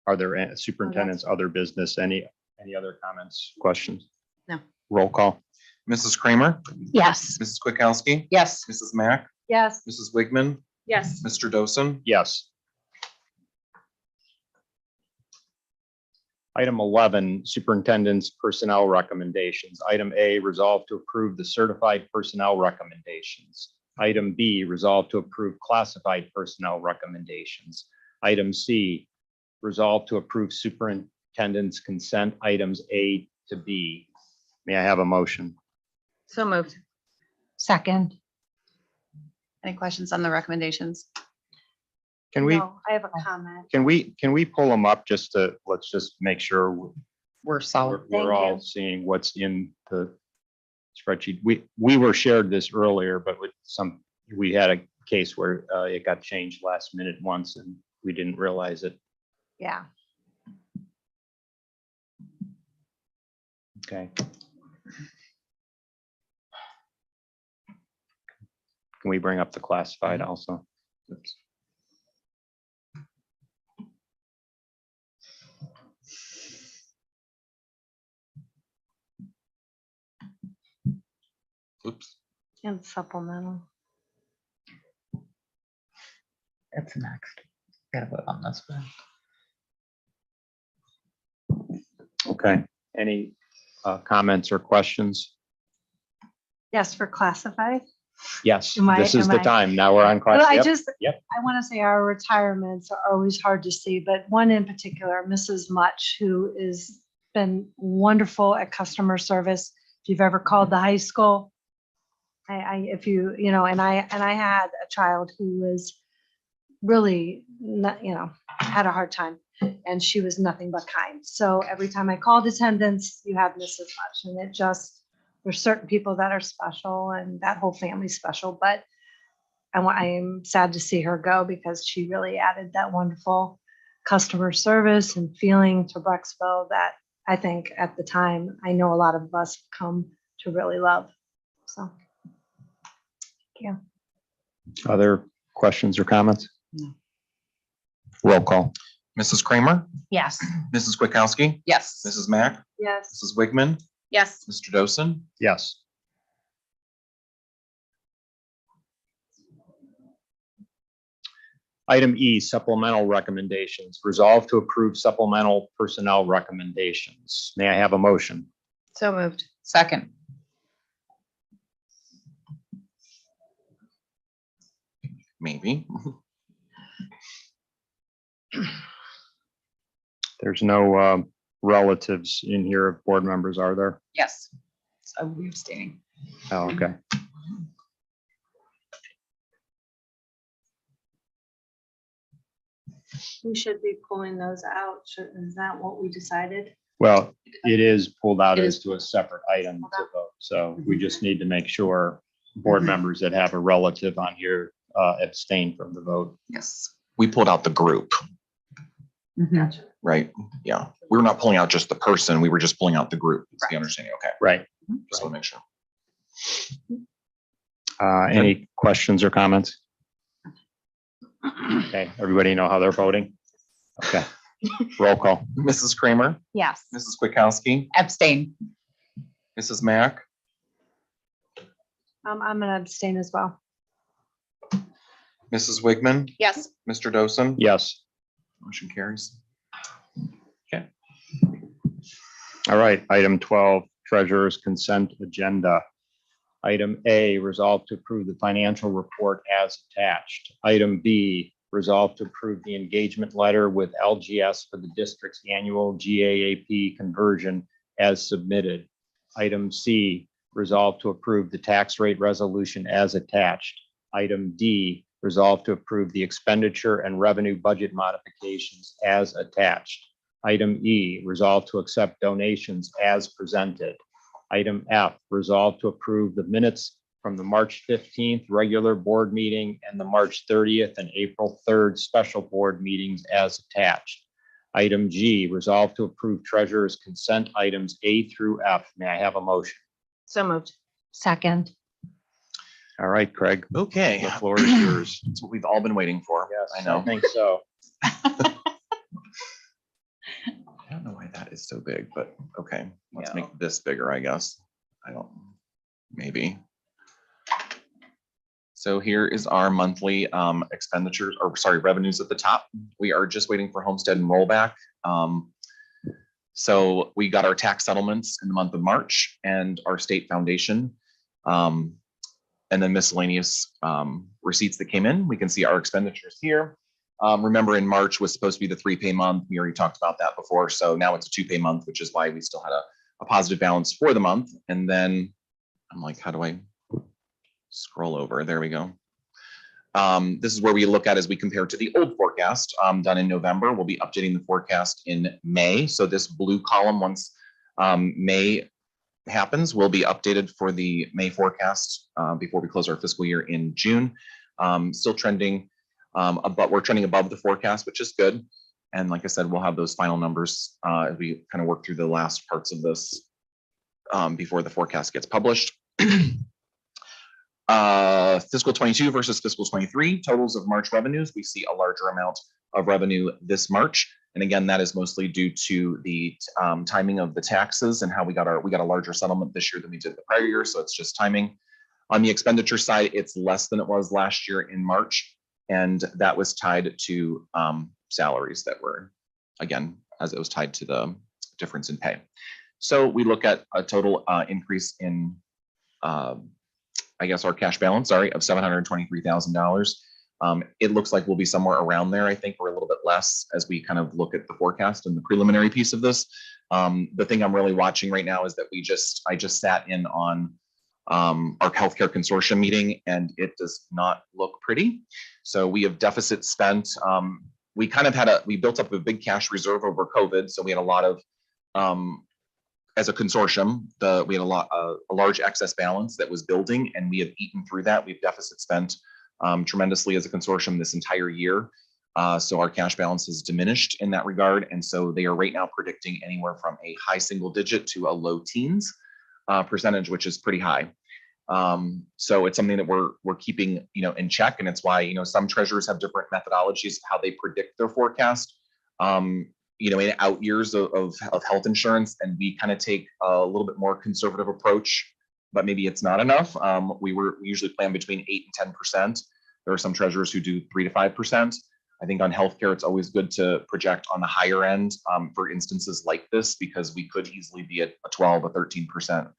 are there superintendent's other business, any other comments, questions? No. Roll call. Mrs. Kramer, Yes. Mrs. Kwiatkowski, Yes. Mrs. Mack, Yes. Mrs. Wigman, Yes. Mr. Dosen, Yes. Item 11, superintendent's personnel recommendations. Item A, resolve to approve the certified personnel recommendations. Item B, resolve to approve classified personnel recommendations. Item C, resolve to approve superintendent's consent items A to B. May I have a motion? So moved. Second. Any questions on the recommendations? Can we, No, I have a comment. can we pull them up let's just make sure We're solid. we're all seeing what's in the spreadsheet. We were shared this earlier, but we had a case where it got changed last minute once and we didn't realize it. Yeah. Okay. Can we bring up the classified also? Oops. oops. And supplemental. That's next. Gotta vote on this one. Okay, any comments or questions? Yes, for classified. Yes, Am I- this is am the I- time. Now we're on class. Well, I Yep, just, Yep, I want to say our retirements are always hard to see, but one in particular, Mrs. Much, who is been wonderful at customer service. If you've ever called the high school, if you, and I had a child who was really not, had a hard time, and she was nothing but kind. So every time I called attendance, you have this as much, and there's certain people that are special, and that whole family's special, but I am sad to see her go because she really added that wonderful customer service and feeling to Brecksville that I think at the time, I know a lot of us have come to really love. So, yeah. Other questions or comments? No. Roll call. Mrs. Kramer, Yes. Mrs. Kwiatkowski, Yes. Mrs. Mack, Yes. Mrs. Wigman, Yes. Mr. Dosen. Yes. Item E, supplemental recommendations. Resolve to approve supplemental personnel recommendations. May I have a motion? So moved. Second. Maybe. There's no relatives in here of board members, are there? Yes. So we abstaining. Oh, okay. We should be pulling those out. Is that what we decided? Well, it is pulled out It as is to a separate item to vote. So we just need to make sure board members that have a relative on here abstain from the vote. Yes. We pulled out the group, Gotcha. right? Yeah. We were not pulling out just the person. We were just pulling out the group. Is the understanding? Okay. Right. Just want to make sure. Any questions or comments? Okay, everybody know how they're voting? Okay, roll call. Mrs. Kramer, Yes. Mrs. Kwiatkowski, Abstain. Mrs. Mack, I'm gonna abstain as well. Mrs. Wigman, Yes. Mr. Dosen. Yes. Motion carries. All right, item 12, treasurer's consent agenda. Item A, resolve to approve the financial report as attached. Item B, resolve to approve the engagement letter with LGS for the district's annual GAAP conversion as submitted. Item C, resolve to approve the tax rate resolution as attached. Item D, resolve to approve the expenditure and revenue budget modifications as attached. Item E, resolve to accept donations as presented. Item F, resolve to approve the minutes from the March 15th regular board meeting and the March 30th and April 3rd special board meetings as attached. Item G, resolve to approve treasurer's consent items A through F. May I have a motion? So moved. Second. All right, Craig. Okay. The floor is yours. That's what we've all been waiting for. Yes, I know. I think so. I don't know why that is so big, but okay, let's Yeah. make this bigger, I guess. I don't, maybe. So here is our monthly expenditures, or sorry, revenues at the top. We are just waiting for homestead and rollback. So we got our tax settlements in the month of March and our state foundation. And then miscellaneous receipts that came in. We can see our expenditures here. Remember, in March was supposed to be the 3-pay month. We already talked about that before. So now it's a 2-pay month, which is why we still had a positive balance for the month. And then I'm like, how do I scroll over? There we go. This is where we look at as we compare to the old forecast done in November. We'll be updating the forecast in May. So this blue column, once May happens, will be updated for the May forecast before we close our fiscal year in June. Still trending. But we're trending above the forecast, which is good. And like I said, we'll have those final numbers as we kind of work through the last parts of this before the forecast gets published. Fiscal 22 versus fiscal 23 totals of March revenues. We see a larger amount of revenue this March. And again, that is mostly due to the timing of the taxes and how we got a larger settlement this year than we did the prior year. So it's just timing. On the expenditure side, it's less than it was last year in March. And that was tied to salaries that were, again, as it was tied to the difference in pay. So we look at a total increase in, I guess, our cash balance, sorry, of $723,000. It looks like we'll be somewhere around there. I think we're a little bit less as we kind of look at the forecast and the preliminary piece of this. The thing I'm really watching right now is that I just sat in on our healthcare consortium meeting, and it does not look pretty. So we have deficit spent. We kind of we built up a big cash reserve over COVID. So we had a lot of, as a consortium, we had a large excess balance that was building, and we have eaten through that. We've deficit spent tremendously as a consortium this entire year. So our cash balance has diminished in that regard. And so they are right now predicting anywhere from a high single digit to a low teens percentage, which is pretty high. So it's something that we're keeping, in check. And it's why, some treasurers have different methodologies of how they predict their forecast, in out years of health insurance. And we kind of take a little bit more conservative approach, but maybe it's not enough. We usually plan between 8 and 10%. There are some treasurers who do 3 to 5%. I think on healthcare, it's always good to project on the higher end for instances like this, because we could easily be at a 12 or 13%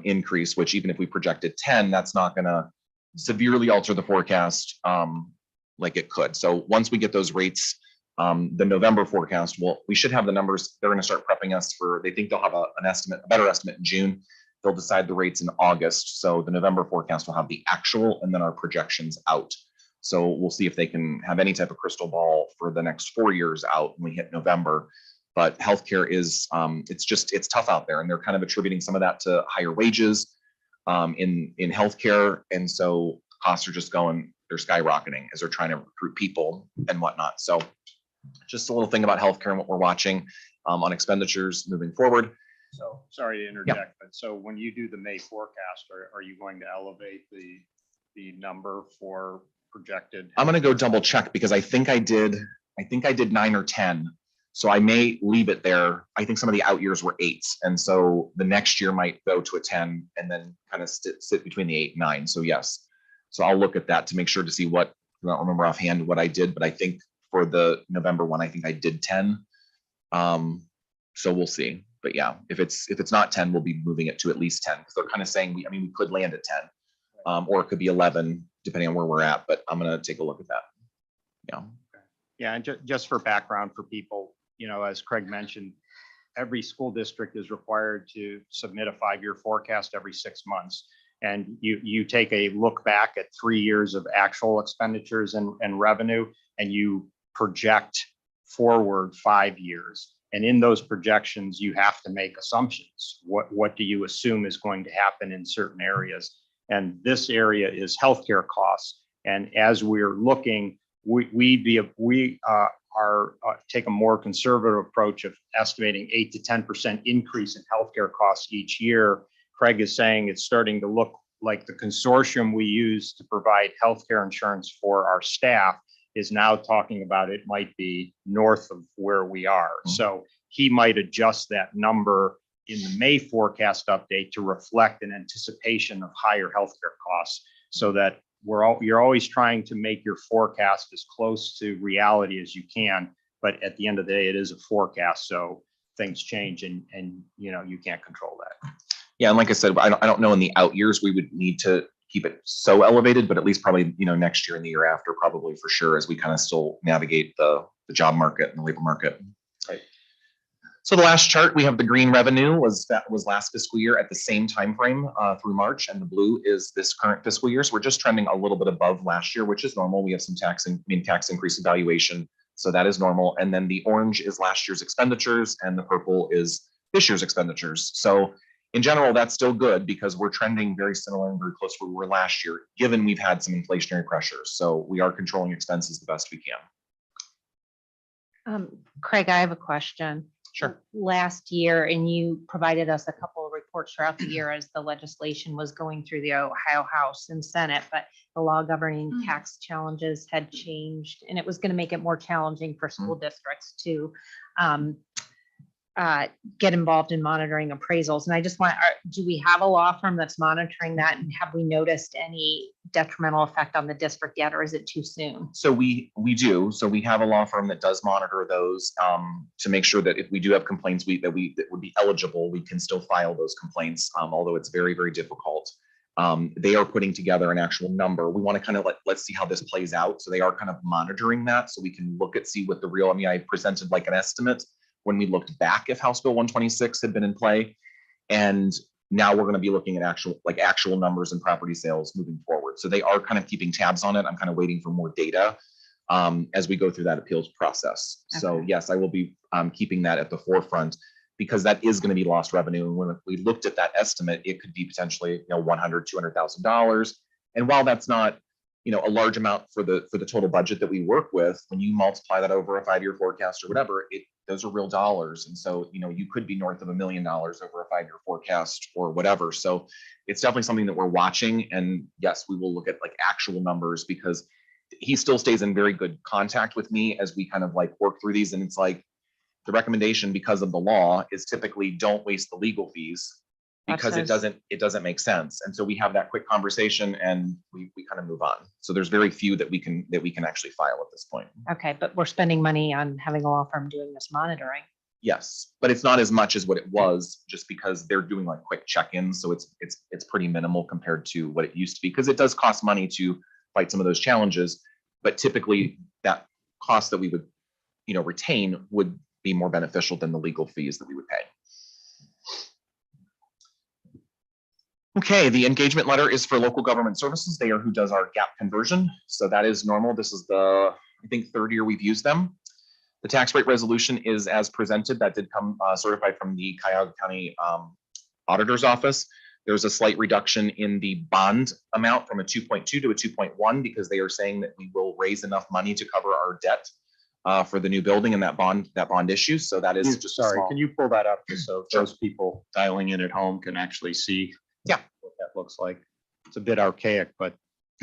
increase, which even if we projected 10, that's not going to severely alter the forecast like it could. So once we get those rates, the November forecast, we should have the numbers. They're going to start prepping us for, they think they'll have a better estimate in June. They'll decide the rates in August. So the November forecast will have the actual and then our projections out. So we'll see if they can have any type of crystal ball for the next 4 years out when we hit November. But healthcare is, it's tough out there, and they're kind of attributing some of that to higher wages in healthcare. And so costs are just they're skyrocketing as they're trying to recruit people and whatnot. So just a little thing about healthcare and what we're watching on expenditures moving forward. So sorry to interject, but so when you do the May forecast, are you going to elevate the number for projected? I'm going to go double check because I think I did 9 or 10. So I may leave it there. I think some of the out years were 8s. And so the next year might go to a 10 and then kind of sit between the 8 and 9. So yes. So I'll look at that to make sure to see I don't remember offhand what I did, but I think for the November one, I think I did 10. So we'll see. But yeah, if it's not 10, we'll be moving it to at least 10, because they're kind of saying we could land at 10, or it could be 11 depending on where we're at. But I'm gonna take a look at that. Yeah. Yeah, and just for background for people, as Craig mentioned, every school district is required to submit a 5-year forecast every 6 months. And you take a look back at 3 years of actual expenditures and revenue, and you project forward 5 years. And in those projections, you have to make assumptions. What do you assume is going to happen in certain areas? And this area is healthcare costs. And as we're looking, we take a more conservative approach of estimating 8 to 10% increase in healthcare costs each year. Craig is saying it's starting to look like the consortium we use to provide healthcare insurance for our staff is now talking about it might be north of where we are. So he might adjust that number in the May forecast update to reflect an anticipation of higher healthcare costs, so that you're always trying to make your forecast as close to reality as you can. But at the end of the day, it is a forecast. So things change and you can't control that. Yeah. And like I said, I don't know in the out years, we would need to keep it so elevated, but at least probably, next year and the year after, probably for sure, as we kind of still navigate the job market and the labor market. Right. So the last chart, we have the green revenue was last fiscal year at the same time frame through March, and the blue is this current fiscal year. So we're just trending a little bit above last year, which is normal. We have some tax increase evaluation, so that is normal. And then the orange is last year's expenditures, and the purple is this year's expenditures. So in general, that's still good because we're trending very similar and very close to where we were last year, given we've had some inflationary pressures. So we are controlling expenses the best we can. Craig, I have a question. Sure. Last year, and you provided us a couple of reports throughout the year as the legislation was going through the Ohio House and Senate, but the law governing tax challenges had changed, and it was going to make it more challenging for school districts to get involved in monitoring appraisals. And I just do we have a law firm that's monitoring that? And have we noticed any detrimental effect on the district yet, or is it too soon? So we do. So we have a law firm that does monitor those to make sure that if we do have complaints that would be eligible, we can still file those complaints, although it's very, very difficult. They are putting together an actual number. We want to kind of let's see how this plays out. So they are kind of monitoring that so we can look at, see what the real, I mean, I presented like an estimate when we looked back if House Bill 126 had been in play. And now we're going to be looking at actual numbers and property sales moving forward. So they are kind of keeping tabs on it. I'm kind of waiting for more data as we go through that appeals process. So yes, I will be keeping that at the forefront because that is going to be lost revenue. And when we looked at that estimate, it could be potentially, $100,000, $200,000. And while that's not, a large amount for the total budget that we work with, when you multiply that over a 5-year forecast or whatever, those are real dollars. And so, you could be north of $1 million over a 5-year forecast or whatever. So it's definitely something that we're watching. And yes, we will look at actual numbers because he still stays in very good contact with me as we kind of work through these. And it's the recommendation because of the law is typically don't waste the legal fees because it doesn't make sense. And so we have that quick conversation and we kind of move on. So there's very few that we can actually file at this point. Okay, but we're spending money on having a law firm doing this monitoring. Yes, but it's not as much as what it was just because they're doing quick check-ins. So it's pretty minimal compared to what it used to be because it does cost money to fight some of those challenges. But typically that cost that we would, retain would be more beneficial than the legal fees that we would pay. Okay, the engagement letter is for local government services. They are who does our gap conversion. So that is normal. This is the, I think, 3rd year we've used them. The tax rate resolution is as presented. That did come certified from the Cuyahoga County Auditor's Office. There's a slight reduction in the bond amount from a 2.2 to a 2.1 because they are saying that we will raise enough money to cover our debt for the new building and that bond issue. So that is just sorry. Can you pull that up just so those people dialing in at home can actually see? Yeah, what that looks like. It's a bit archaic, but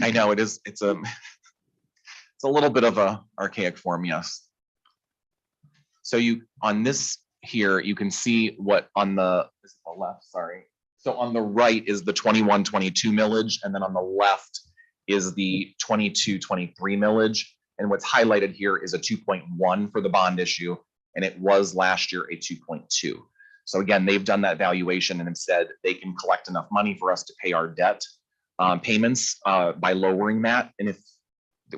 I know it is. It's a little bit of a archaic form, yes. So on this here, you can see what on the left. Sorry. So on the right is the 21-22 millage, and then on the left is the 22-23 millage. And what's highlighted here is a 2.1 for the bond issue, and it was last year a 2.2. So again, they've done that valuation and have said they can collect enough money for us to pay our debt payments by lowering that. And if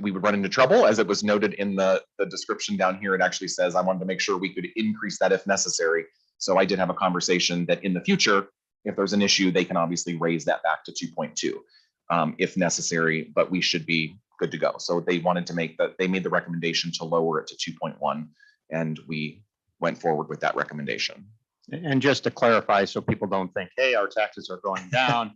we would run into trouble, as it was noted in the description down here, it actually says I wanted to make sure we could increase that if necessary. So I did have a conversation that in the future, if there's an issue, they can obviously raise that back to 2.2 if necessary, but we should be good to go. So they wanted to they made the recommendation to lower it to 2.1, and we went forward with that recommendation. And just to clarify, so people don't think, hey, our taxes are going down.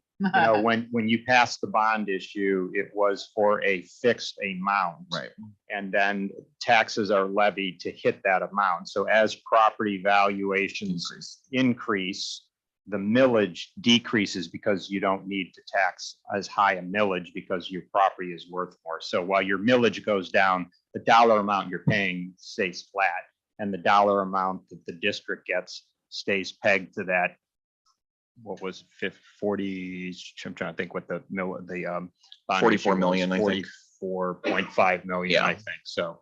When you passed the bond issue, it was for a fixed amount. Right. And then taxes are levied to hit that amount. So as property valuations increase, the millage decreases because you don't need to tax as high a millage because your property is worth more. So while your millage goes down, the dollar amount you're paying stays flat, and the dollar amount that the district gets stays pegged to that. What was 40? I'm trying to think what the bond 44 million, I think. 44.5 million, I think. So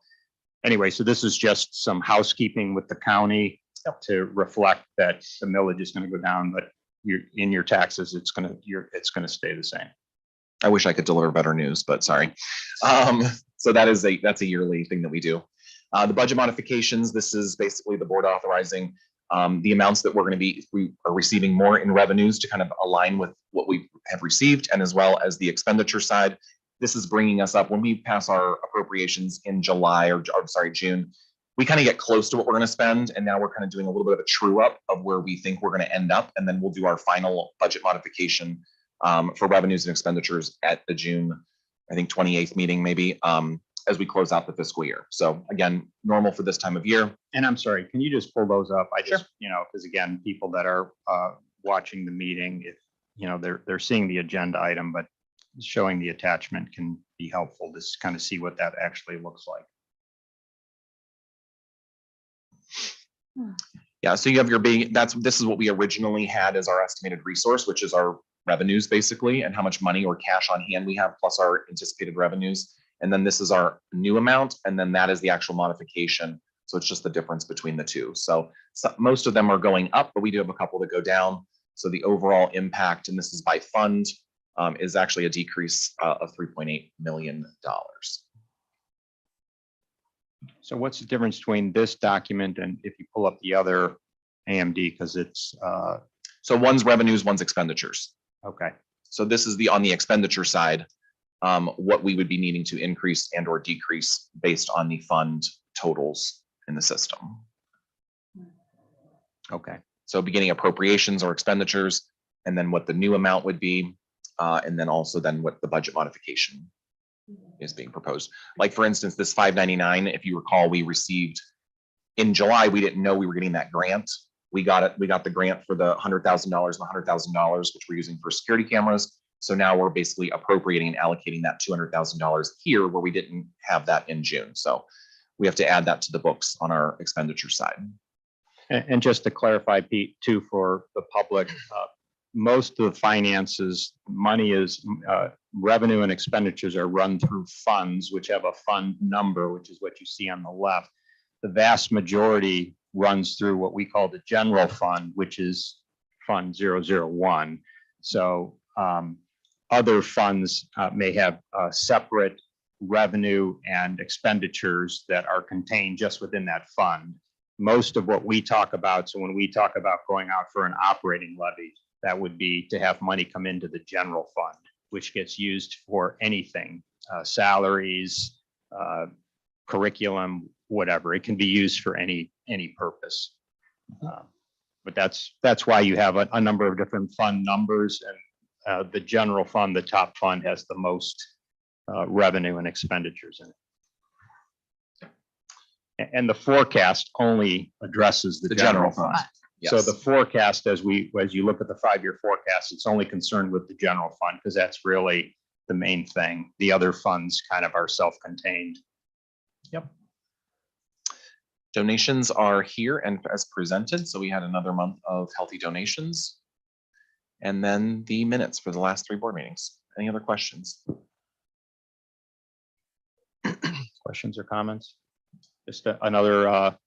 anyway, so this is just some housekeeping with the county to reflect that the millage is going to go down, but in your taxes, it's going to stay the same. I wish I could deliver better news, but sorry. So that's a yearly thing that we do. The budget modifications, this is basically the board authorizing the amounts that we are receiving more in revenues to kind of align with what we have received, and as well as the expenditure side. This is bringing us up when we pass our appropriations in June. We kind of get close to what we're going to spend, and now we're kind of doing a little bit of a true up of where we think we're going to end up, and then we'll do our final budget modification for revenues and expenditures at the June, I think 28th meeting maybe, as we close out the fiscal year. So again, normal for this time of year. And I'm sorry, can you just pull those up? I just, because again, people that are watching the meeting, if they're seeing the agenda item, but showing the attachment can be helpful to kind of see what that actually looks like. Yeah, so you have your this is what we originally had as our estimated resource, which is our revenues basically, and how much money or cash on hand we have plus our anticipated revenues. And then this is our new amount, and then that is the actual modification. So it's just the difference between the two. So most of them are going up, but we do have a couple that go down. So the overall impact, and this is by fund, is actually a decrease of $3.8 million. So what's the difference between this document and if you pull up the other AMD, because it's, So one's revenues, one's expenditures. okay. So this is on the expenditure side, what we would be needing to increase and or decrease based on the fund totals in the system. Okay. So beginning appropriations or expenditures, and then what the new amount would be, and then also then what the budget modification is being proposed. Like for instance, this 599, if you recall, we received in July, we didn't know we were getting that grant. We got it. We got the grant for the $100,000 and $100,000, which we're using for security cameras. So now we're basically appropriating and allocating that $200,000 here where we didn't have that in June. So we have to add that to the books on our expenditure side. And just to clarify, Pete, too, for the public, most of the finances, money is, revenue and expenditures are run through funds, which have a fund number, which is what you see on the left. The vast majority runs through what we call the general fund, which is Fund 001. So other funds may have separate revenue and expenditures that are contained just within that fund. Most of what we talk about, so when we talk about going out for an operating levy, that would be to have money come into the general fund, which gets used for anything, salaries, curriculum, whatever. It can be used for any purpose. But that's why you have a number of different fund numbers, and the general fund, the top fund, has the most revenue and expenditures in it. And the forecast only addresses the general fund. Yes. So the forecast, as you look at the 5-year forecast, it's only concerned with the general fund because that's really the main thing. The other funds kind of are self-contained. Yep. Donations are here and as presented. So we had another month of healthy donations. And then the minutes for the last 3 board meetings. Any other questions? Questions or comments? Just another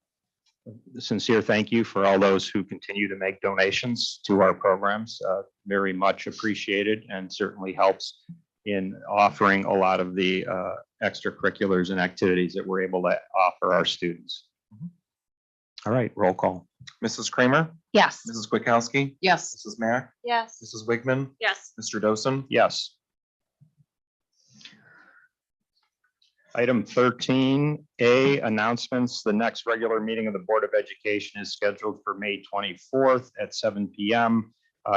sincere thank you for all those who continue to make donations to our programs. Very much appreciated and certainly helps in offering a lot of the extracurriculars and activities that we're able to offer our students. All right, roll call. Mrs. Kramer? Yes. Mrs. Kwiatkowski? Yes. Mrs. Mack? Yes. Mrs. Wigman? Yes. Mr. Dosen? Yes. Item 13A, announcements. The next regular meeting of the Board of Education is scheduled for May 24th at 7 p.m.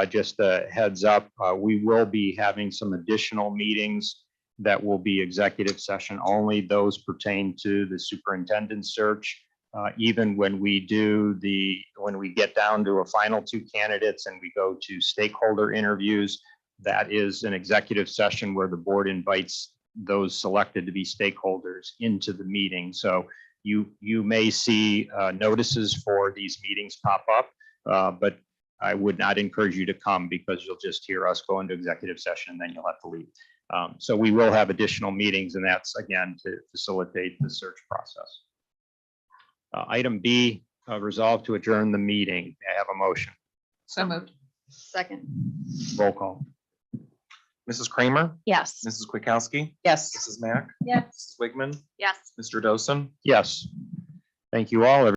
Just a heads up, we will be having some additional meetings that will be executive session only. Those pertain to the superintendent search. Even when we get down to a final 2 candidates and we go to stakeholder interviews, that is an executive session where the board invites those selected to be stakeholders into the meeting. So you may see notices for these meetings pop up, but I would not encourage you to come because you'll just hear us go into executive session and then you'll have to leave. So we will have additional meetings, and that's again to facilitate the search process. Item B, resolve to adjourn the meeting. May I have a motion? So moved. Second. Roll call. Mrs. Kramer? Yes. Mrs. Kwiatkowski? Yes. Mrs. Mack? Yes. Mrs. Wigman? Yes. Mr. Dosen? Yes. Thank you all.